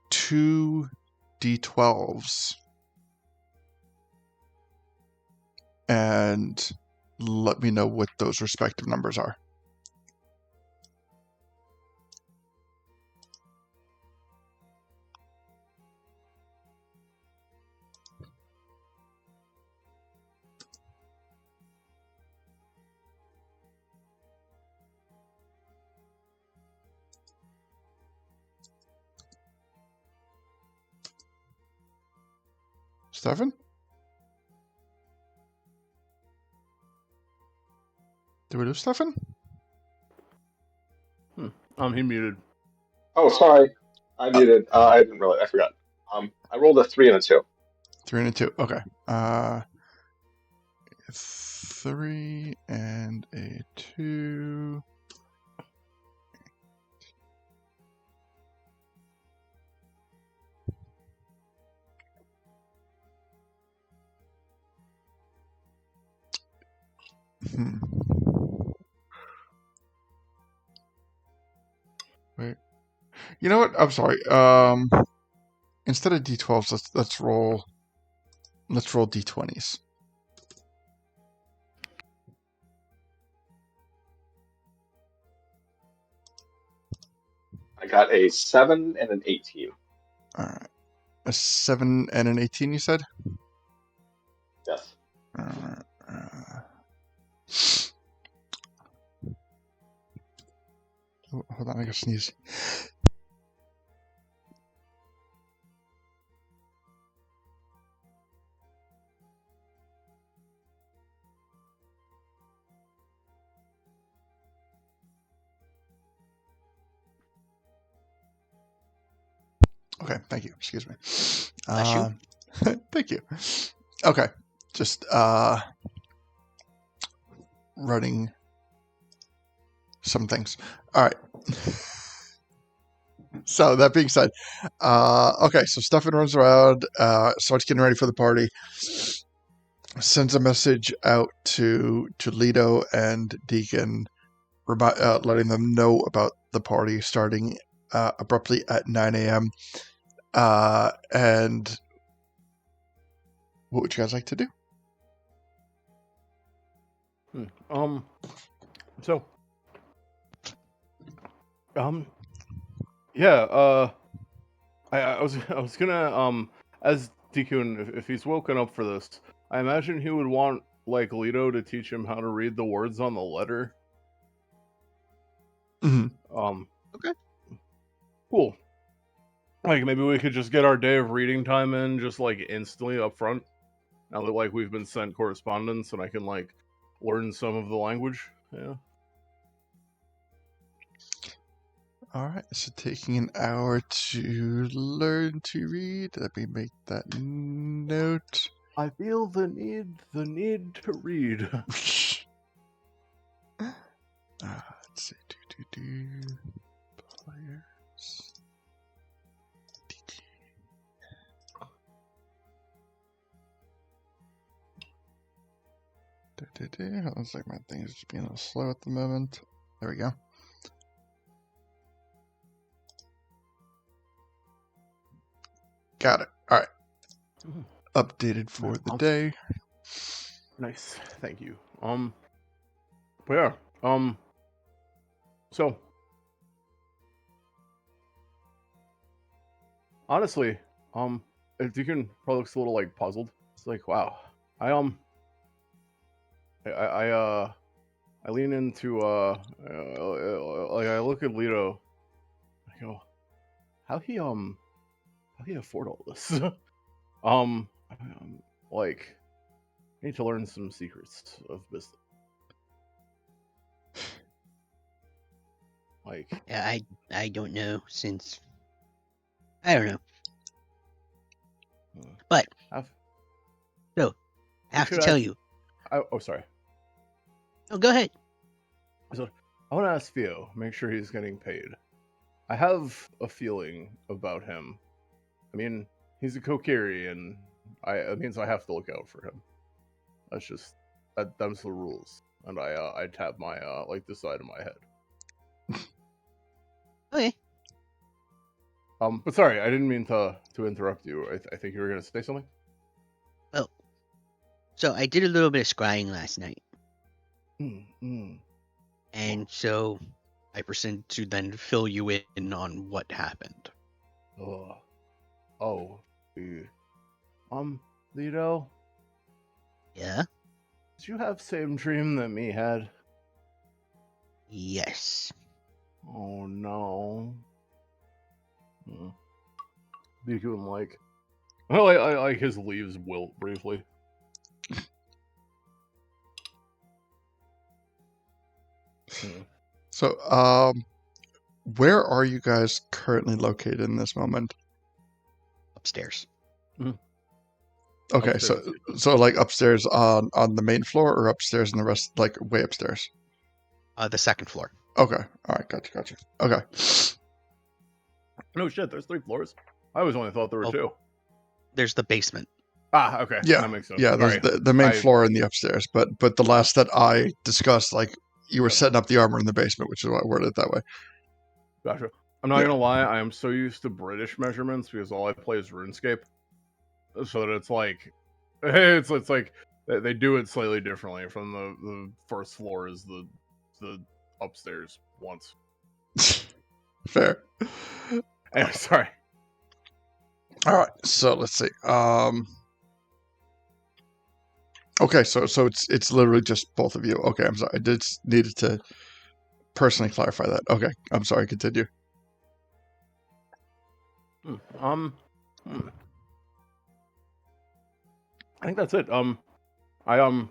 S1: 2 d12s and let me know what those respective numbers are. Stuffin? Did we lose Stuffin?
S2: He muted.
S4: Oh, sorry. I muted. I didn't really. I forgot. I rolled a 3 and a 2.
S1: 3 and a 2. Okay. 3 and a 2. Wait. You know what? I'm sorry. Instead of d12s, let's roll d20s.
S4: I got a 7 and an 18.
S1: All right. A 7 and an 18, you said?
S4: Yes.
S1: Hold on, I gotta sneeze. Okay, thank you. Excuse me.
S3: Bless you.
S1: Thank you. Okay, just running some things. All right. So that being said, okay. So Stuffin runs around, starts getting ready for the party, sends a message out to Leto and Deacon, letting them know about the party starting abruptly at 9 a.m. And what would you guys like to do?
S2: So, yeah. I was gonna as Deacon, if he's woken up for this, I imagine he would want like Leto to teach him how to read the words on the letter.
S1: Mm-hmm.
S2: Okay. Cool. Like maybe we could just get our day of reading time in just like instantly up front. Now that like we've been sent correspondence and I can like learn some of the language. Yeah.
S1: All right. So taking an hour to learn to read. Let me make that note.
S2: I feel the need to read.
S1: Let's see. Players. Looks like my thing is just being a little slow at the moment. There we go. Got it. All right.
S2: Mhm.
S1: Updated for the day.
S2: Nice. Thank you. But yeah. So honestly, Deacon probably looks a little like puzzled. It's like, wow. I I lean into like I look at Lito. I go, how he afford all this? um, like, I need to learn some secrets of business. Like,
S3: Yeah, I don't know since I don't know.
S2: uh,
S3: But
S2: have,
S3: so I
S2: you
S3: have to
S2: should
S3: tell
S2: ask.
S3: you.
S2: Sorry.
S3: Oh, go ahead.
S2: So I want to ask Theo. Make sure he's getting paid. I have a feeling about him. I mean, he's a Kokiri, and it means I have to look out for him. That's just them's the rules. And I tap my like the side of my head.
S3: Okay.
S2: But sorry, I didn't mean to interrupt you. I think you were gonna say something.
S3: Well, so I did a little bit of scrying last night, and so I proceeded to then fill you in on what happened.
S2: Oh, Lito,
S3: Yeah.
S2: did you have same dream that me had?
S3: Yes.
S2: Oh no. Deacon like, well, I like his leaves wilt briefly.
S1: So, where are you guys currently located in this moment?
S3: Upstairs.
S1: Okay,
S2: Upstairs.
S1: so like upstairs on the main floor, or upstairs in the rest, like way upstairs.
S3: The second floor.
S1: Okay, all right, gotcha. Okay,
S2: No shit, there's 3 floors. I always only thought there were
S3: Oh.
S2: 2.
S3: There's the basement.
S2: Ah, okay,
S1: yeah,
S2: that makes sense.
S1: yeah. There's
S2: Sorry.
S1: the main
S2: I-
S1: floor and the upstairs, but the last that I discussed, like you were
S2: Yep.
S1: setting up the armor in the basement, which is why I worded it that way.
S2: Gotcha. I'm not
S1: Yeah.
S2: gonna lie, I am so used to British measurements because all I play is RuneScape, so that it's like, it's like they do it slightly differently. From the first floor is the upstairs once.
S1: Fair.
S2: Anyway, sorry.
S1: All right, so let's see. Okay, so it's literally just both of you. Okay, I'm sorry. I just needed to personally clarify that. Okay, I'm sorry. Continue.
S2: I think that's it. I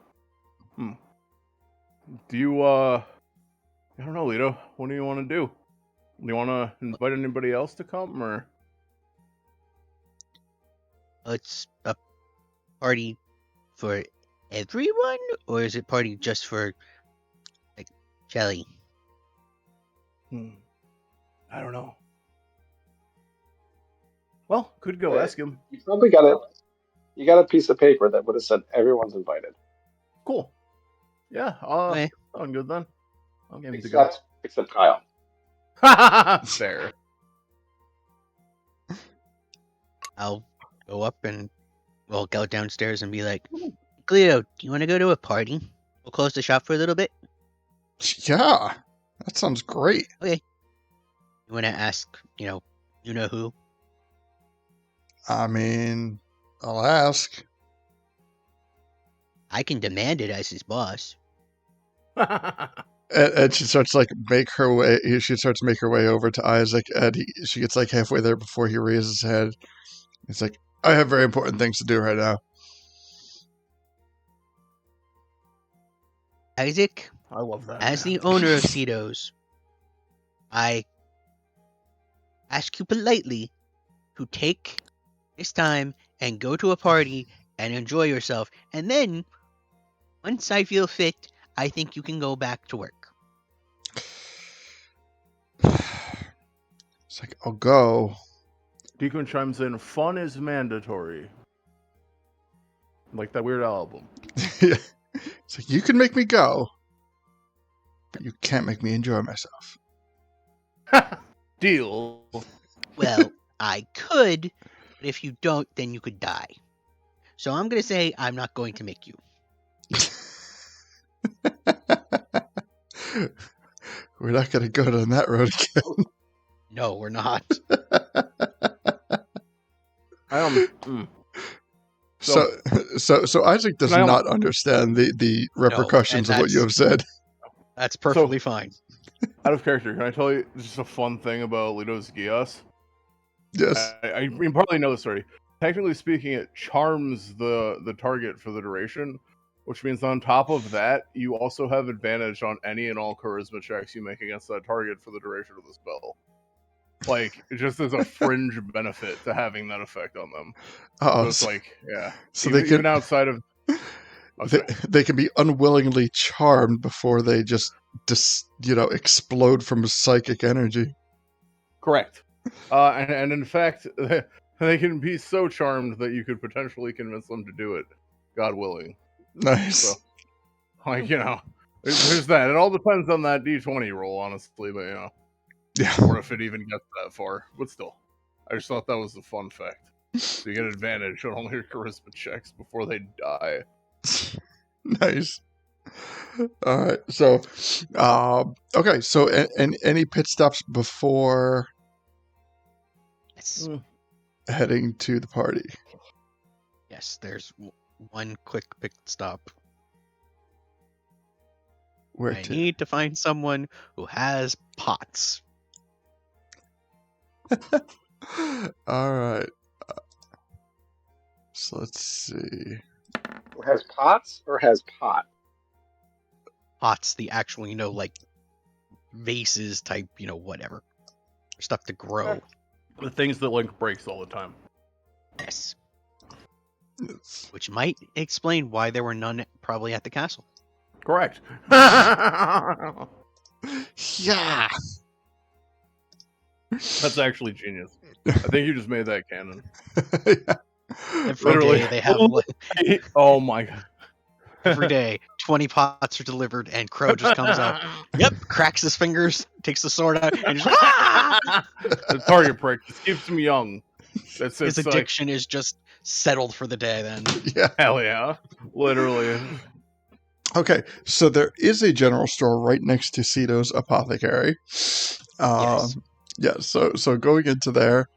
S2: do you I don't know, Lito. What do you want to do? Do you want to invite anybody else to come, or?
S3: It's a party for everyone, or is it party just for like Shelly?
S2: I don't know. Well, could go
S4: Wait.
S2: ask him.
S4: You probably got it. You got a piece of paper that would have said everyone's invited.
S2: Cool. Yeah.
S3: Okay.
S2: Sound good then. I'll give it to go.
S4: Except Kyle.
S2: Fair.
S3: I'll go up and we'll go downstairs and be like, Cleo, do you want to go to a party? We'll close the shop for a little bit.
S1: Yeah, that sounds great.
S3: You want to ask, you know who?
S1: I mean, I'll ask.
S3: I can demand it as his boss.
S1: And she starts like make her way. She starts to make her way over to Isaac, and she gets like halfway there before he raises his head. It's like, I have very important things to do right now.
S3: Isaac,
S2: I love that.
S3: as
S2: man.
S3: the owner of Cedos, I ask you politely to take this time and go to a party and enjoy yourself. And then, once I feel fit, I think you can go back to work.
S1: It's like, I'll go.
S2: Deacon chimes in. Fun is mandatory. Like that weird album.
S1: It's like, you can make me go, but you can't make me enjoy myself.
S2: Deal.
S3: Well, I could, But if you don't, then you could die. So I'm going to say I'm not going to make you.
S1: We're not going to go down that road again.
S3: No, we're not.
S1: So Isaac does not understand the repercussions of what you have said.
S3: That's perfectly fine.
S2: Out of character, can I tell you just a fun thing about Lido's Gios?
S1: Yes.
S2: I mean, probably know this already. Technically speaking, it charms the target for the duration, which means on top of that, you also have advantage on any and all charisma checks you make against that target for the duration of the spell. Like, it just is a fringe benefit to having that effect on them.
S1: Oh,
S2: so it's like, yeah.
S1: So
S2: even outside of...
S1: They can be unwillingly charmed before they just explode from psychic energy.
S2: Correct. And in fact, they can be so charmed that you could potentially convince them to do it, God willing.
S1: Nice.
S2: So, like, there's that. It all depends on that D20 roll, honestly, but,
S1: Yeah.
S2: Or if it even gets that far. But still, I just thought that was a fun fact. So you get advantage on all your charisma checks before they die.
S1: Nice. All right. So, okay. So, any pit stops before heading to the party?
S3: Yes, there's one quick pit stop.
S1: Where
S3: I need to find someone who has pots.
S1: All right. So let's see.
S4: Who has pots or has pot?
S3: Pots, the actual, like vases type, whatever. Stuff to grow.
S2: The things that Link breaks all the time.
S3: Yes. Which might explain why there were none probably at the castle.
S2: Correct.
S1: Yeah.
S2: That's actually genius. I think you just made that canon.
S1: Yeah.
S3: Every day they have...
S2: Oh my god.
S3: Every day, 20 pots are delivered, and Crow just comes up. Yep, cracks his fingers, takes the sword out, and just...
S2: The target prick just keeps him young.
S3: His addiction is just settled for the day then.
S1: Yeah.
S2: Hell yeah. Literally.
S1: Okay, so there is a general store right next to Cito's Apothecary.
S3: Yes.
S1: Yeah, so going into there,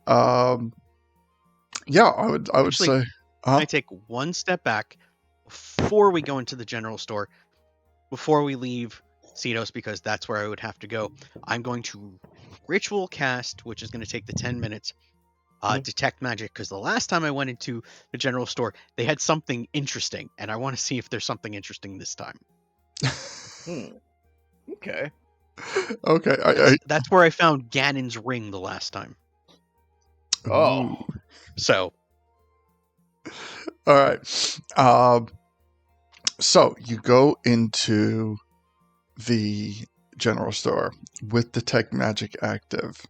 S1: yeah, I would
S3: Actually,
S1: say...
S3: I take one step back before we go into the general store, before we leave Cito's, because that's where I would have to go. I'm going to ritual cast, which is going to take the 10 minutes, detect magic, because the last time I went into the general store, they had something interesting, and I want to see if there's something interesting this time.
S2: Okay.
S1: Okay.
S3: That's where I found Ganon's ring the last time.
S2: Oh.
S3: So.
S1: All right. So you go into the general store with detect magic active.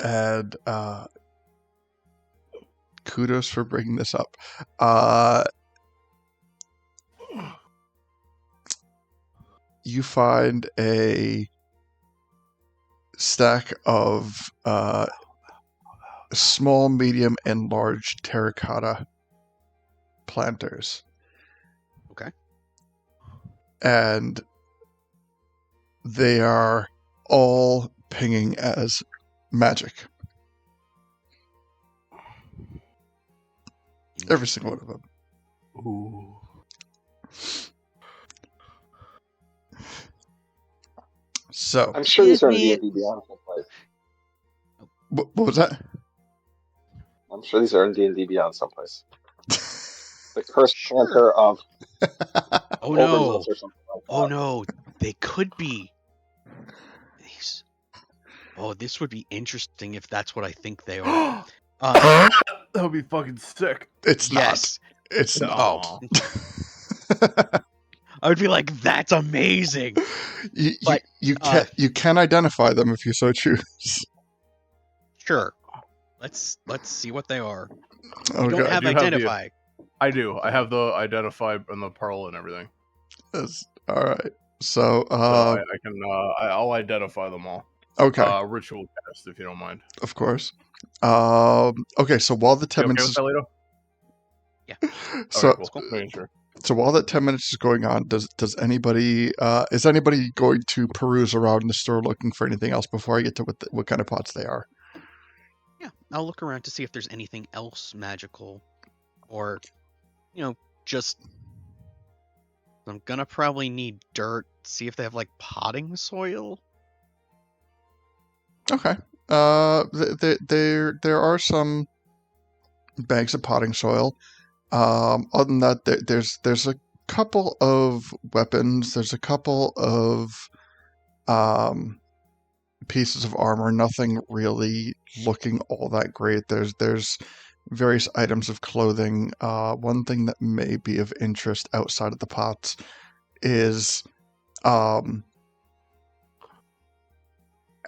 S1: And kudos for bringing this up. You find a stack of small, medium, and large terracotta planters.
S3: Okay.
S1: And they are all pinging as magic. Every single one of them.
S2: Ooh.
S1: So
S4: I'm sure these are in D&D Beyond someplace.
S1: What was that?
S4: I'm sure these are in D&D Beyond someplace. The cursed planter of
S3: Oh no!
S4: or something like that.
S3: Oh no! They could be. This would be interesting if that's what I think they are.
S2: That would be fucking sick.
S1: It's
S3: yes.
S1: Not. It's
S2: no.
S1: not.
S3: I would be like, that's amazing.
S1: You can identify them if you so choose.
S3: Sure. Let's see what they are.
S1: Oh,
S3: You don't have identify.
S2: I do. I have the identify and the pearl and everything.
S1: Yes. All right. So
S2: I can. I'll identify them all.
S1: Okay,
S2: ritual cast, if you don't mind.
S1: of course. Okay, so while the 10
S2: You okay
S1: minutes
S2: with that, Lito?
S1: so
S2: Okay, cool.
S3: cool.
S2: Making sure.
S1: so while that 10 minutes is going on, does anybody is anybody going to peruse around the store looking for anything else before I get to what kind of pots they are?
S3: Yeah, I'll look around to see if there's anything else magical, or just I'm gonna probably need dirt. See if they have like potting soil.
S1: Okay. There are some bags of potting soil. Other than that, there's a couple of weapons. There's a couple of um, pieces of armor. Nothing really looking all that great. There's various items of clothing. One thing that may be of interest outside of the pots is um,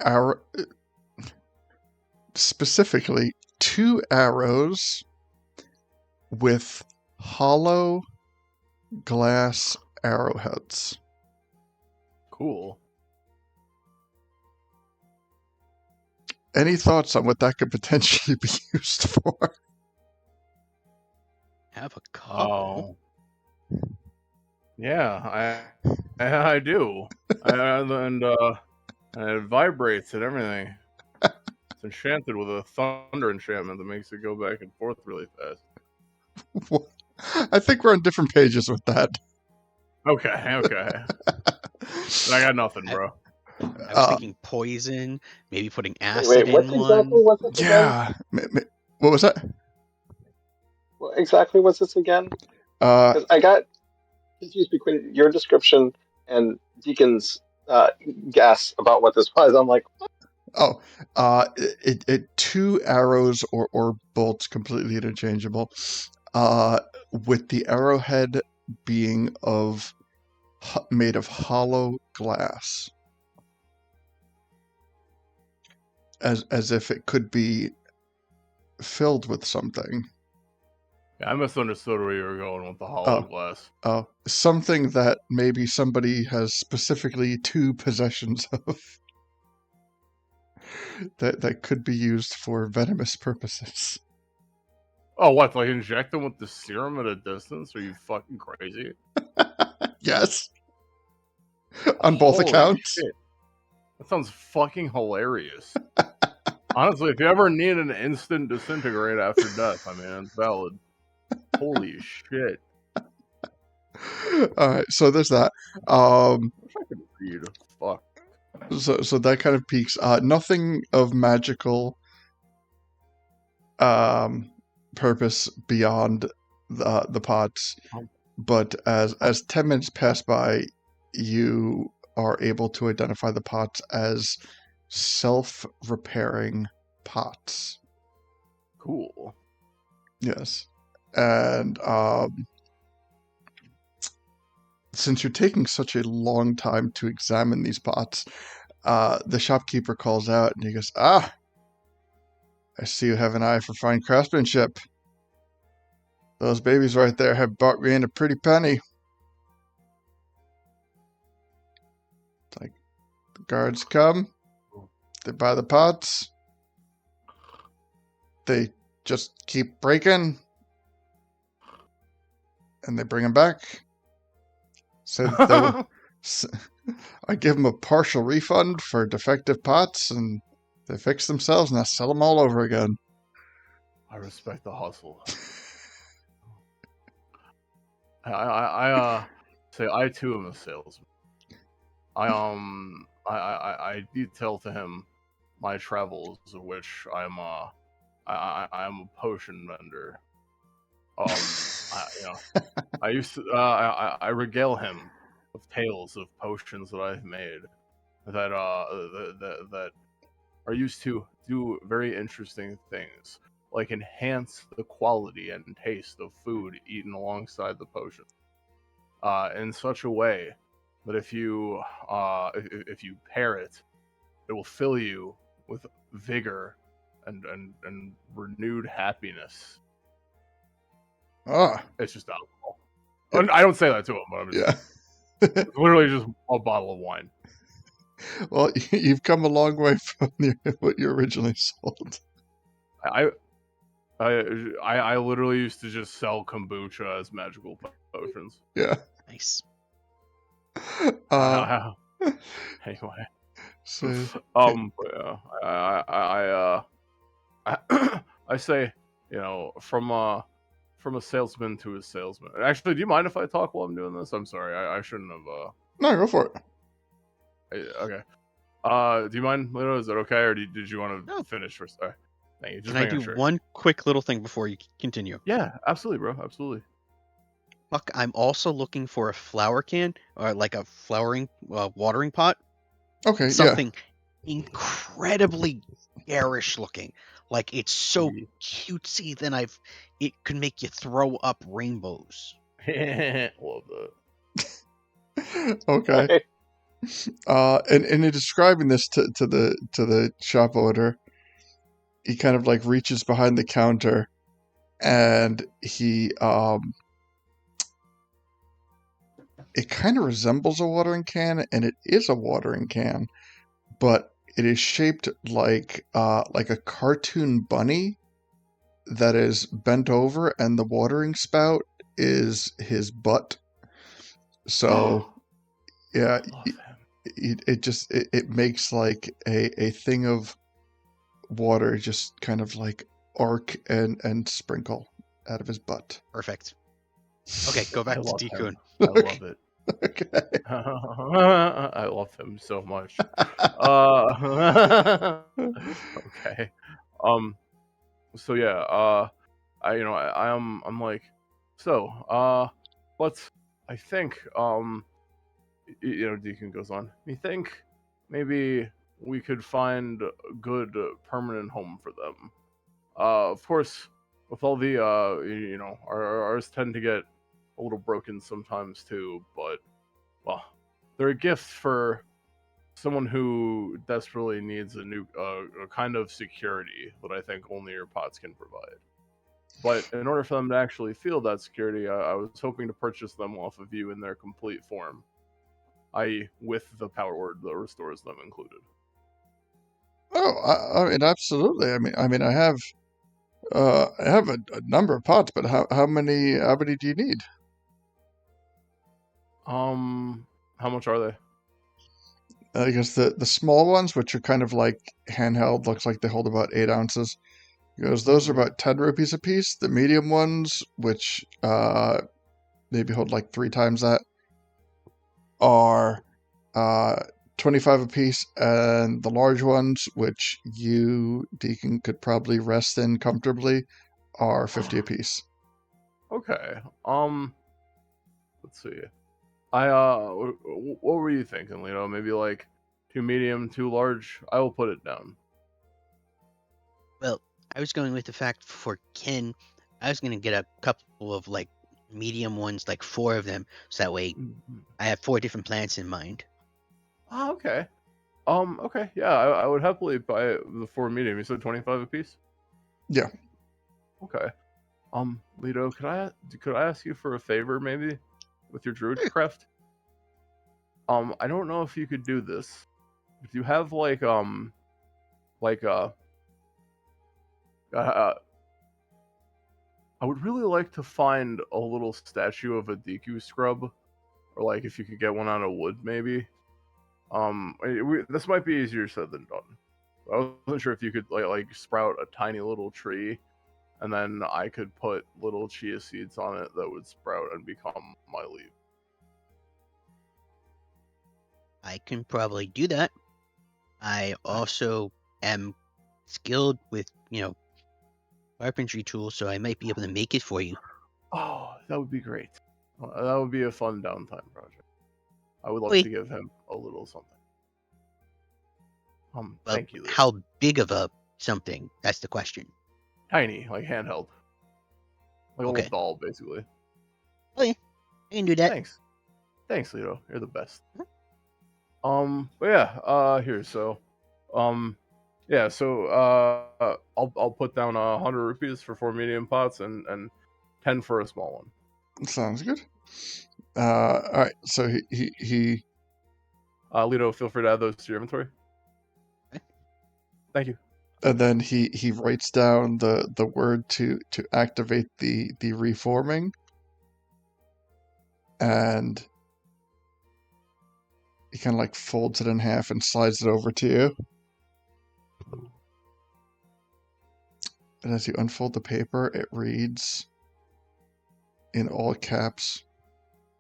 S1: our specifically 2 arrows with hollow glass arrowheads.
S2: Cool.
S1: Any thoughts on what that could potentially be used for?
S3: Have a couple.
S2: Oh, yeah, I do. And it vibrates and everything. It's enchanted with a thunder enchantment that makes it go back and forth really fast.
S1: I think we're on different pages with that.
S2: Okay. I got nothing, bro.
S3: I was thinking poison, maybe putting acid
S4: Wait, what's
S3: in
S4: exactly
S3: one.
S4: was this again?
S1: Yeah. What was that?
S4: What exactly was this again?
S1: Uh,
S4: Because I got confused between your description and Deacon's guess about what this was. I'm like,
S1: oh, it 2 arrows or bolts, completely interchangeable. With the arrowhead being made of hollow glass, as if it could be filled with something.
S2: Yeah, I misunderstood where you were going with the hollow glass.
S1: Something that maybe somebody has specifically 2 possessions of that could be used for venomous purposes.
S2: Oh, what? Like inject them with the serum at a distance? Are you fucking crazy?
S1: Yes. On both
S2: Holy
S1: accounts.
S2: shit. That sounds fucking hilarious. Honestly, if you ever need an instant disintegrate after death, I mean, it's valid. Holy shit.
S1: All right, so there's that.
S2: I wish I could read. Fuck.
S1: So that kind of peaks. Nothing of magical purpose beyond the pots, but as 10 minutes pass by, you are able to identify the pots as self-repairing pots.
S2: Cool.
S1: Yes, and since you're taking such a long time to examine these pots, the shopkeeper calls out and he goes, "Ah, I see you have an eye for fine craftsmanship. Those babies right there have brought me in a pretty penny." It's like, the guards come, they buy the pots, they just keep breaking, and they bring them back. Say that they will. I give them a partial refund for defective pots, and they fix themselves, and I sell them all over again.
S2: I respect the hustle. I say I too am a salesman. I detail to him my travels, of which I'm a potion vendor. I used to I regale him with tales of potions that I've made that that are used to do very interesting things, like enhance the quality and taste of food eaten alongside the potion, in such a way that if you pair it, it will fill you with vigor and renewed happiness.
S1: Ah,
S2: It's just alcohol. I don't say that to him, but I'm just,
S1: yeah.
S2: it's literally just a bottle of wine.
S1: Well, you've come a long way from what you originally sold.
S2: I I literally used to just sell kombucha as magical potions.
S1: Yeah.
S3: Nice.
S2: Anyway,
S1: So
S2: but yeah, I I say, from a salesman to a salesman. Actually, do you mind if I talk while I'm doing this? I'm sorry, I shouldn't have.
S1: no, go for it.
S2: Okay. Do you mind, Lito? Is that okay, or did you want to
S3: No.
S2: finish first? Thank you. Just
S3: Can I
S2: making
S3: do
S2: sure.
S3: one quick little thing before you continue?
S2: Yeah, absolutely, bro. Absolutely.
S3: Fuck, I'm also looking for a flower can or like a flowering watering pot.
S1: Okay, yeah.
S3: Something incredibly garish looking. Like it's so
S2: Yeah.
S3: cutesy that it could make you throw up rainbows.
S2: Love that.
S1: Okay. And in describing this to the shop owner, he kind of like reaches behind the counter, and it kind of resembles a watering can, and it is a watering can, but it is shaped like a cartoon bunny that is bent over, and the watering spout is his butt. So yeah,
S2: I love him.
S1: it makes like a thing of water just kind of like arc and sprinkle out of his butt.
S3: Perfect. Okay, go back
S2: I
S3: to
S2: love
S3: Decoon.
S2: him. I love it.
S1: Okay.
S2: I love him so much. Okay. So yeah. I'm like, so. But I think. Deacon goes on. I think maybe we could find a good permanent home for them. Of course, with all the ours tend to get a little broken sometimes too. But well, they're a gift for someone who desperately needs a kind of security that I think only your pots can provide. But in order for them to actually feel that security, I was hoping to purchase them off of you in their complete form, i.e., with the power word that restores them included.
S1: Oh, I mean, absolutely. I mean, I have a number of pots, but how many do you need?
S2: How much are they?
S1: I guess the small ones, which are kind of like handheld, looks like they hold about 8 ounces. He goes, those are
S2: Mhm.
S1: about 10 rupees a piece. The medium ones, which maybe hold like 3 times that, are 25 a piece, and the large ones, which you, Deacon, could probably rest in comfortably, are 50 a piece.
S2: Okay. Let's see. What were you thinking, Lino? Maybe like 2 medium, 2 large. I will put it down.
S3: Well, I was going with the fact for Ken, I was gonna get a couple of like medium ones, like 4 of them, so that way I have 4 different plants in mind.
S2: Ah, okay. Okay. Yeah, I would happily buy the 4 medium. You said 25 a piece.
S1: Yeah.
S2: Okay. Lito, could I ask you for a favor, maybe, with your druid craft? I don't know if you could do this. But do you have like uh, I would really like to find a little statue of a Deku scrub, or like if you could get one out of wood, maybe. This might be easier said than done. I wasn't sure if you could like sprout a tiny little tree, and then I could put little chia seeds on it that would sprout and become my leaf.
S3: I can probably do that. I also am skilled with, carpentry tools, so I might be able to make it for you.
S2: Oh, that would be great. That would be a fun downtime project. I would love
S3: Okay.
S2: to give him a little something.
S3: Well,
S2: Thank you.
S3: how big of a something? That's the question.
S2: Tiny, like handheld, like a
S3: Okay.
S2: little doll, basically.
S3: Okay, I can do that.
S2: Thanks, Lito. You're the best.
S3: Mhm.
S2: But yeah, here, so, yeah, so, I'll put down 100 rupees for 4 medium pots and 10 for a small one.
S1: Sounds good. All right. So he
S2: Lito, feel free to add those to your inventory.
S3: Okay.
S2: Thank you.
S1: And then he writes down the word to activate the reforming, and he kind of like folds it in half and slides it over to you. And as you unfold the paper, it reads in all caps,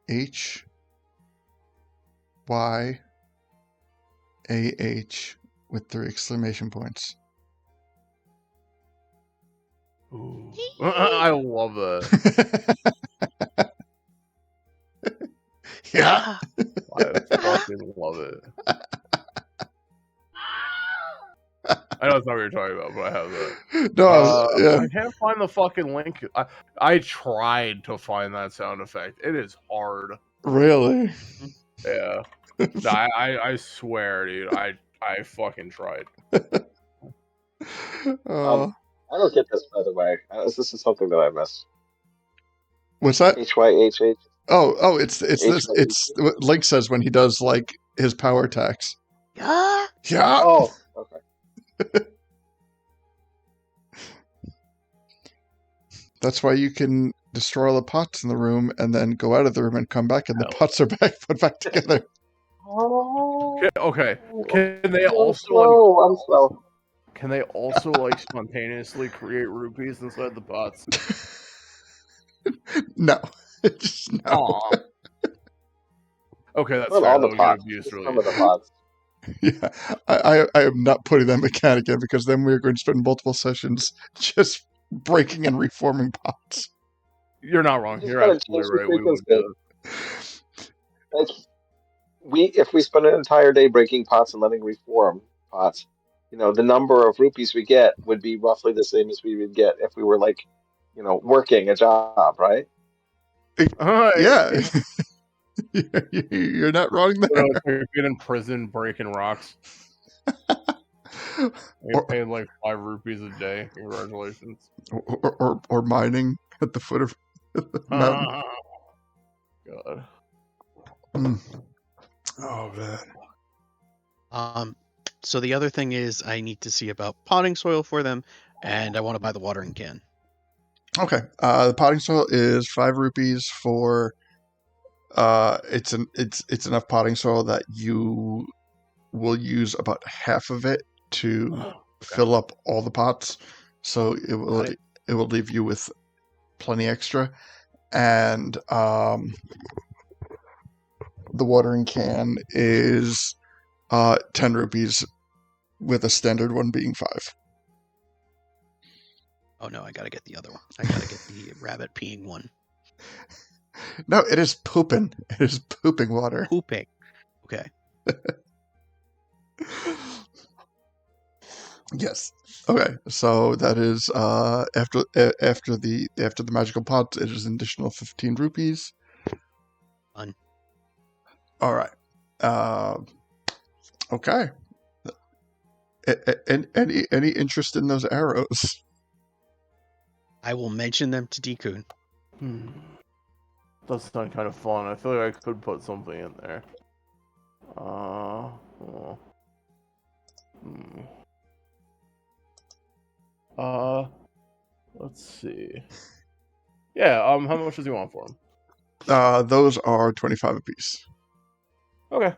S1: H Y A H with 3 exclamation points.
S2: Ooh. I love that.
S1: Yeah.
S2: I fucking love it. I know it's not what you're talking about, but I have that.
S1: No, yeah.
S2: I can't find the fucking link. I tried to find that sound effect. It is hard.
S1: Really?
S2: Yeah. No, I swear, dude. I fucking tried.
S1: Uh,
S4: I don't get this, by the way. This is something that I missed.
S1: what's that?
S4: HYHH.
S1: Oh, it's this.
S4: HYHH.
S1: It's what Link says when he does like his power attacks.
S3: Yeah.
S1: Yeah.
S4: Oh, okay.
S1: That's why you can destroy all the pots in the room and then go out of the room and come back, and the pots are put back together.
S4: Oh.
S2: Okay. Can they
S4: I'm
S2: also
S4: slow. I'm slow.
S2: Can they also like spontaneously create rupees inside the pots?
S1: No, just no.
S2: Aw. Okay, that's
S4: Not
S2: fair.
S4: all
S2: That
S4: the
S2: would get
S4: pots.
S2: abused
S4: Just
S2: really
S4: some of the
S2: easily.
S4: pots.
S1: Yeah, I am not putting that mechanic in because then we're going to spend multiple sessions just breaking and reforming pots.
S2: You're not wrong.
S4: You just
S2: You're
S4: gotta
S2: absolutely
S4: change the
S2: right. We would do
S4: frequency. Like if we spend an entire day breaking pots and letting reform pots, the number of rupees we get would be roughly the same as we would get if we were like, working a job, right?
S1: Yeah, you're not wrong there.
S2: It's like being in prison breaking rocks. You
S1: Or,
S2: paid like 5 rupees a day. Congratulations.
S1: or mining at the foot of the mountain.
S2: God.
S1: Mm. Oh man.
S3: So the other thing is I need to see about potting soil for them, and I want to buy the watering can.
S1: Okay. The potting soil is 5 rupees for. It's enough potting soil that you will use about half of it to fill up all the pots, so it will leave you with plenty extra. And the watering can is 10 rupees, with a standard one being 5.
S3: Oh no, I gotta get the other one. I gotta get the rabbit peeing one.
S1: No, it is pooping. It is pooping water.
S3: Pooping. Okay.
S1: Yes. Okay. So that is after the magical pot, it is an additional 15 rupees.
S3: Fun.
S1: All right. Okay. Any interest in those arrows?
S2: Hmm.
S3: I will mention them to Dekun.
S2: Does sound kind of fun. I feel like I could put something in there. Well. Let's see. Yeah, how much does he want for them?
S1: Those are 25 apiece.
S2: Okay,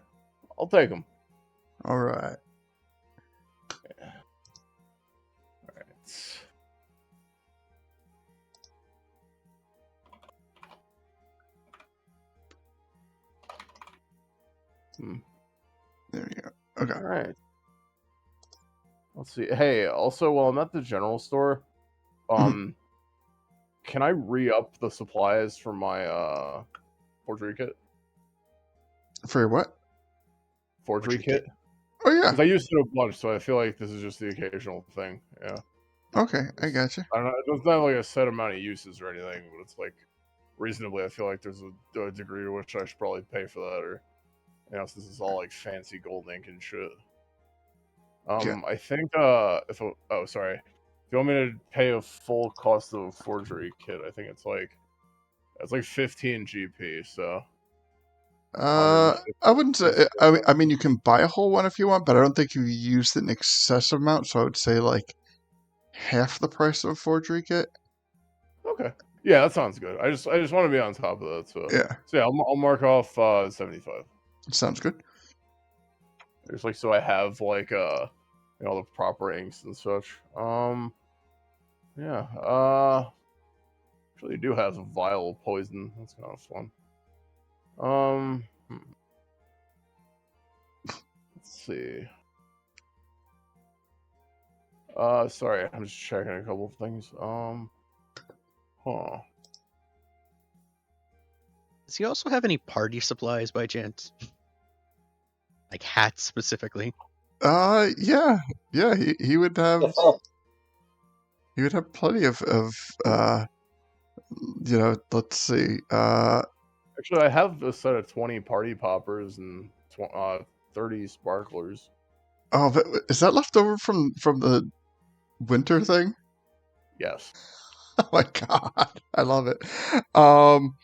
S2: I'll take them.
S1: All right. There you go. Okay.
S2: All right. Let's see. Hey, also, while I'm at the general store, can I re-up the supplies for my forgery kit?
S1: For your what?
S2: Forgery kit?
S1: Oh yeah.
S2: Because I used it a bunch, so I feel like this is just the occasional thing. Yeah.
S1: Okay, I gotcha.
S2: I don't know. It's not like a set amount of uses or anything, but it's like reasonably. I feel like there's a degree to which I should probably pay for that, or since this is all like fancy gold ink and shit.
S1: Yeah.
S2: I think sorry. If you want me to pay a full cost of a forgery kit, I think it's like 15 GP. So
S1: I wouldn't say. I mean, you can buy a whole one if you want, but I don't think you used an excessive amount. So I would say like half the price of a forgery kit.
S2: Okay. Yeah, that sounds good. I just want to be on top of that. So
S1: Yeah,
S2: yeah, I'll mark off 75.
S1: sounds good.
S2: Just like so I have like the proper inks and such. Yeah. Actually do have a vial of poison. That's kind of fun. Let's see. Sorry, I'm just checking a couple of things. Huh.
S3: Does he also have any party supplies by chance? Like hats specifically?
S1: Yeah. He would have plenty of let's see.
S2: Actually, I have a set of 20 party poppers and 30 sparklers.
S1: Oh, but is that left over from the winter thing?
S2: Yes.
S1: Oh my god, I love it. Um,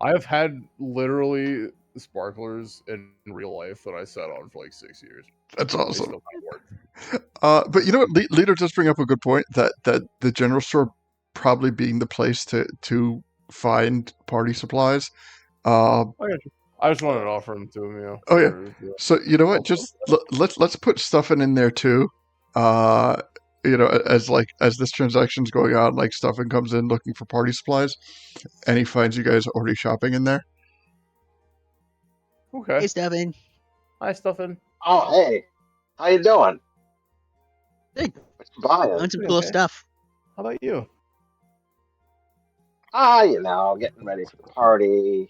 S2: I have had literally sparklers in real life that I sat on for like 6 years.
S1: that's
S2: They
S1: awesome.
S2: still kind of work.
S1: But you know what? Lito does bring up a good point that the general store probably being the place to find party supplies. Uh,
S2: I got you. I just wanted to offer them to him, you know.
S1: Oh, yeah.
S2: Yeah.
S1: so you know what? Just let's put Stuffin in there too. As this transaction's going on, like Stuffin comes in looking for party supplies, and he finds you guys already shopping in there.
S2: Okay.
S3: Hey, Stuffin.
S2: Hi, Stuffin.
S4: Oh, hey, how you doing?
S3: Good.
S4: What you buying?
S3: Found some
S2: Pretty
S3: cool
S2: okay.
S3: stuff.
S2: How about you?
S4: Getting ready for the party,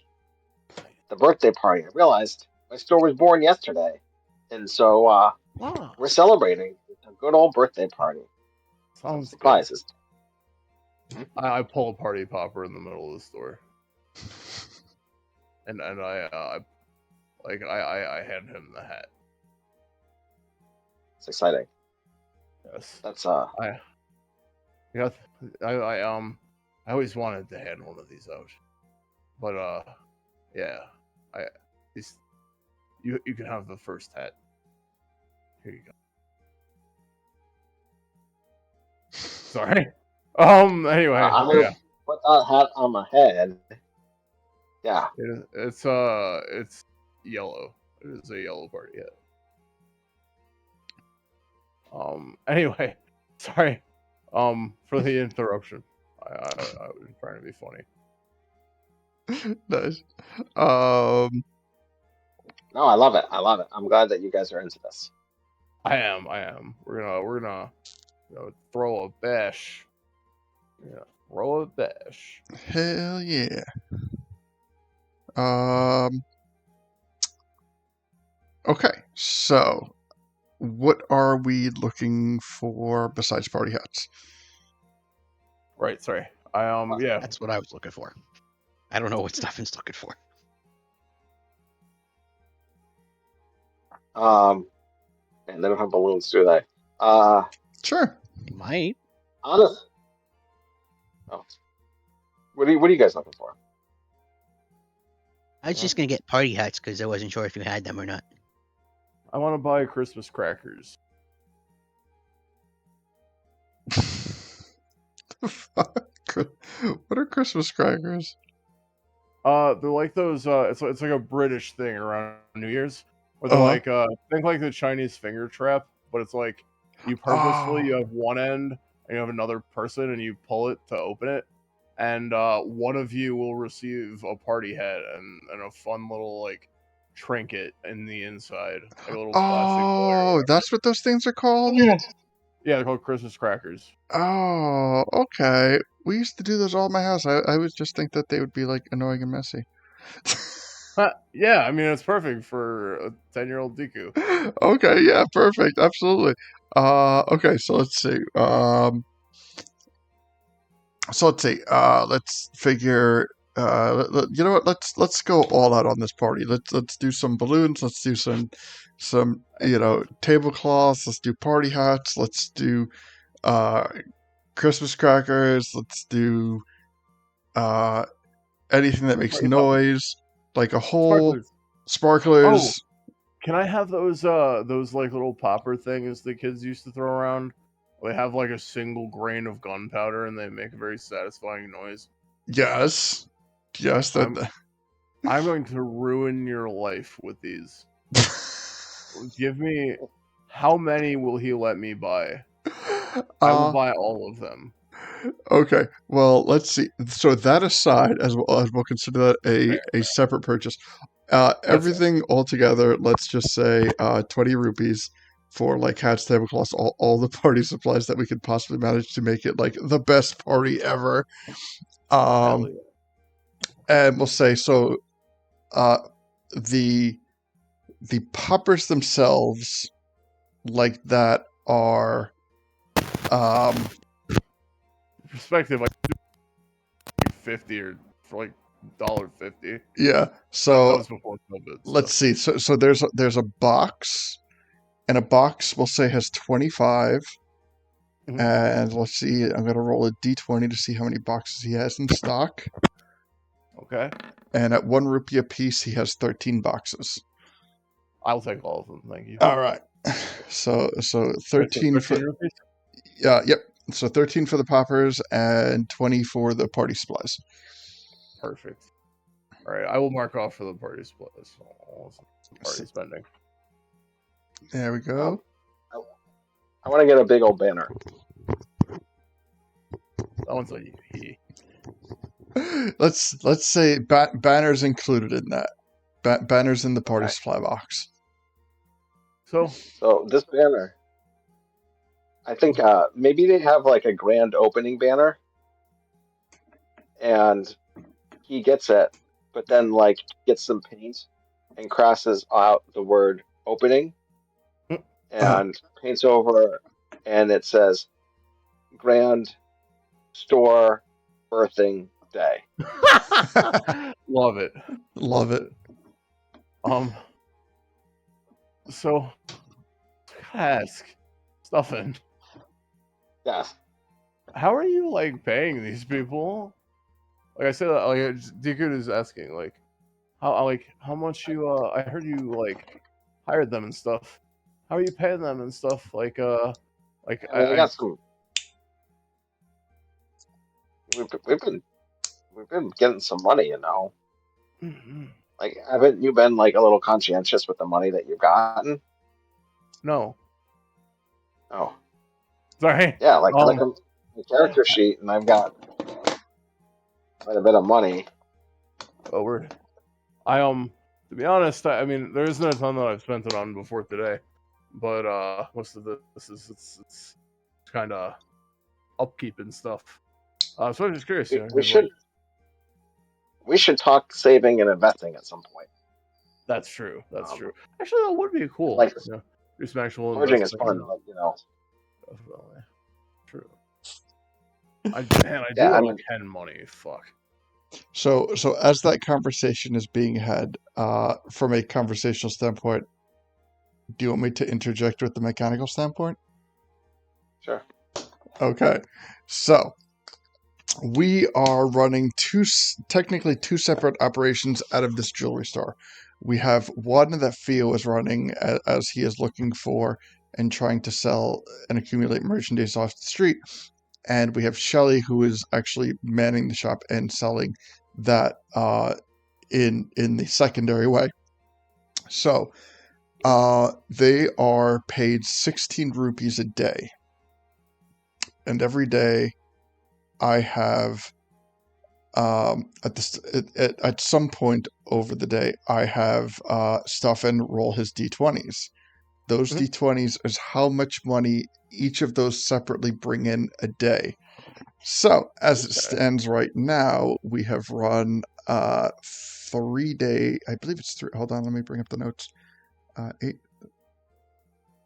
S4: the birthday party. I realized my store was born yesterday, and so
S2: Wow.
S4: we're celebrating a good old birthday party. Some
S2: Sounds good.
S4: surprises.
S2: I pull a party popper in the middle of the store, and I hand him the hat.
S4: It's exciting.
S2: Yes.
S4: That's
S2: I always wanted to hand one of these out, but yeah, you can have the first hat. Here you go. Sorry. Anyway,
S4: I'm gonna
S2: yeah.
S4: put that hat on my head. Yeah.
S2: It's yellow. It is a yellow party hat. Anyway, sorry. For the interruption. I was trying to be funny.
S1: Nice.
S4: No, I love it. I'm glad that you guys are into this.
S2: I am. We're gonna throw a bash. Yeah, roll a bash.
S1: Hell yeah. Okay, so what are we looking for besides party hats?
S2: Right. Sorry. Yeah.
S3: That's what I was looking for. I don't know what Stuffin's looking for.
S4: And they don't have balloons, do they?
S1: Sure.
S3: It might.
S4: Honest. Oh. What are you guys looking for?
S3: I was just gonna get party hats because I wasn't sure if you had them or not.
S2: I want to buy Christmas crackers.
S1: What are Christmas crackers?
S2: They're like those. It's like a British thing around New Year's, where they're like think like the Chinese finger trap, but it's like you have one end and you have another person and you pull it to open it, and one of you will receive a party hat and a fun little like trinket in the inside, like a little plastic toy or whatever.
S1: That's what those things are called?
S2: Yeah, they're called Christmas crackers.
S1: Oh, okay. We used to do those all at my house. I would just think that they would be like annoying and messy.
S2: Yeah, I mean it's perfect for a 10-year-old Deku.
S1: Okay, yeah, perfect. Absolutely. Okay, so let's see. Let's figure. You know what? Let's go all out on this party. Let's do some balloons. Let's do some tablecloths. Let's do party hats. Let's do Christmas crackers. Let's do anything that makes
S2: Party
S1: noise, like a whole Sparklers.
S2: Can I have those like little popper things the kids used to throw around? They have like a single grain of gunpowder and they make a very satisfying noise.
S1: Yes. Yes.
S2: I'm going to ruin your life with these. Give me. How many will he let me buy? I will buy all of them.
S1: Okay. Well, let's see. So that aside, as we'll consider that a separate purchase. Everything altogether, let's just say 20 rupees for like hats, tablecloths, all the party supplies that we could possibly manage to make it like the best party ever.
S2: Hell yeah.
S1: And we'll say so. The poppers themselves, like that, are
S2: Perspective, like 50 or for like $1.50.
S1: yeah.
S2: That
S1: So
S2: was before COVID.
S1: let's see. So there's a box, and a box we'll say has 25.
S2: Mhm.
S1: And let's see. I'm gonna roll a d20 to see how many boxes he has in stock.
S2: Okay.
S1: And at 1 rupee a piece, he has 13 boxes.
S2: I'll take all of them. Thank you.
S1: All right. So 13 for
S2: rupees?
S1: yep. So 13 for the poppers and 20 for the party supplies.
S2: Perfect. All right, I will mark off for the party supplies. Party spending.
S1: There we go.
S4: I want to get a big old banner.
S2: That one's on you.
S1: Let's say banners included in that. Banners in the party supply box.
S2: So
S4: this banner, I think maybe they have like a grand opening banner, and he gets it, but then like gets some paint and crosses out the word opening and paints over, and it says grand store birthing day.
S2: love it.
S1: Love it.
S2: So I gotta ask, Stuffin,
S4: Yes.
S2: how are you like paying these people? Like I said, like Deku is asking, like how much you? I heard you like hired them and stuff. How are you paying them and stuff? Like
S4: I mean, I got some. We've been getting some money, you know.
S2: Mm-hmm.
S4: Like, haven't you been like a little conscientious with the money that you've gotten?
S2: No.
S4: Oh,
S2: Sorry.
S4: yeah. Like I look at the character sheet, and I've got quite a bit of money.
S2: Oh, to be honest, I mean, there isn't a ton that I've spent it on before today, but most of this is it's kind of upkeep and stuff. So I'm just curious.
S4: We should talk saving and investing at some point.
S2: That's true. That's true. Actually, that would be cool.
S4: Like,
S2: do some actual
S4: forging is
S2: investing.
S4: fun, but you know.
S2: Definitely. True. I do have 10 money. Fuck.
S1: So as that conversation is being had, from a conversational standpoint, do you want me to interject with the mechanical standpoint?
S4: Sure.
S1: Okay. So we are running technically two separate operations out of this jewelry store. We have one that Theo is running as he is looking for and trying to sell and accumulate merchandise off the street. And we have Shelly, who is actually manning the shop and selling that in the secondary way. So they are paid 16 rupees a day. And every day I have at some point over the day I have Stuffin roll his d20s. Those d20s is how much money each of those separately bring in a day. So as it stands right now, we have run 3 day. I believe it's 3. Hold on, let me bring up the notes. 8.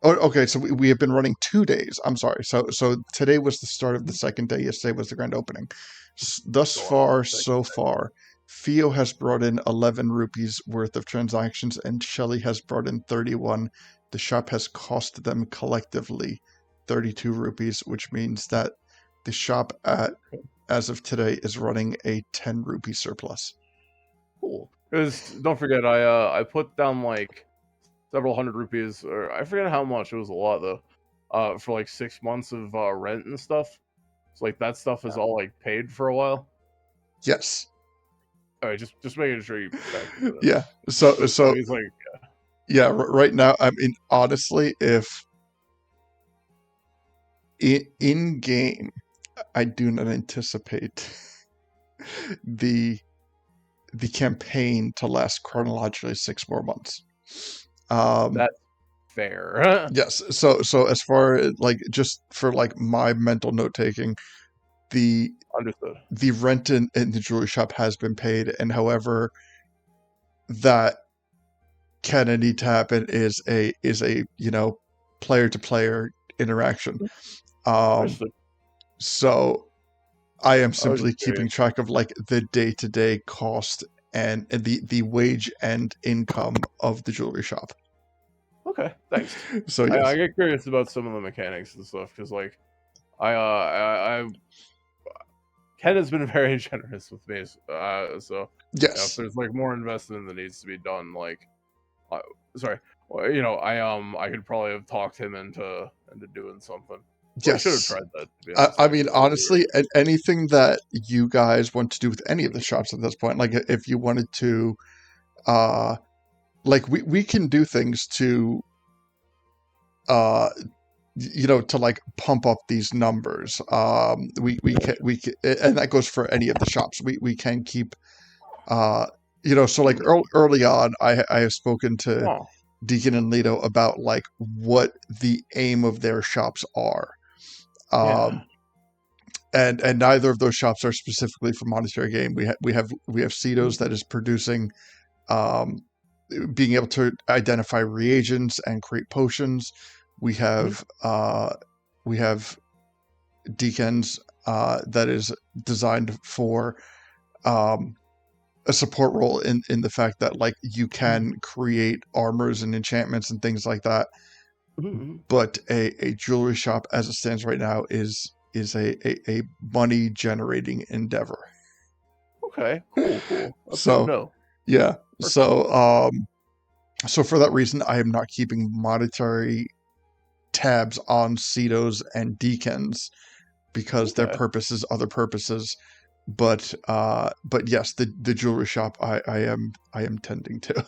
S1: Oh, okay. So we have been running 2 days. I'm sorry. So today was the start of the second day. Yesterday was the grand opening. Thus far, so far, Theo has brought in 11 rupees worth of transactions, and Shelly has brought in 31. The shop has cost them collectively 32 rupees, which means that the shop as of today is running a 10 rupee surplus.
S2: Cool. Because don't forget, I put down like several hundred rupees, or I forget how much. It was a lot though. For like 6 months of rent and stuff. So like that stuff is all like paid for a while.
S1: Yes.
S2: All right, just making sure you factored it in.
S1: Yeah. So
S2: it's like
S1: yeah, right now, I mean, honestly, if in game, I do not anticipate the campaign to last chronologically 6 more months.
S2: that's fair.
S1: Yes. So as far as like just for like my mental note taking, the
S2: Understood.
S1: rent in the jewelry shop has been paid, and however that can need to happen is a player to player interaction.
S2: Understood.
S1: So I am
S2: I was
S1: simply
S2: just
S1: keeping
S2: curious.
S1: track of like the day-to-day cost and the wage and income of the jewelry shop.
S2: Okay, thanks.
S1: So
S2: I
S1: yes,
S2: get curious about some of the mechanics and stuff because like I Ken has been very generous with me, so if
S1: yes,
S2: there's like more investment that needs to be done, like, sorry, well, I could probably have talked him into doing something. Well, I should have
S1: yes.
S2: tried that, to be honest.
S1: I mean,
S2: Actually,
S1: honestly, anything that you guys want to do with any of the shops at this point, like if you wanted to, like we can do things to, to like pump up these numbers. We can, and that goes for any of the shops. We can keep, so like early on, I have spoken to
S2: oh
S1: Deacon and Leto about like what the aim of their shops are.
S2: yeah,
S1: And neither of those shops are specifically for monetary gain. We have Cetos that is producing, um, being able to identify reagents and create potions. We have we have Deacons that is designed for, um, a support role in the fact that like you can create armors and enchantments and things like that. But a jewelry shop as it stands right now is a money generating endeavor.
S2: okay, cool. That's good to
S1: So
S2: know.
S1: yeah.
S2: Perfect.
S1: So for that reason I am not keeping monetary tabs on Cetos and Deacons because their
S2: Okay.
S1: purpose is other purposes. But yes, the jewelry shop I am tending to.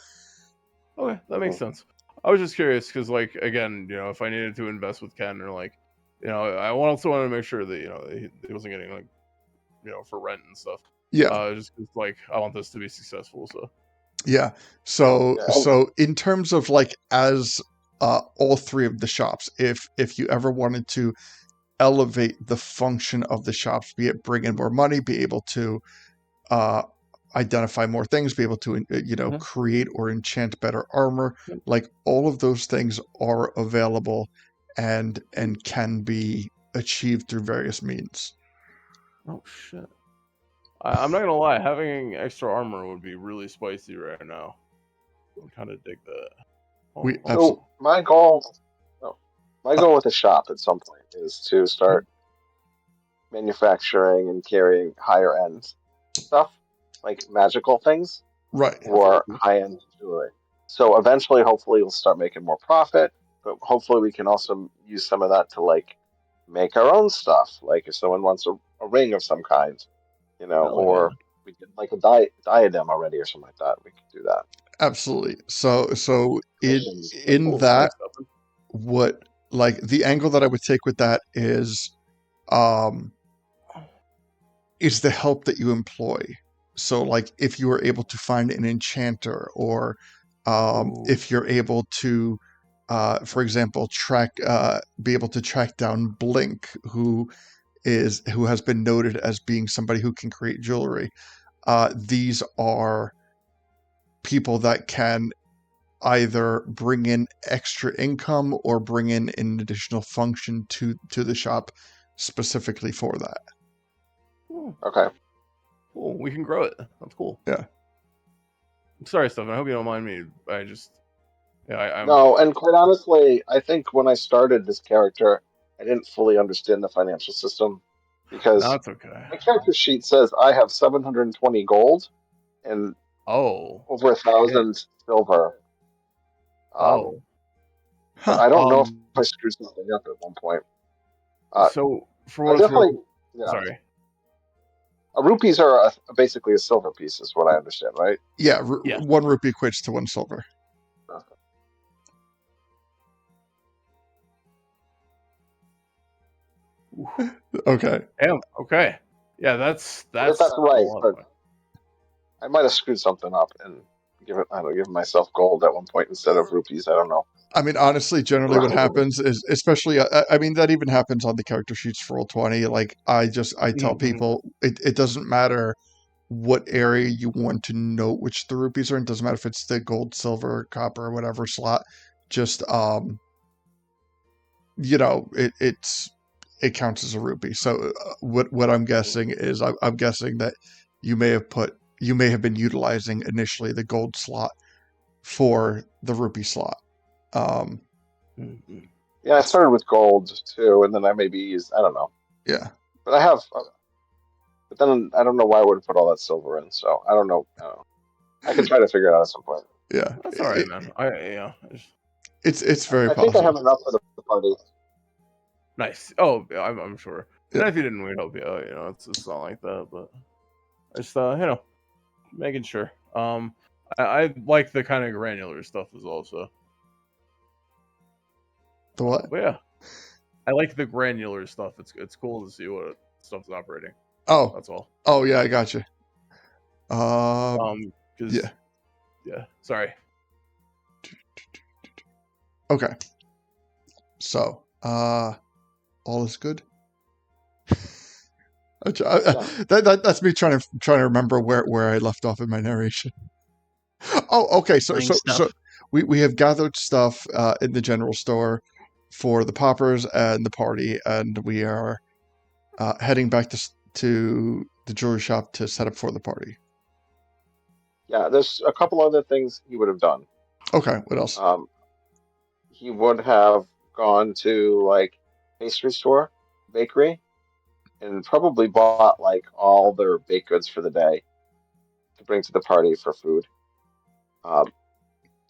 S2: Okay, that makes sense. I was just curious because, like, again, if I needed to invest with Ken or like, I also wanted to make sure that he wasn't getting like, for rent and stuff.
S1: Yeah.
S2: Just 'cause, like, I want this to be successful. So
S1: Yeah. So
S4: Yeah.
S1: so in terms of like as all three of the shops, if you ever wanted to elevate the function of the shops, be it bring in more money, be able to uh identify more things, be able to create or enchant better armor, like all of those things are available and can be achieved through various means.
S2: oh shit, I'm not gonna lie, having extra armor would be really spicy right now. I kind of dig that.
S1: We
S2: Oh,
S1: absolutely.
S4: So my goal, oh, my goal with the shop at some point is to start manufacturing and carrying higher end stuff, like magical things
S1: Right.
S4: or high end jewelry. So eventually, hopefully, we'll start making more profit. But hopefully, we can also use some of that to like make our own stuff. Like if someone wants a ring of some kind,
S2: hell yeah.
S4: or we get like a diadem already or something like that. We could do that.
S1: Absolutely. So
S4: Commissions.
S1: in
S2: Cool.
S1: that,
S2: Thanks, Stuffin.
S1: what like the angle that I would take with that um is the help that you employ. So like if you are able to find an enchanter or
S2: Ooh.
S1: if you're able to for example be able to track down Blink, who has been noted as being somebody who can create jewelry. These are people that can either bring in extra income or bring in an additional function to the shop specifically for that.
S4: Okay.
S2: Cool. We can grow it. That's cool.
S1: Yeah.
S2: I'm sorry, Stuffin. I hope you don't mind me. I just, I'm.
S4: No, and quite honestly, I think when I started this character, I didn't fully understand the financial system
S2: No,
S4: because
S2: it's okay.
S4: my character sheet says I have 720 gold, and
S2: Oh.
S4: over 1,000 silver.
S2: Oh.
S4: But
S1: Huh.
S4: I don't know if
S2: Um.
S4: I screwed something up at one point. Uh,
S2: So for
S4: I
S2: what it's worth,
S4: definitely, yeah.
S2: sorry.
S4: Rupees are basically a silver piece, is what I understand, right?
S1: Yeah,
S2: Yes.
S1: 1 rupee equates to 1 silver. Okay.
S2: Damn. Okay. Yeah, that's
S4: If that's
S2: a
S4: right,
S2: lot of
S4: but
S2: money.
S4: I might have screwed something up and give myself gold at one point instead of rupees. I don't know.
S1: I mean, honestly, generally what happens is, especially, I mean, that even happens on the character sheets for Roll20. Like, I tell
S2: Mhm.
S1: people, it doesn't matter what area you want to note which the rupees are in. It doesn't matter if it's the gold, silver, copper, whatever slot. Just, it counts as a rupee. So what I'm guessing is, I'm guessing that you may have been utilizing initially the gold slot for the rupee slot.
S2: Mhm.
S4: Yeah, I started with gold too, and then I maybe used, I don't know.
S1: Yeah.
S4: But but then I don't know why I would have put all that silver in. So I don't know. I can try to figure it out at some point.
S1: Yeah.
S2: That's all right, man.
S1: It's very
S4: I think I have
S1: possible.
S4: enough for the party.
S2: Nice. Oh, yeah, I'm sure. And
S1: Yeah.
S2: if you didn't, we'd help you out. It's not like that. But I just making sure. I like the kind of granular stuff as well. So,
S1: The what?
S2: but yeah, I like the granular stuff. It's cool to see what stuff's operating.
S1: Oh.
S2: That's all.
S1: Oh yeah, I got you.
S2: Because
S1: Yeah.
S2: Sorry.
S1: Okay. So, all is good. That's me trying to remember where I left off in my narration. Oh, okay. So
S3: Buying
S1: so
S3: stuff.
S1: so we have gathered stuff in the general store for the poppers and the party, and we are heading back to the jewelry shop to set up for the party.
S4: Yeah, there's a couple other things he would have done.
S1: Okay. What else?
S4: He would have gone to like pastry store, bakery, and probably bought like all their baked goods for the day to bring to the party for food. Um,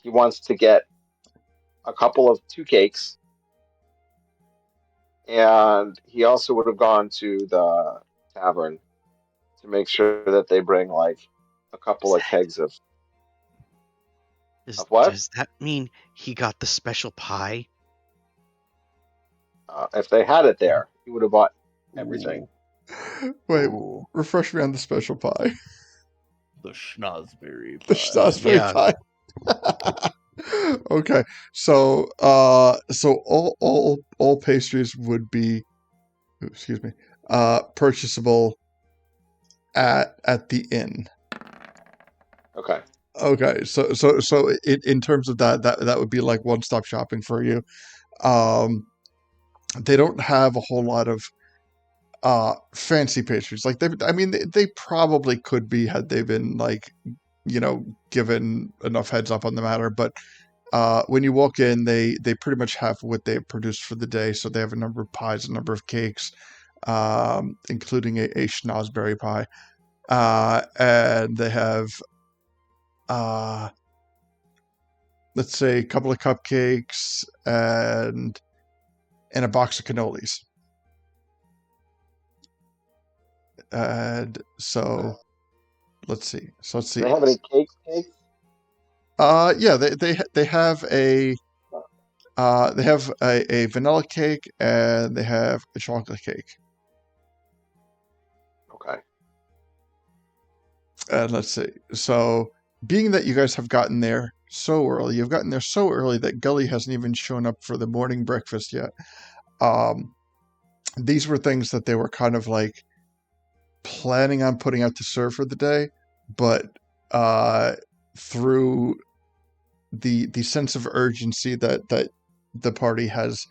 S4: he wants to get a couple of 2 cakes, and he also would have gone to the tavern to make sure that they bring like a couple of kegs of what?
S3: Does that mean he got the special pie?
S4: If they had it there, he would have bought everything.
S1: Wait,
S2: Ooh,
S1: refresh me on the special pie.
S2: the schnozberry
S1: The
S2: pie.
S1: Stuffin
S3: Yeah.
S1: pie. Okay, so all pastries would be, excuse me, purchasable at the inn.
S4: Okay.
S1: Okay, so in terms of that would be like one-stop shopping for you. They don't have a whole lot of fancy pastries. Like they probably could be had they been like, given enough heads up on the matter, but when you walk in, they pretty much have what they have produced for the day. So they have a number of pies, a number of cakes, including a schnozberry pie, and they have, uh, let's say, a couple of cupcakes and a box of cannolis. And so let's see. So let's
S4: Do
S1: see.
S4: they have any cakes? Cakes?
S1: Yeah, they have a vanilla cake and they have a chocolate cake.
S4: Okay.
S1: And let's see. So, being that you guys have gotten there so early, you've gotten there so early that Gully hasn't even shown up for the morning breakfast yet. These were things that they were kind of like planning on putting out to serve for the day, but through the sense of urgency that the party has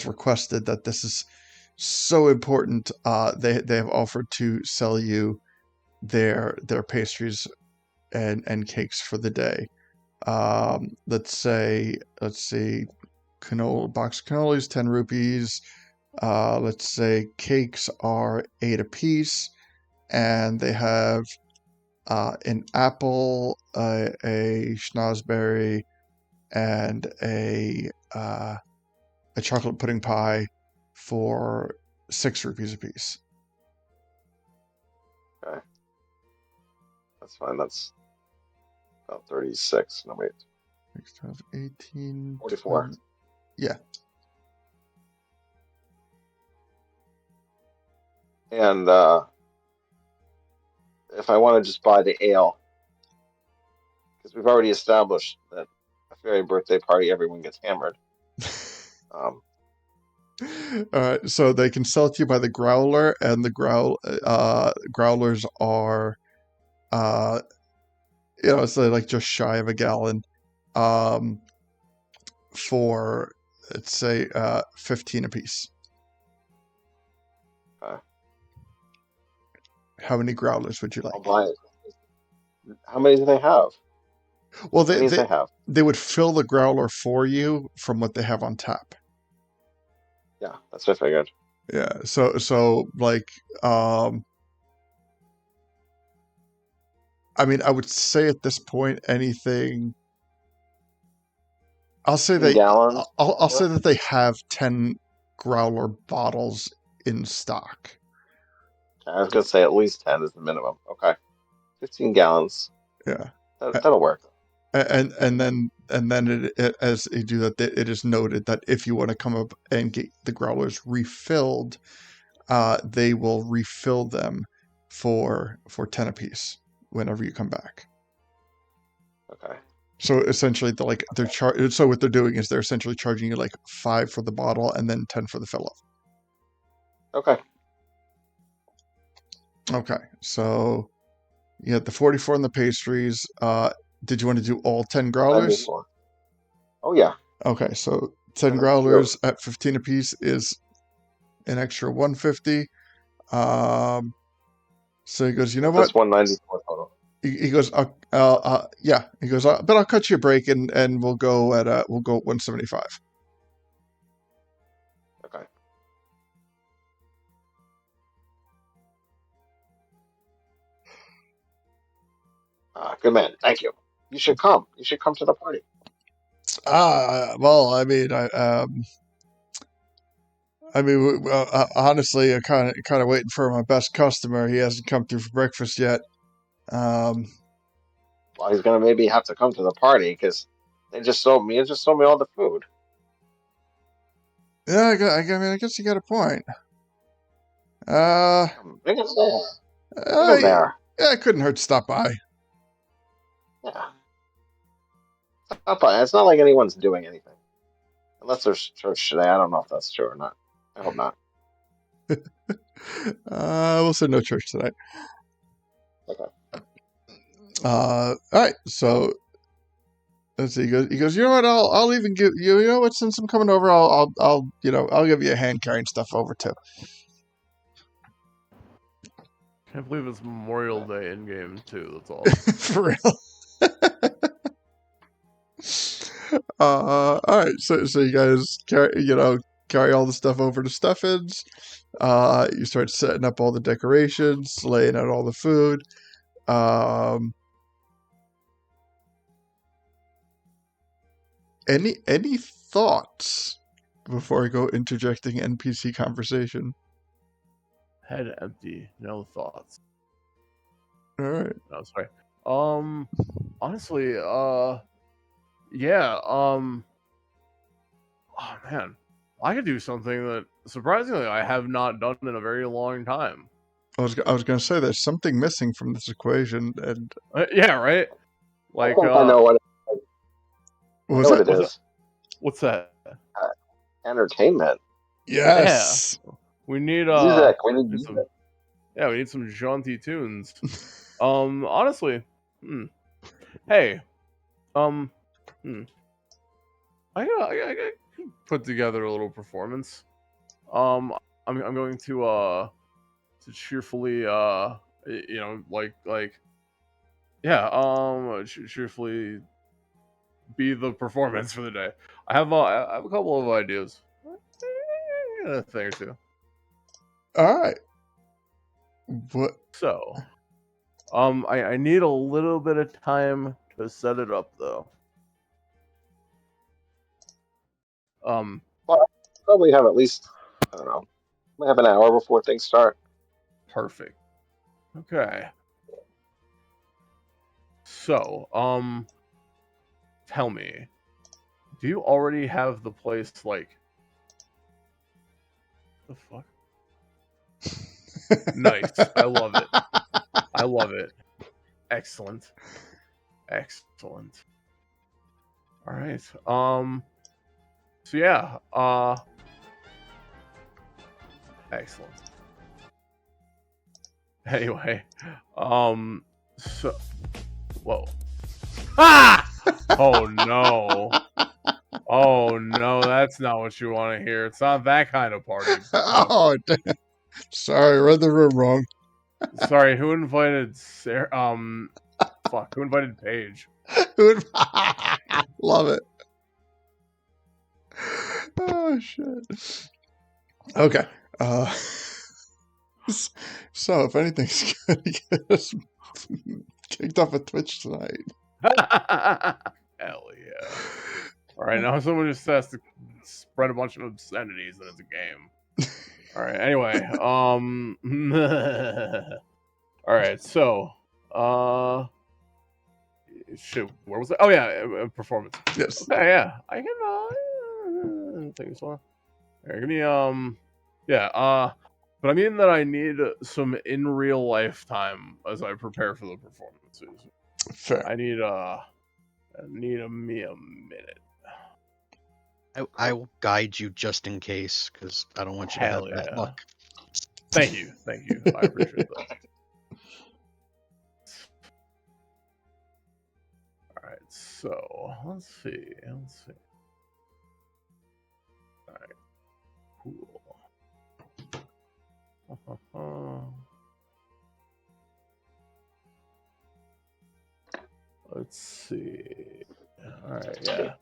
S1: requested that this is so important, they have offered to sell you their pastries and cakes for the day. Let's see, box of cannolis, 10 rupees. Let's say cakes are 8 apiece, and they have an apple, a schnozberry, and a chocolate pudding pie for 6 rupees apiece.
S4: Okay. That's fine. That's about 36. No, wait.
S1: 6, 12, 18,
S4: 44.
S1: 20. Yeah.
S4: And if I want to just buy the ale, because we've already established that a fairy birthday party, everyone gets hammered.
S1: Alright, so they can sell it to you by the growler, and the growlers are, it's like just shy of a gallon, for, let's say, 15 apiece. How many growlers would you
S4: I'll
S1: like?
S4: buy it. How many do they have?
S1: Well,
S4: How many do they have?
S1: they would fill the growler for you from what they have on tap.
S4: Yeah, that's what I figured.
S1: Yeah, so like, I mean, I would say at this point anything. I'll say
S4: 15 gallons?
S1: I'll say that they have 10 growler bottles in stock.
S4: I was going to say at least 10 is the minimum. Okay. 15 gallons.
S1: Yeah,
S4: That'll work.
S1: and then it, as you do that, it is noted that if you want to come up and get the growlers refilled, they will refill them for 10 apiece whenever you come back.
S4: Okay.
S1: So essentially, so what they're doing is they're essentially charging you like 5 for the bottle and then 10 for the fill up.
S4: Okay.
S1: Okay, so you had the 44 and the pastries. Did you want to do all 10 growlers?
S4: Oh, yeah.
S1: Okay, so 10
S4: Yeah,
S1: growlers at 15 apiece is an extra 150. So he goes, you know what?
S4: That's 194 total.
S1: He goes, yeah. He goes, but I'll cut you a break and we'll go at 175.
S4: Okay. Good man. Thank you. You should come. You should come to the party.
S1: Well, I mean, honestly, I'm kind of waiting for my best customer. He hasn't come through for breakfast yet.
S4: Well, he's gonna maybe have to come to the party because they just sold me all the food.
S1: Yeah, I mean, I guess you got a point.
S4: Bring us there. Bring him there.
S1: Yeah, it couldn't hurt to stop by.
S4: Yeah. It's not like anyone's doing anything. Unless there's church today. I don't know if that's true or not. I hope not.
S1: We'll say no church tonight.
S4: Okay.
S1: All right. So let's see. He goes. You know what? I'll even give you. You know what? Since I'm coming over, I'll give you a hand carrying stuff over too.
S2: Can't believe it's Memorial Day in game too. That's awesome.
S1: For real. All right. So you guys carry all the stuff over to Stuffin's. You start setting up all the decorations, laying out all the food. Any thoughts before I go interjecting NPC conversation?
S2: Head empty, no thoughts.
S1: All right.
S2: No, sorry. Honestly, yeah. Oh man, I could do something that surprisingly I have not done in a very long time.
S1: I was gonna say there's something missing from this equation, and
S2: Yeah, right. Like,
S4: I know what.
S1: what
S4: I
S1: was
S4: know what
S1: that?
S4: it is.
S2: What's that?
S4: Entertainment.
S1: Yes.
S2: Yeah. We need
S4: Music. We need music.
S2: Yeah, we need some jaunty tunes. Honestly, hey, I gotta put together a little performance. I'm going to cheerfully cheerfully be the performance for the day. I have a couple of ideas, a thing or two.
S1: All right. What?
S2: So, I need a little bit of time to set it up though.
S4: Well, probably have at least, I don't know, we have an hour before things start.
S2: Perfect. Okay. So, tell me, do you already have the place like the fuck? Nice. I love it. I love it. Excellent. Excellent. All right. So yeah, excellent. Anyway, so whoa. Ah! Oh no. Oh no, that's not what you want to hear. It's not that kind of party.
S1: Oh, damn. Sorry, read the room wrong.
S2: Sorry, who invited Sarah? Fuck, who invited Paige?
S1: Love it. Oh shit. Okay. So if anything's gonna get us kicked off of Twitch tonight.
S2: Hell yeah! All right, now someone just has to spread a bunch of obscenities and it's a game. All right. Anyway, all right. So, shit. Where was it? Oh yeah, performance.
S1: Yes.
S2: Okay, yeah. I can take this one. Here, give me yeah. But I mean that I need some in real life time as I prepare for the performances.
S1: Fair.
S2: I need me a minute.
S3: I will guide you just in case, because I don't want you to have
S2: Hell
S3: bad
S2: yeah.
S3: luck.
S2: Thank you. I appreciate that. All right, so let's see. All right, cool. Let's see. All right, yeah.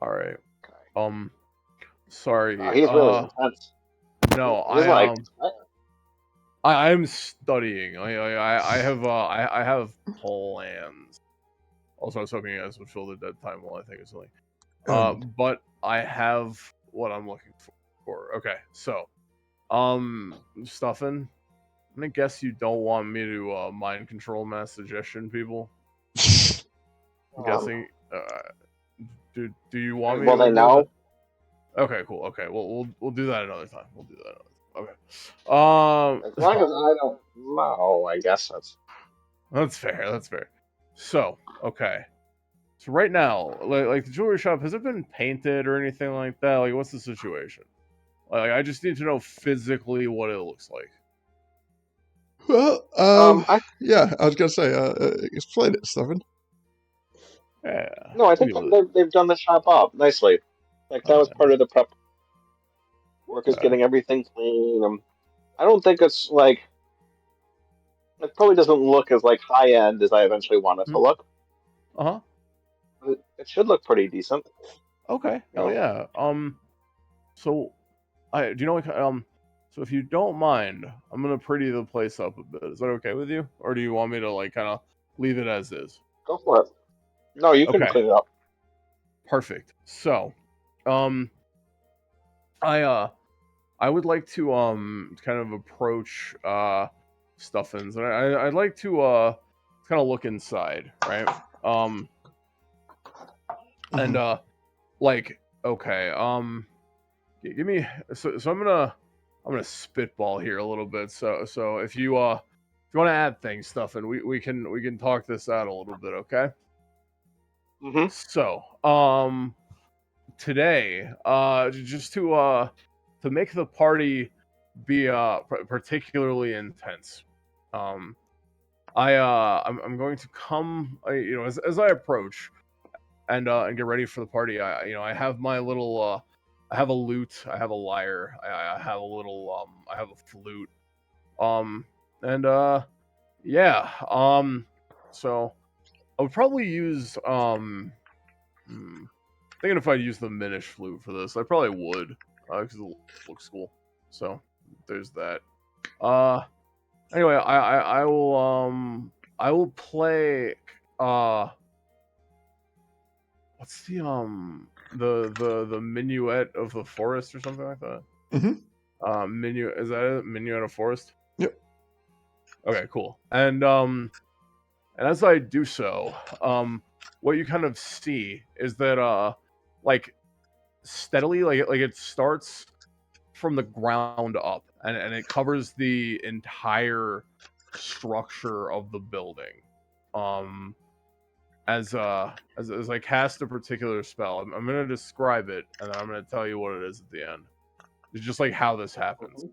S2: All right. Sorry.
S4: He's really intense.
S2: No,
S4: He's like,
S2: I'm studying. I have plans. Also, I was hoping you guys would fill the dead time while I think of something. But I have what I'm looking for. Okay, so, Stuffin, I'm gonna guess you don't want me to mind control mass suggestion people. I'm guessing. Do you want me?
S4: well,
S2: to
S4: they
S2: do
S4: know.
S2: that? Okay, cool. Okay, well we'll do that another time. Okay.
S4: As long as I don't know, I guess that's.
S2: That's fair. So, okay. So right now, like the jewelry shop, has it been painted or anything like that? Like, what's the situation? Like, I just need to know physically what it looks like.
S1: Well, yeah, I was gonna say, explain it, Stuffin.
S2: Yeah.
S4: No, I think they've done the shop up nicely. Like that was part of the prep work, is getting everything clean. I don't think it's like, it probably doesn't look as like high end as I eventually want it to look.
S2: Uh-huh.
S4: It should look pretty decent.
S2: Okay.
S4: You
S2: Hell
S4: know?
S2: yeah. So do you know like so if you don't mind, I'm gonna pretty the place up a bit. Is that okay with you? Or do you want me to like kind of leave it as is?
S4: Go for it. No, you can
S2: Okay.
S4: clean it up.
S2: Perfect. So, I would like to kind of approach Stuffins, and I'd like to kind of look inside, right? And like, okay, give me, so I'm gonna spitball here a little bit. So if you want to add things, Stuffin, we can talk this out a little bit, okay?
S4: Mm-hmm.
S2: So, today, just to make the party be particularly intense, um, I'm going to come, as I approach and get ready for the party. I have my little I have a lute, I have a lyre, I have a little I have a flute, um, and yeah, so I would probably use thinking if I'd use the Minish flute for this, I probably would, because it looks cool. So there's that. Uh, anyway, I will play what's the minuet of the forest or something like that.
S1: Mm-hmm.
S2: Minuet, is that it? Minuet of forest?
S1: Yep.
S2: Okay, cool. And as I do so, what you kind of see is that like steadily, like it starts from the ground up, and it covers the entire structure of the building. Um, as I cast a particular spell, I'm going to describe it, and then I'm going to tell you what it is at the end. It's just like how this happens.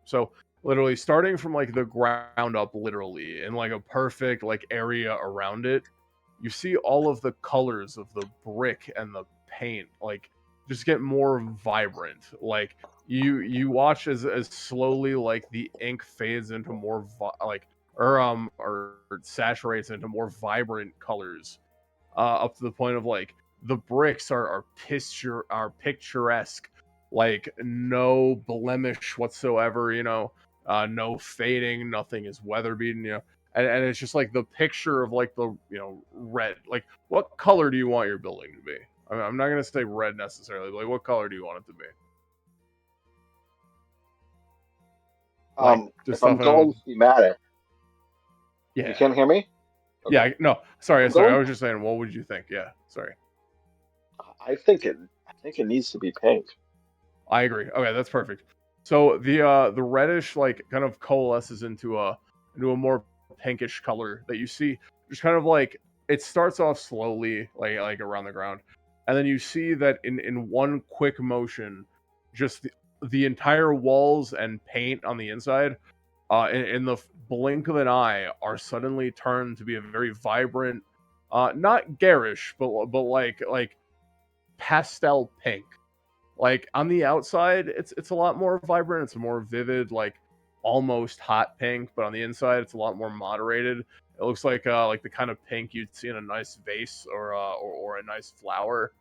S2: So literally starting from like the ground up, literally in like a perfect like area around it, you see all of the colors of the brick and the paint like just get more vibrant. Like you watch as slowly like the ink fades into more or saturates into more vibrant colors, up to the point of like the bricks are picturesque, like no blemish whatsoever, no fading, nothing is weather beaten, and it's just like the picture of like the red. Like, what color do you want your building to be? I'm not gonna say red necessarily, but like what color do you want it to be? Like just
S4: If I'm
S2: stuff.
S4: going thematic, you
S2: Yeah,
S4: can't hear me? Okay.
S2: yeah. No,
S4: If
S2: sorry,
S4: I'm
S2: sorry. I
S4: going,
S2: was just saying. What would you think? Yeah, sorry.
S4: I think it needs to be pink.
S2: I agree. Okay, that's perfect. So the reddish like kind of coalesces into a more pinkish color that you see just kind of like it starts off slowly like around the ground, and then you see that in one quick motion, just the entire walls and paint on the inside, in the blink of an eye, are suddenly turned to be a very vibrant, not garish, but like pastel pink. Like on the outside, it's a lot more vibrant. It's a more vivid, like almost hot pink, but on the inside, it's a lot more moderated. It looks like the kind of pink you'd see in a nice vase or a nice flower.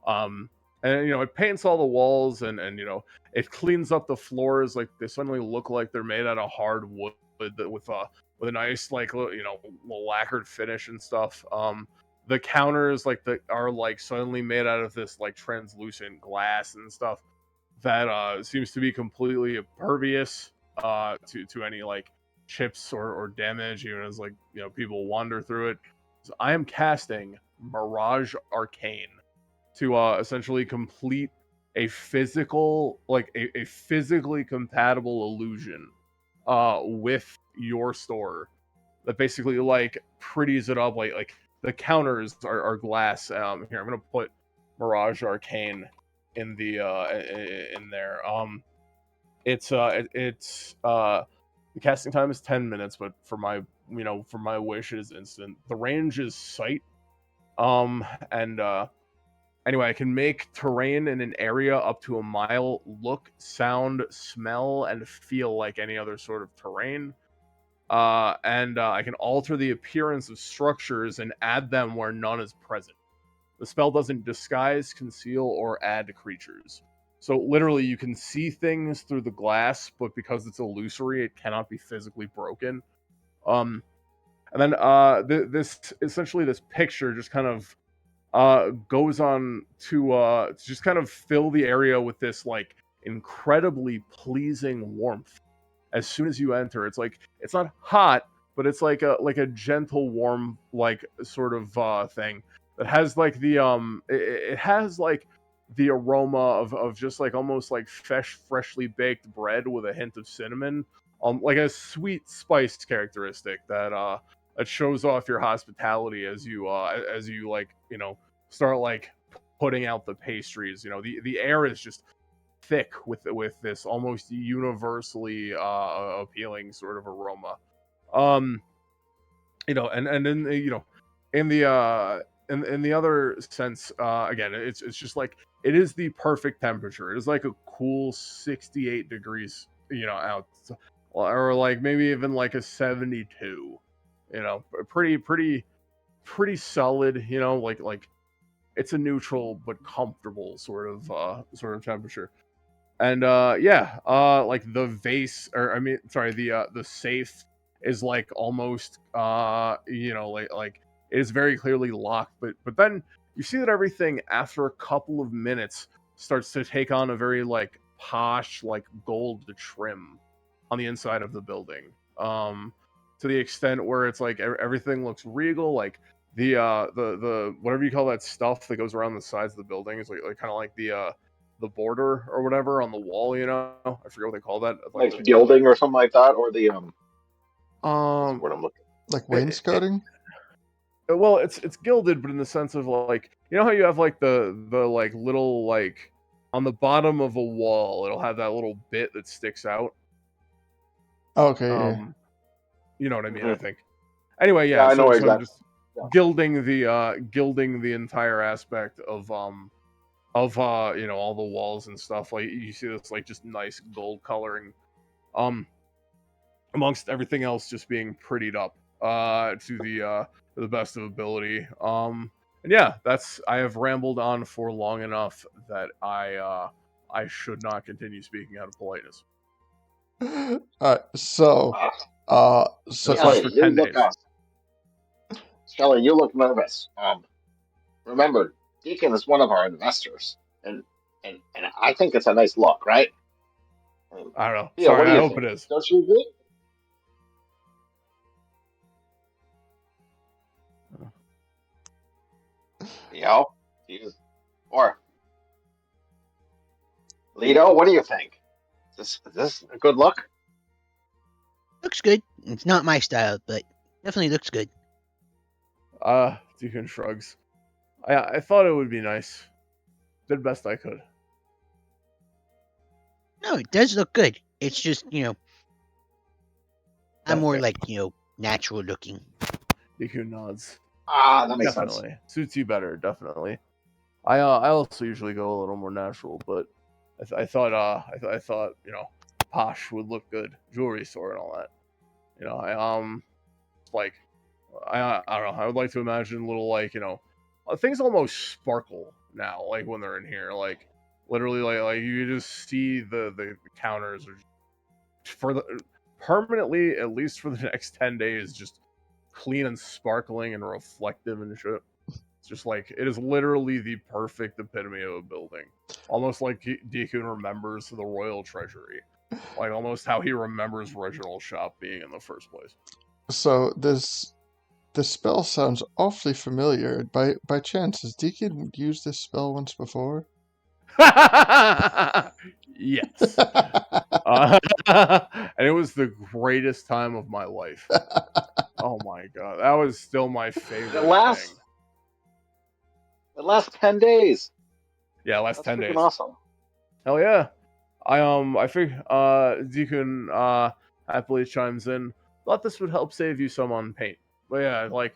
S2: Um, and it paints all the walls, and it cleans up the floors. Like they suddenly look like they're made out of hard wood with a nice like lacquered finish and stuff. The counters are like suddenly made out of this like translucent glass and stuff that seems to be completely impervious to any like chips or damage, even as like people wander through it. So I am casting Mirage Arcane to essentially complete a physical a physically compatible illusion with your store that basically like pretties it up. Like the counters are glass. Here I'm gonna put Mirage Arcane in in there. The casting time is 10 minutes, but for my wish it is instant. The range is sight. And Anyway, I can make terrain in an area up to a mile look, sound, smell, and feel like any other sort of terrain. And I can alter the appearance of structures and add them where none is present. The spell doesn't disguise, conceal, or add creatures. So literally, you can see things through the glass, but because it's illusory, it cannot be physically broken. Um, and then this essentially this picture just kind of goes on to just kind of fill the area with this like incredibly pleasing warmth. As soon as you enter, it's like it's not hot, but it's like a gentle, warm, like sort of thing that has like it has like the aroma of just like almost like freshly baked bread with a hint of cinnamon, like a sweet spice characteristic that that shows off your hospitality as you like start like putting out the pastries. The air is just thick with this almost universally appealing sort of aroma. Um, and then in the in the other sense, again, it's just like it is the perfect temperature. It is like a cool 68 degrees, out, or like maybe even like a 72. Pretty solid. Like it's a neutral but comfortable sort of temperature. And yeah, like the vase, or I mean, sorry, the safe is like almost like it is very clearly locked, but then you see that everything after a couple of minutes starts to take on a very like posh like gold trim on the inside of the building. To the extent where it's like everything looks regal, like the whatever you call that stuff that goes around the sides of the building is like kind of like the border or whatever on the wall. I forget what they call that. Like
S4: Like gilding or something like that, or the what's the
S2: um,
S4: word I'm looking.
S1: Like
S2: it, it,
S1: wainscoting?
S2: well, it's gilded, but in the sense of like how you have like the like little like on the bottom of a wall, it'll have that little bit that sticks out.
S1: Okay, yeah.
S2: You know what I mean? I
S4: Mhm.
S2: think. Anyway,
S4: Yeah,
S2: yeah.
S4: I know
S2: So I'm
S4: exactly.
S2: just
S4: Yeah.
S2: gilding the entire aspect of all the walls and stuff. Like you see this like just nice gold coloring um amongst everything else just being prettied up to the best of ability. And yeah, I have rambled on for long enough that I should not continue speaking out of politeness.
S1: Alright, so
S4: Ah,
S2: And
S1: so
S2: this lasts
S4: Shelly,
S2: for
S4: you
S2: 10
S4: look
S2: days.
S4: Shelly, you look nervous. Remember, Deacon is one of our investors, and I think it's a nice look, right?
S2: I don't know.
S4: Yeah, what
S2: Sorry,
S4: do
S2: I
S4: you
S2: hope
S4: think?
S2: it is.
S4: Don't you agree? Yeah. Jesus. Or Lido, what do you think? Is this a good look?
S5: Looks good. It's not my style, but definitely looks good.
S2: Deacon shrugs. I thought it would be nice. Did best I could.
S5: No, it does look good. It's just, I'm
S2: That's
S5: more
S2: fair.
S5: like, natural looking.
S2: Deacon nods.
S4: Ah, that makes sense.
S2: Definitely suits you better. Definitely. I also usually go a little more natural, but I thought posh would look good, jewelry store and all that. I like I don't know. I would like to imagine little like things almost sparkle now, like when they're in here, like literally like you just see the counters are for the permanently at least for the next 10 days just clean and sparkling and reflective and shit. It's just like it is literally the perfect epitome of a building. Almost like Deacon remembers the royal treasury. Like almost how he remembers Reginald's shop being in the first place.
S1: so this spell sounds awfully familiar. By chance, has Deacon used this spell once before?
S2: Yes. And it was the greatest time of my life. Oh my god. That was still my
S4: It
S2: favorite thing.
S4: lasts. It lasts 10 days.
S2: Yeah, last
S4: That's
S2: 10
S4: freaking
S2: days.
S4: awesome.
S2: Hell yeah. I think Deacon happily chimes in. Thought this would help save you some on paint. But yeah, like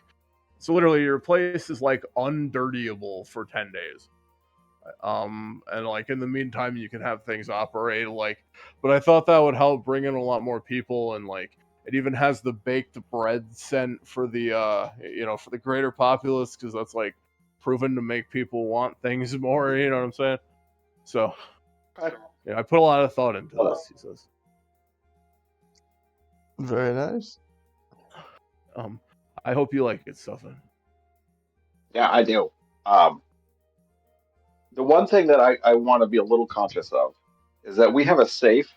S2: so literally your place is like undirtyable for 10 days. And like in the meantime you can have things operate like, but I thought that would help bring in a lot more people. And like it even has the baked bread scent for the for the greater populace, because that's like proven to make people want things more, you know what I'm saying? So
S4: Okay.
S2: yeah, I put a lot of thought into
S4: Well,
S2: this, he says.
S1: Very nice.
S2: um I hope you like it, Stuffin.
S4: yeah, I do. Um, the one thing that I want to be a little conscious of is that we have a safe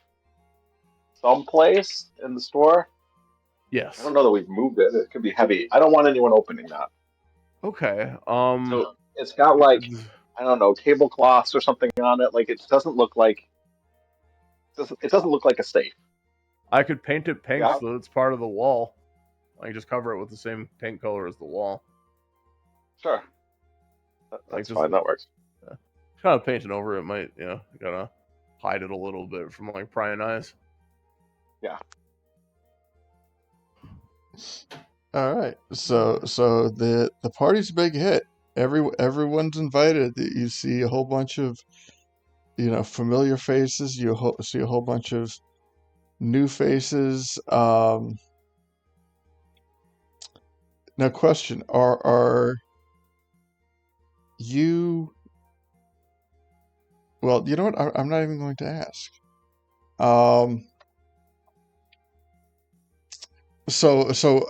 S4: someplace in the store. I don't
S2: Yes.
S4: know that we've moved it. It could be heavy. I don't want anyone opening that.
S2: Okay.
S4: So it's got like, I don't know, tablecloths or something on it. Like it doesn't look like it doesn't look like a safe.
S2: I could paint it pink
S4: Yeah.
S2: so that it's part of the wall. Like just cover it with the same paint color as the wall.
S4: Sure.
S2: Like
S4: That's
S2: just
S4: fine. That works.
S2: kind of painting over it might, gotta hide it a little bit from like prying eyes.
S4: Yeah.
S1: All right. So the party's a big hit. Everyone's invited. You see a whole bunch of familiar faces. You see a whole bunch of new faces. Now, question: Are you? Well, you know what? I'm not even going to ask. So,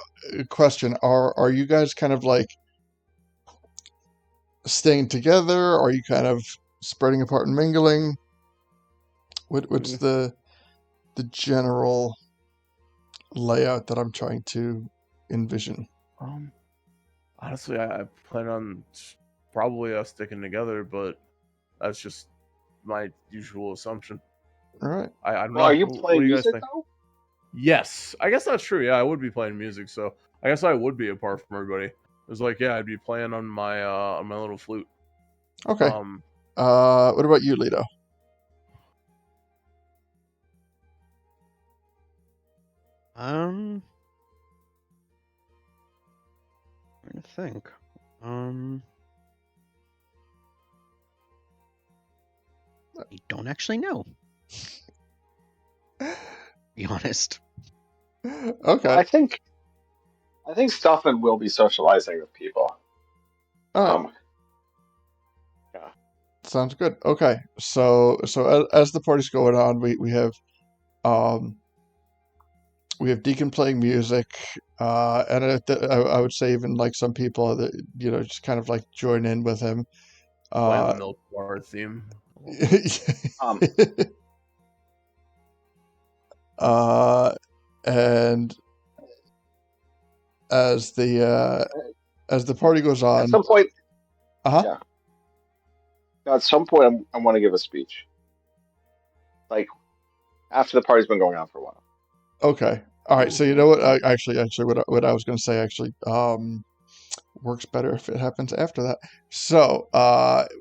S1: question: Are you guys kind of like staying together? Are you kind of spreading apart and mingling? What's the general layout that I'm trying to envision?
S2: Honestly, I plan on probably us sticking together, but that's just my usual assumption.
S1: All right.
S2: I don't
S4: Well,
S2: know.
S4: are you
S2: What do
S4: playing
S2: you guys
S4: music
S2: think?
S4: though?
S2: Yes, I guess that's true. Yeah, I would be playing music, so I guess I would be apart from everybody. It was like, yeah, I'd be playing on my little flute.
S1: Okay. What about you, Lito?
S3: Trying to think. I don't actually know. To be honest.
S4: Well,
S1: Okay.
S4: I think Stuffin will be socializing with people.
S1: All right.
S4: Yeah.
S1: Sounds good. Okay. So as the party's going on, we have Deacon playing music, and I would say even like some people that just kind of like join in with him.
S2: Playing the Milk Bar theme.
S4: Um,
S1: and as the party goes on,
S4: at some point,
S1: uh-huh.
S4: yeah. At some point, I want to give a speech. Like after the party's been going on for a while.
S1: Okay. All right. So you know what? Actually, what I was going to say actually works better if it happens after that. So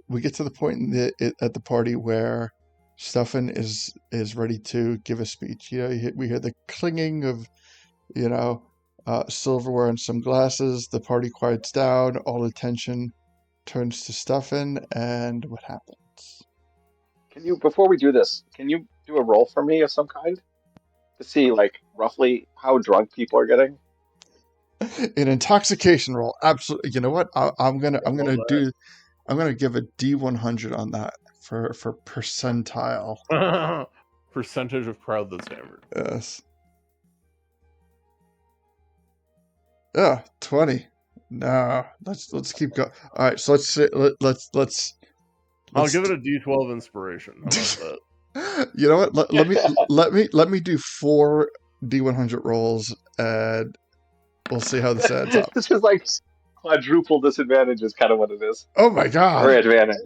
S1: we get to the point at the party where Stuffin is ready to give a speech. We hear the clanging of silverware and some glasses. The party quiets down. All attention turns to Stuffin, and what happens?
S4: Before we do this, can you do a roll for me of some kind to see like roughly how drunk people are getting?
S1: An intoxication roll. Absolutely. You know what? I'm gonna give a D100 on that for percentile.
S2: Percentage of crowd that's hammered.
S1: Yes. Yeah, 20. No, let's keep going. All right, so let's
S2: I'll give it a D12 inspiration. How about that?
S1: You know what? Let me do 4 D100 rolls, and we'll see how this adds up.
S4: This is like quadruple disadvantage is kind of what it is.
S1: Oh my
S4: Or
S1: god.
S4: advantage.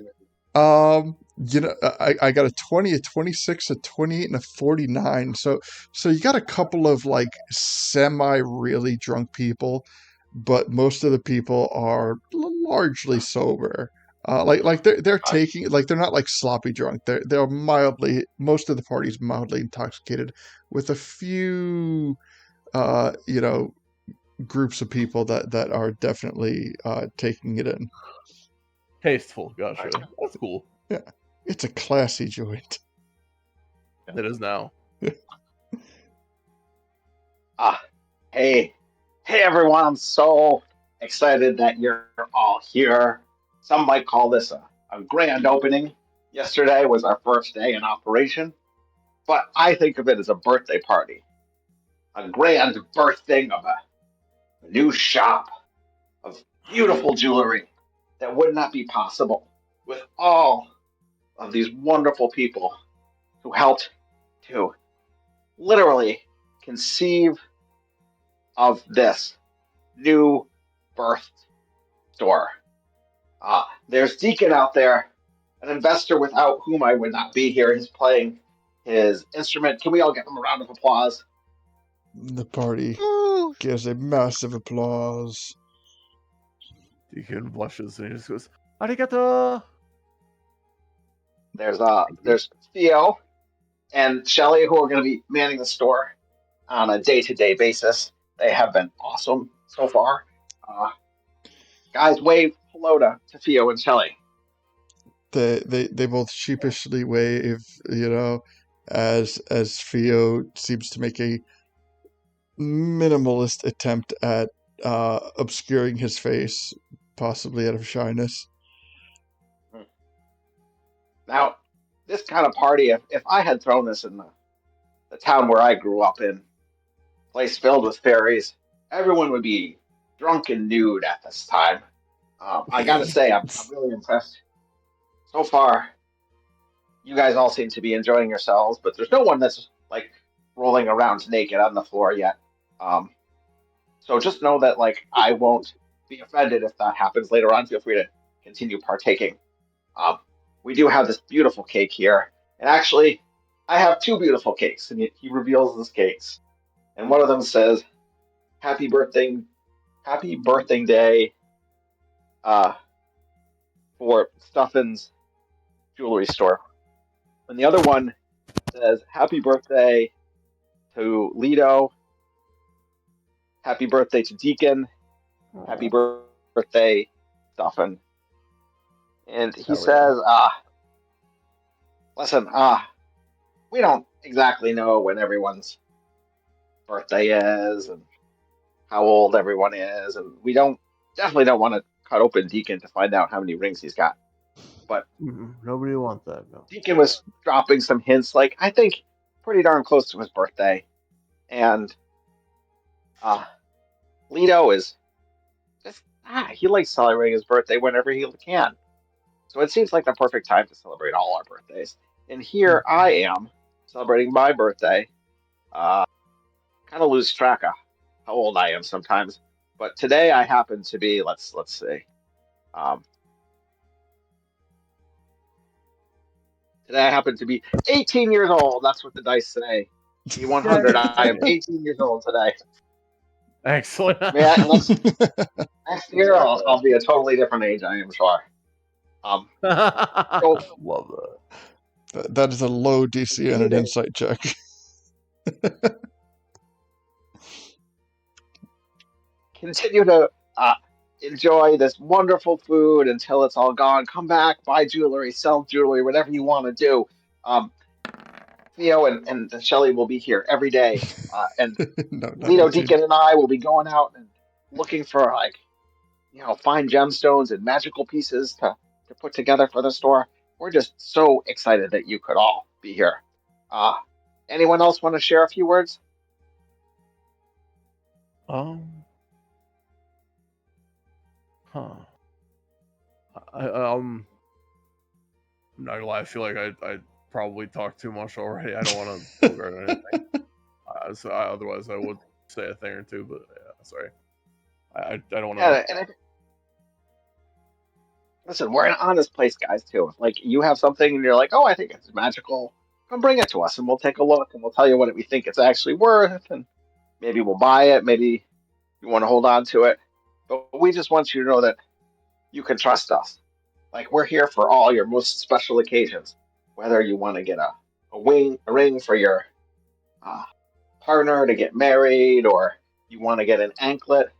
S1: I got a 20, a 26, a 28, and a 49. So you got a couple of like semi really drunk people, but most of the people are largely sober. Like they're taking, like they're not like sloppy drunk. They're mildly, most of the party's mildly intoxicated, with a few groups of people that are definitely taking it in.
S2: Tasteful, gotcha. That's cool.
S1: Yeah, it's a classy joint.
S2: It is now.
S4: Hey everyone! I'm so excited that you're all here. Some might call this a grand opening. Yesterday was our first day in operation, but I think of it as a birthday party, a grand birthing of a new shop of beautiful jewelry that would not be possible with all of these wonderful people who helped to literally conceive of this new birth store. There's Deacon out there, an investor without whom I would not be here. He's playing his instrument. Can we all give him a round of applause?
S1: The party gives a massive applause.
S2: Deacon blushes and he just goes, "Arigato."
S4: There's Theo and Shelly who are going to be manning the store on a day-to-day basis. They have been awesome so far. Guys, wave hello to Theo and Shelly.
S1: They both sheepishly wave, as Theo seems to make a minimalist attempt at obscuring his face, possibly out of shyness.
S4: Now, this kind of party, if I had thrown this in the town where I grew up in, place filled with fairies, everyone would be drunk and nude at this time. I gotta say, I'm really impressed. So far, you guys all seem to be enjoying yourselves, but there's no one that's like rolling around naked on the floor yet. So just know that I won't be offended if that happens later on. Feel free to continue partaking. Um, we do have this beautiful cake here, and actually, I have two beautiful cakes. And he reveals these cakes, and one of them says, "Happy birthday day, uh, for Stuffin's jewelry store," and the other one says, "Happy birthday to Lido. Happy birthday to Deacon. Happy birthday, Stuffin." And he says, "Listen, we don't exactly know when everyone's birthday is and how old everyone is, and we definitely don't want to cut open Deacon to find out how many rings he's got. But
S2: Nobody wants that. No.
S4: Deacon was dropping some hints, I think pretty darn close to his birthday, and Lido is just he likes celebrating his birthday whenever he can. So it seems like the perfect time to celebrate all our birthdays. And here I am celebrating my birthday. Kind of lose track of how old I am sometimes, but today I happen to be. Let's see. Today I happen to be 18 years old. That's what the dice say. D100. I am 18 years old today.
S2: Excellent.
S4: Next year I'll be a totally different age. I am sure. So
S2: Love that.
S1: That is a low DC and an insight check.
S4: continue to enjoy this wonderful food until it's all gone. Come back, buy jewelry, sell jewelry, whatever you want to do. Theo and Shelly will be here every day. And
S1: No,
S4: Lido, Deacon, and I will be going out and looking for fine gemstones and magical pieces to put together for the store. We're just so excited that you could all be here. Anyone else want to share a few words?
S2: I'm not gonna lie. I feel like I probably talked too much already. I don't want to bogart anything. Otherwise, I would say a thing or two. But yeah, sorry. I don't want to.
S4: Listen, we're an honest place, guys, too. If you have something and you're like, "Oh, I think it's magical," come bring it to us and we'll take a look and we'll tell you what we think it's actually worth, and maybe we'll buy it, maybe you want to hold on to it. But we just want you to know that you can trust us. We're here for all your most special occasions, whether you want to get a ring for your partner to get married, or you want to get an anklet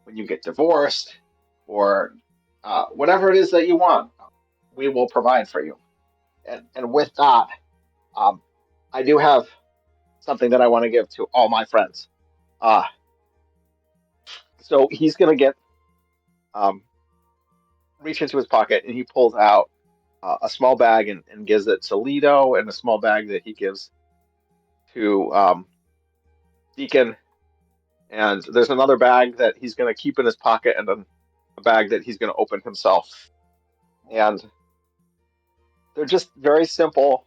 S4: when you get divorced, or whatever it is that you want, we will provide for you. And with that, I do have something that I want to give to all my friends. So he's going to get reach into his pocket and he pulls out a small bag and gives it to Lido, and a small bag that he gives to Deacon. And there's another bag that he's going to keep in his pocket, and then a bag that he's going to open himself. And they're just very simple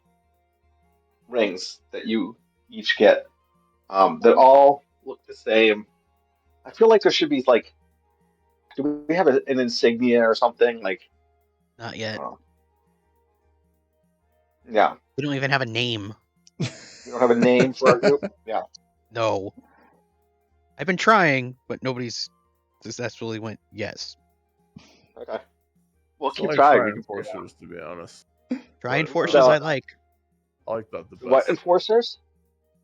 S4: rings that you each get that all look the same. I feel like there should be do we have an insignia or something?
S5: Not yet.
S4: Yeah.
S5: We don't even have a name.
S4: We don't have a name for our group? Yeah.
S5: No.
S3: I've been trying, but nobody's successfully went yes.
S4: Okay. We'll
S2: So
S4: keep
S2: I like
S4: trying.
S2: try
S4: We can figure it out.
S2: enforcers, to be honest.
S3: Try
S2: But,
S3: enforcers I like.
S2: I like that the best.
S4: What enforcers?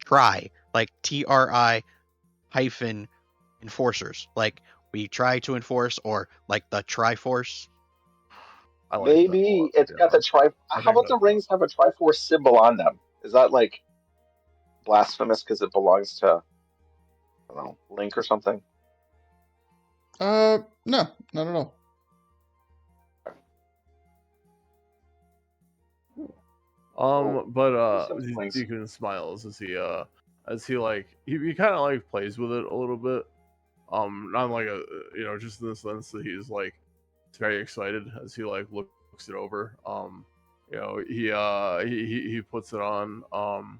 S3: Try. Like TRI hyphen enforcers. Like we try to enforce, or like the Triforce.
S2: I like that
S4: Maybe
S2: more,
S4: it's got the tri.
S2: I
S4: How
S2: think
S4: about the
S2: that's
S4: rings have a Triforce symbol on them? Is that like blasphemous because it belongs to, I don't know, Link or something?
S1: No, not at all.
S2: But
S4: some things.
S2: Deacon smiles as he like he kind of like plays with it a little bit. Not like a just in the sense that he's like very excited as he like looks it over. He puts it on.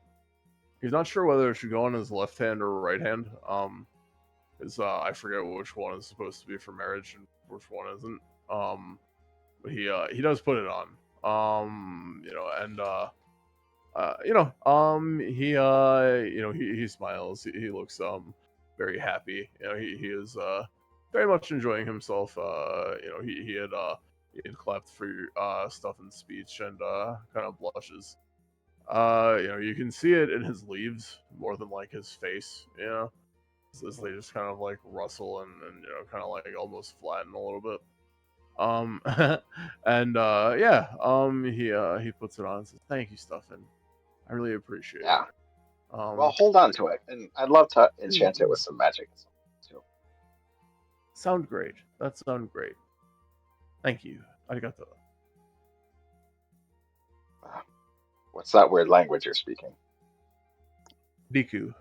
S2: He's not sure whether it should go on his left hand or right hand. Because I forget which one is supposed to be for marriage and which one isn't. But he does put it on. He smiles. He looks very happy. He is very much enjoying himself. He had clapped for Stuffin's speech and kind of blushes. You can see it in his leaves more than like his face. As they just kind of like rustle and kind of like almost flatten a little bit. He puts it on and says, "Thank you, Stuffin. I really appreciate
S4: Yeah.
S2: it." Um,
S4: Well, hold on to it, and I'd love to enchant it with some magic too.
S2: sound great. That sound great. Thank you. Arigato.
S4: What's that weird language you're speaking?
S2: Biku.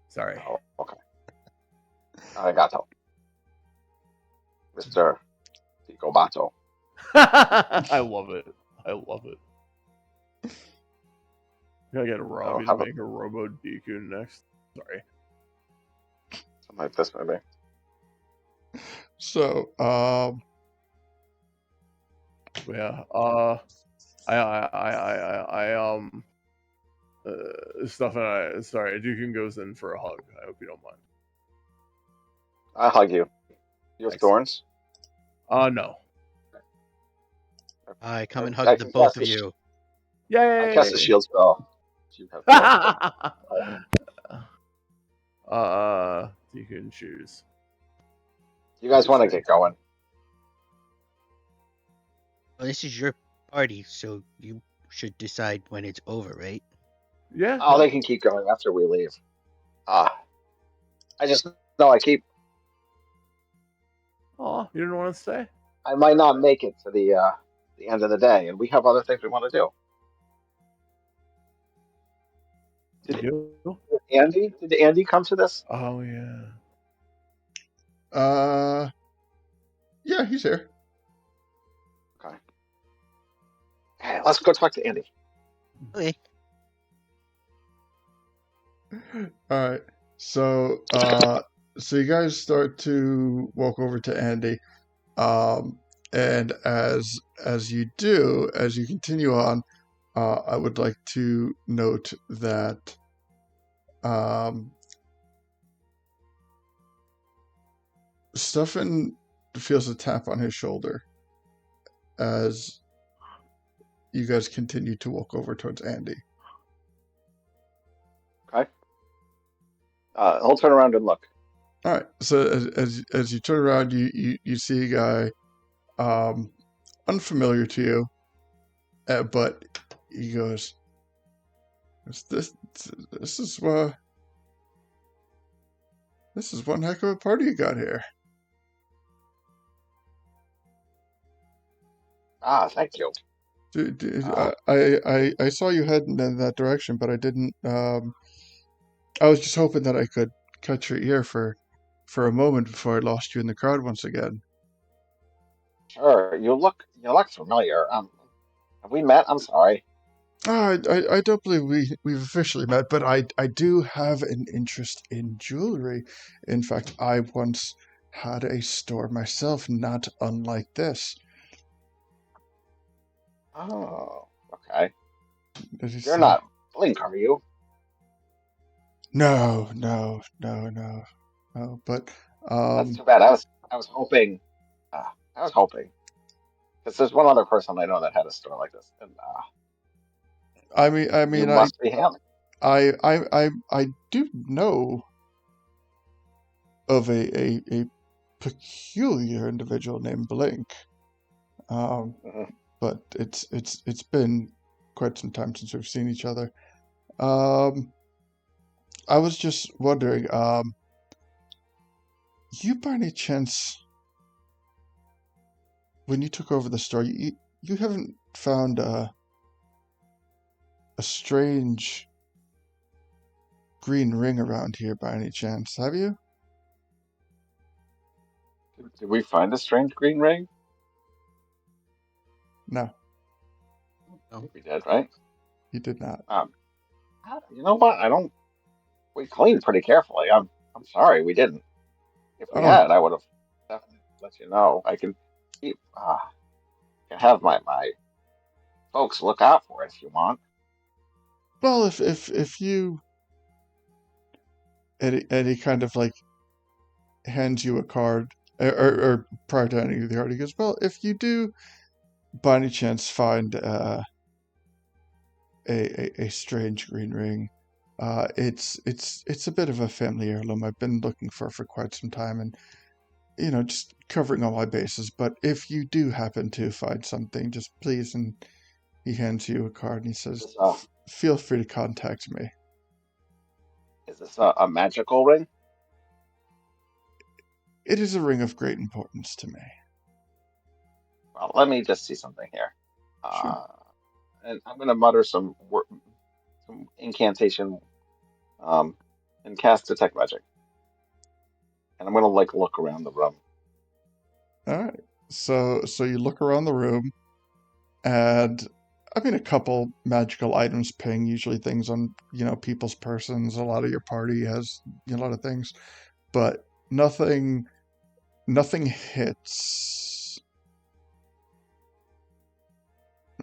S2: Sorry.
S4: Oh, okay. Arigato, Mr. Picobato.
S2: I love it. I love it. Gotta get Robbie to make a Robo Deku next. Sorry.
S4: Something like this, maybe.
S1: So,
S2: Yeah. Stuff and sorry, Deku goes in for a hug. I hope you don't mind.
S4: I'll hug you. You have
S2: Thanks.
S4: thorns?
S2: No.
S3: I come and
S4: I
S3: hug the
S4: can
S3: both
S4: cast
S3: of you.
S2: Yay!
S4: I cast a shield spell. You have thorns.
S2: You can choose.
S4: You guys want to get going?
S5: Well, this is your party, so you should decide when it's over, right?
S2: Yeah.
S4: Oh, they can keep going after we leave. I just know I keep.
S2: Oh, you didn't want to stay?
S4: I might not make it to the end of the day, and we have other things we want to do. Did Andy come to this?
S2: Oh yeah.
S1: yeah, he's here.
S4: Okay. Hey, let's go talk to Andy.
S5: Okay.
S1: All right. So, so you guys start to walk over to Andy, and as you do, as you continue on, I would like to note that Stuffin feels a tap on his shoulder as you guys continue to walk over towards Andy.
S4: Okay. I'll turn around and look.
S1: All right. So as you turn around, you see a guy, unfamiliar to you, but he goes, "This is this is one heck of a party you got here."
S4: Thank you.
S1: I saw you heading in that direction, but I didn't. I was just hoping that I could catch your ear for a moment before I lost you in the crowd once again.
S4: Sure, you look familiar. Have we met? I'm sorry.
S1: I don't believe we've officially met, but I do have an interest in jewelry. In fact, I once had a store myself, not unlike this.
S4: Oh, okay.
S1: As you
S4: You're
S1: say.
S4: not Blink, are you?
S1: No. But
S4: That's too bad. I was hoping. I was hoping because there's one other person I know that had a store like this, and
S1: I
S4: you
S1: mean,
S4: must be him.
S1: I do know of a peculiar individual named Blink. Um,
S4: Mhm.
S1: but it's been quite some time since we've seen each other. Um, I was just wondering, you by any chance, when you took over the store, you haven't found a strange green ring around here by any chance, have you?
S4: Did we find a strange green ring?
S1: No,
S4: I think we did, right?
S1: you did not.
S4: Um, you know what? I don't. We cleaned pretty carefully. I'm sorry we didn't. If we
S1: Oh,
S4: had, I would have definitely let you know. I can keep. Can have my folks look out for it if you want.
S1: well, if you and he kind of like hands you a card, or prior to handing you the card, he goes, well, if you do by any chance find a strange green ring. It's a bit of a family heirloom I've been looking for quite some time, and just covering all my bases. But if you do happen to find something, just please, and he hands you a card and he
S4: Is
S1: says,
S4: this
S1: Feel free to contact me."
S4: a magical ring?
S1: It is a ring of great importance to me.
S4: Well, let me just see something here.
S1: Sure.
S4: And I'm gonna mutter some incantation, um, and cast detect magic. And I'm gonna like look around the room.
S1: All right. So you look around the room, and I mean, a couple magical items ping. Usually things on people's persons. A lot of your party has a lot of things, but nothing hits.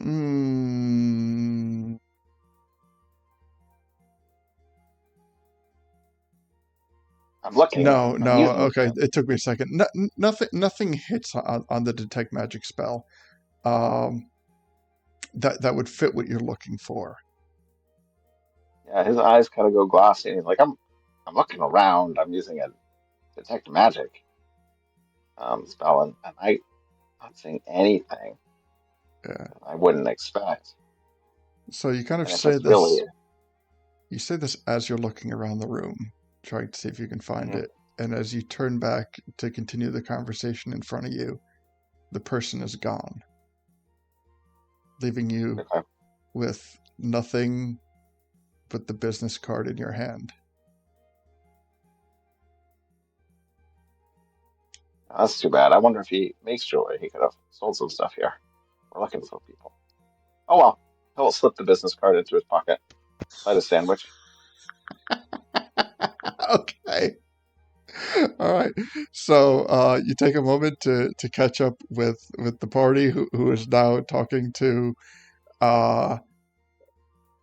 S1: Mm,
S4: I'm looking. I'm
S1: no.
S4: using.
S1: Okay, it took me a second. Nothing hits on the detect magic spell. Um, that would fit what you're looking for.
S4: Yeah, his eyes kind of go glossy, and he's like, I'm looking around. I'm using a detect magic spell, and I'm not seeing anything
S1: Yeah.
S4: that I wouldn't expect.
S1: So you kind of
S4: And if
S1: say
S4: it's really,
S1: this. You say this as you're looking around the room, trying to see if you can find
S4: Mhm.
S1: it. And as you turn back to continue the conversation in front of you, the person is gone, leaving you
S4: Okay.
S1: with nothing but the business card in your hand.
S4: That's too bad. I wonder if he makes jewelry. He could have sold some stuff here. We're looking for people. Oh well. He'll slip the business card into his pocket, light a sandwich.
S1: Okay. All right. So you take a moment to catch up with the party who is now talking to uh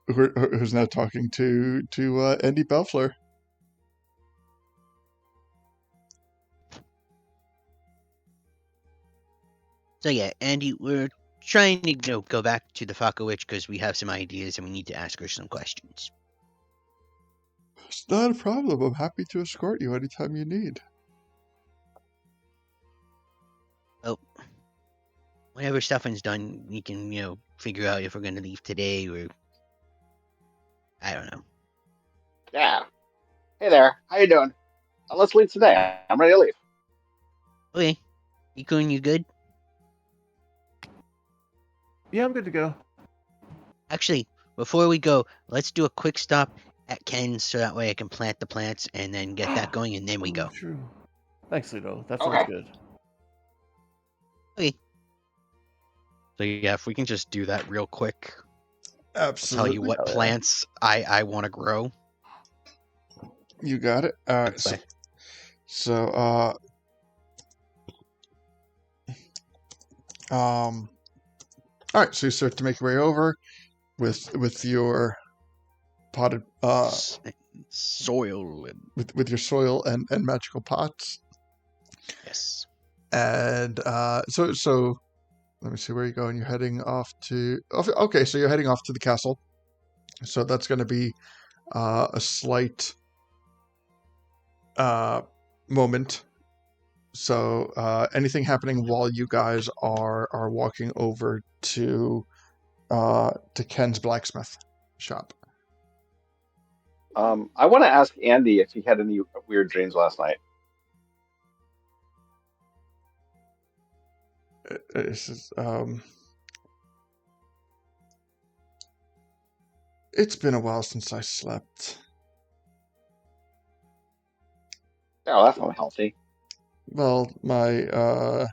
S1: who's now talking to Andy Belfler.
S5: So yeah, Andy, we're trying to go back to the Faka Witch because we have some ideas and we need to ask her some questions.
S1: It's not a problem. I'm happy to escort you anytime you need.
S5: Oh, whenever Stuffin's done, we can figure out if we're gonna leave today or I don't know.
S4: Yeah. Hey there. How you doing? Let's leave today. I'm ready to leave.
S5: Okay, Ikun, you good?
S2: Yeah, I'm good to go.
S5: Actually, before we go, let's do a quick stop at Ken's so that way I can plant the plants and then get that going, and then we
S2: Ooh,
S5: go.
S2: true. Thanks, Lito. That sounds
S4: Okay.
S2: good.
S5: Okay.
S3: So yeah, if we can just do that real quick, I'll tell you
S1: Absolutely.
S3: what
S4: Oh yeah.
S3: plants I want to grow.
S1: You got it. All right.
S3: Let's say.
S1: So all right. So you start to make your way over with your potted.
S3: soil and
S1: with your soil and magical pots.
S3: yes.
S1: And so let me see where you're going. You're heading off to. Okay, so you're heading off to the castle. So that's going to be a slight moment. So anything happening while you guys are walking over to Ken's blacksmith shop?
S4: I want to ask Andy if he had any weird dreams last night.
S1: This is, it's been a while since I slept.
S4: Oh, that's not healthy.
S1: Well, my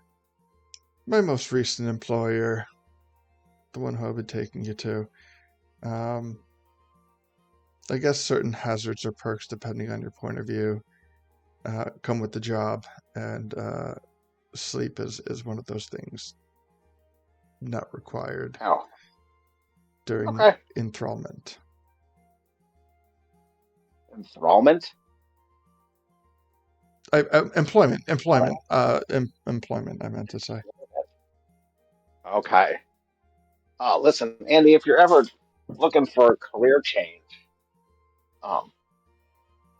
S1: most recent employer, the one who I've been taking you to, I guess certain hazards or perks, depending on your point of view, come with the job, and sleep is one of those things not required
S4: Oh,
S1: during
S4: okay.
S1: enthrallment.
S4: Enthrallment?
S1: Employment, I meant to say.
S4: Okay. Listen, Andy, if you're ever looking for a career change,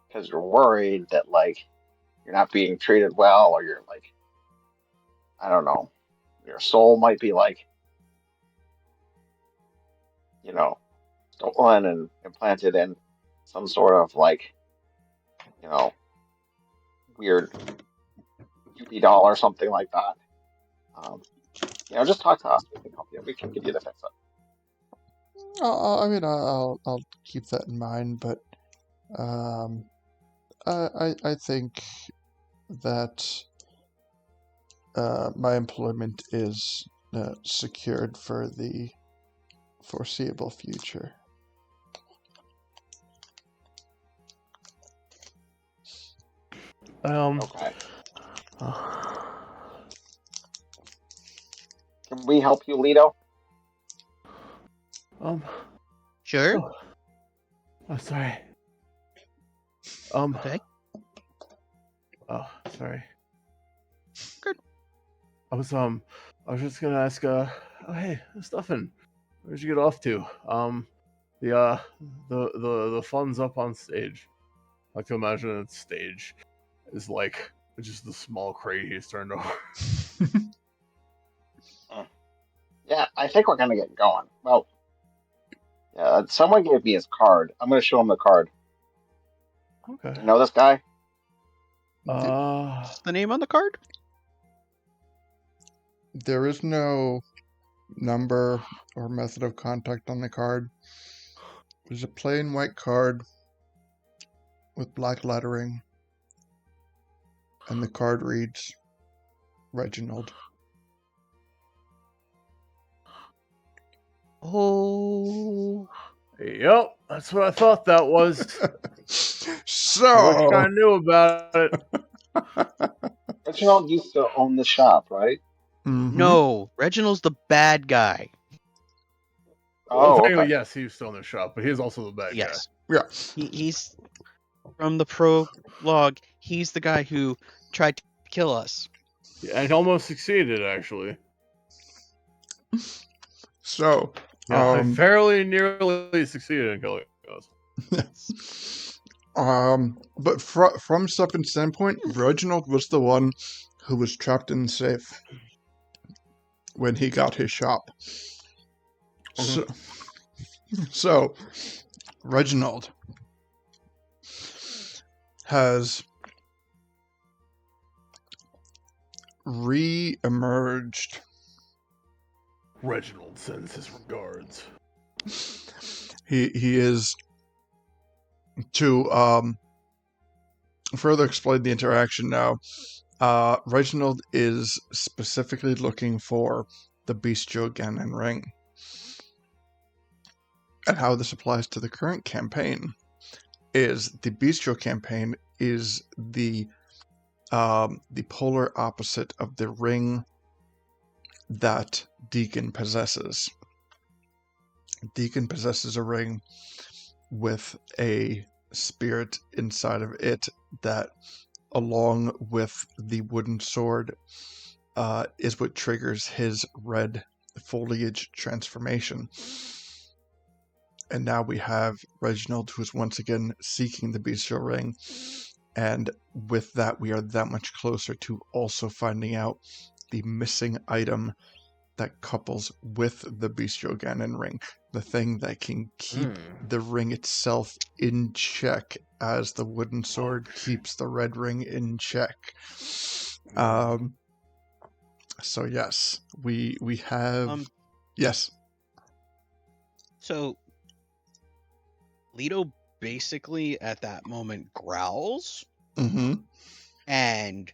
S4: because you're worried that like you're not being treated well, or you're like, I don't know, your soul might be like, you know, stolen and implanted in some sort of like, you know, weird Yuppie doll or something like that. Just talk to us. We can help you. We can give you the fix up.
S1: I'll keep that in mind, but I think that my employment is secured for the foreseeable future.
S4: Okay. Can we help you, Lido?
S5: Sure.
S2: Oh, sorry.
S5: Okay.
S2: Oh, sorry.
S5: Good.
S2: I was just gonna ask. Oh, hey, Stuffin, where'd you get off to? The fun's up on stage. I like to imagine that stage is like just the small crate he's turned over.
S4: Yeah, I think we're gonna get going. Well, yeah, someone gave me his card. I'm gonna show him the card.
S2: Okay.
S4: Do you know this guy?
S3: What's the name on the card?
S1: There is no number or method of contact on the card. There's a plain white card with black lettering, and the card reads Reginald.
S5: Oh.
S2: Yep, that's what I thought that was.
S1: So,
S2: I wish I knew about it.
S4: Reginald used to own the shop, right?
S1: mhm.
S5: No, Reginald's the bad guy.
S2: Well,
S4: Oh,
S2: technically,
S4: okay.
S2: yes, he was still in the shop, but he's also the bad
S5: Yes.
S1: Yeah.
S5: He's from the prologue. He's the guy who tried to kill us.
S2: guy. Yeah, and almost succeeded, actually.
S1: So,
S2: Yeah, I fairly nearly succeeded in killing us.
S1: but from Stuffin's standpoint, Reginald was the one who was trapped in the safe when he got his shop. So Reginald has re-emerged.
S2: Reginald sends his regards.
S1: He is, to further explain the interaction now, Reginald is specifically looking for the Bestial Ganon ring. And how this applies to the current campaign is the Bestial campaign is the polar opposite of the ring that Deacon possesses. Deacon possesses a ring with a spirit inside of it that, along with the wooden sword, is what triggers his red foliage transformation. And now we have Reginald, who's once again seeking the bestial ring. And with that, we are that much closer to also finding out the missing item that couples with the bestial Ganon ring. The thing that can keep the ring itself in check as the wooden sword keeps the red ring in check. So yes, we have... Yes.
S3: So Leto basically at that moment growls
S1: Mm-hmm.
S3: and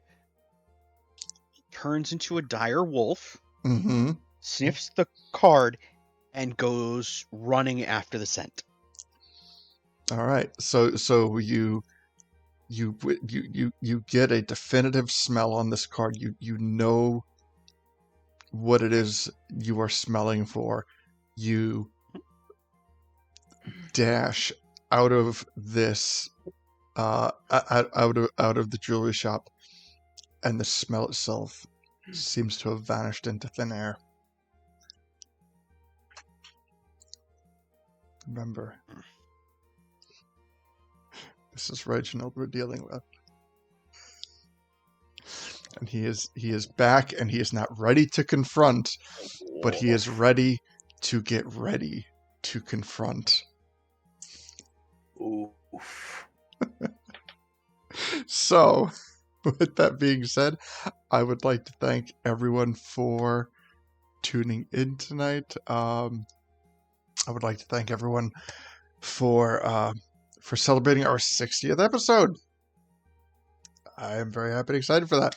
S3: turns into a dire wolf,
S1: Mm-hmm.
S3: sniffs the card, and goes running after the scent.
S1: All right. So you get a definitive smell on this card. You know what it is you are smelling for. You dash out of this out of the jewelry shop, and the smell itself seems to have vanished into thin air. Remember, this is Reginald we're dealing with. And he is back, and he is not ready to confront, but he is ready to get ready to confront.
S2: Oof.
S1: So, with that being said, I would like to thank everyone for tuning in tonight. I would like to thank everyone for celebrating our 60th episode. I am very happy and excited for that.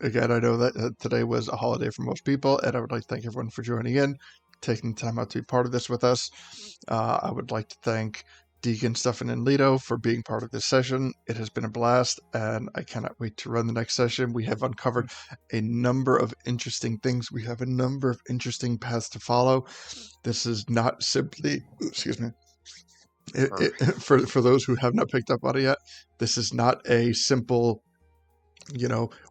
S1: Again, I know that today was a holiday for most people, and I would like to thank everyone for joining in, taking the time out to be part of this with us. I would like to thank Deacon, Stuffin, and Leto for being part of this session. It has been a blast, and I cannot wait to run the next session. We have uncovered a number of interesting things. We have a number of interesting paths to follow. This is not simply... Excuse me. For those who have not picked up on it yet, this is not a simple...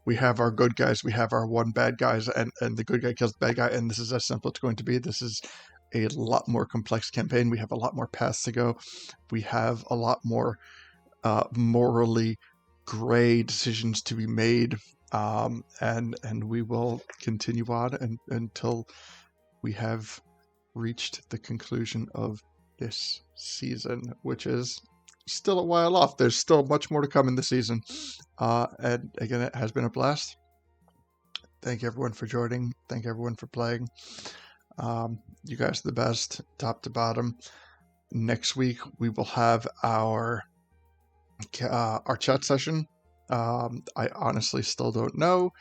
S1: we have our good guys, we have our one bad guys, and the good guy kills the bad guy, and this is as simple as it's going to be. This is a lot more complex campaign. We have a lot more paths to go. We have a lot more morally gray decisions to be made, and we will continue on until we have reached the conclusion of this season, which is still a while off. There's still much more to come in the season. And again, it has been a blast. Thank everyone for joining. Thank everyone for playing. You guys are the best, top to bottom. Next week, we will have our chat session. I honestly still don't know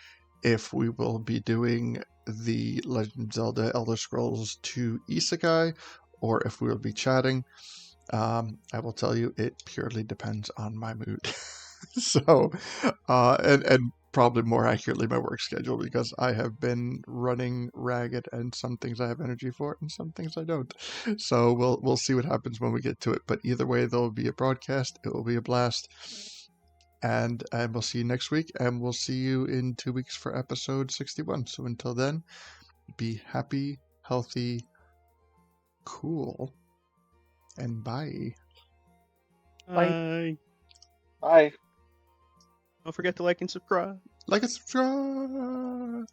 S1: if we will be doing the Legend of Zelda Elder Scrolls 2 Isekai, or if we will be chatting. I will tell you, it purely depends on my mood. So, and probably more accurately my work schedule, because I have been running ragged, and some things I have energy for and some things I don't. So we'll see what happens when we get to it. But either way, there will be a broadcast. It will be a blast. And we'll see you next week, and we'll see you in 2 weeks for episode 61. So until then, be happy, healthy, cool, and bye.
S3: Bye.
S4: Bye.
S3: Don't forget to like and subscribe.
S1: Like and subscribe.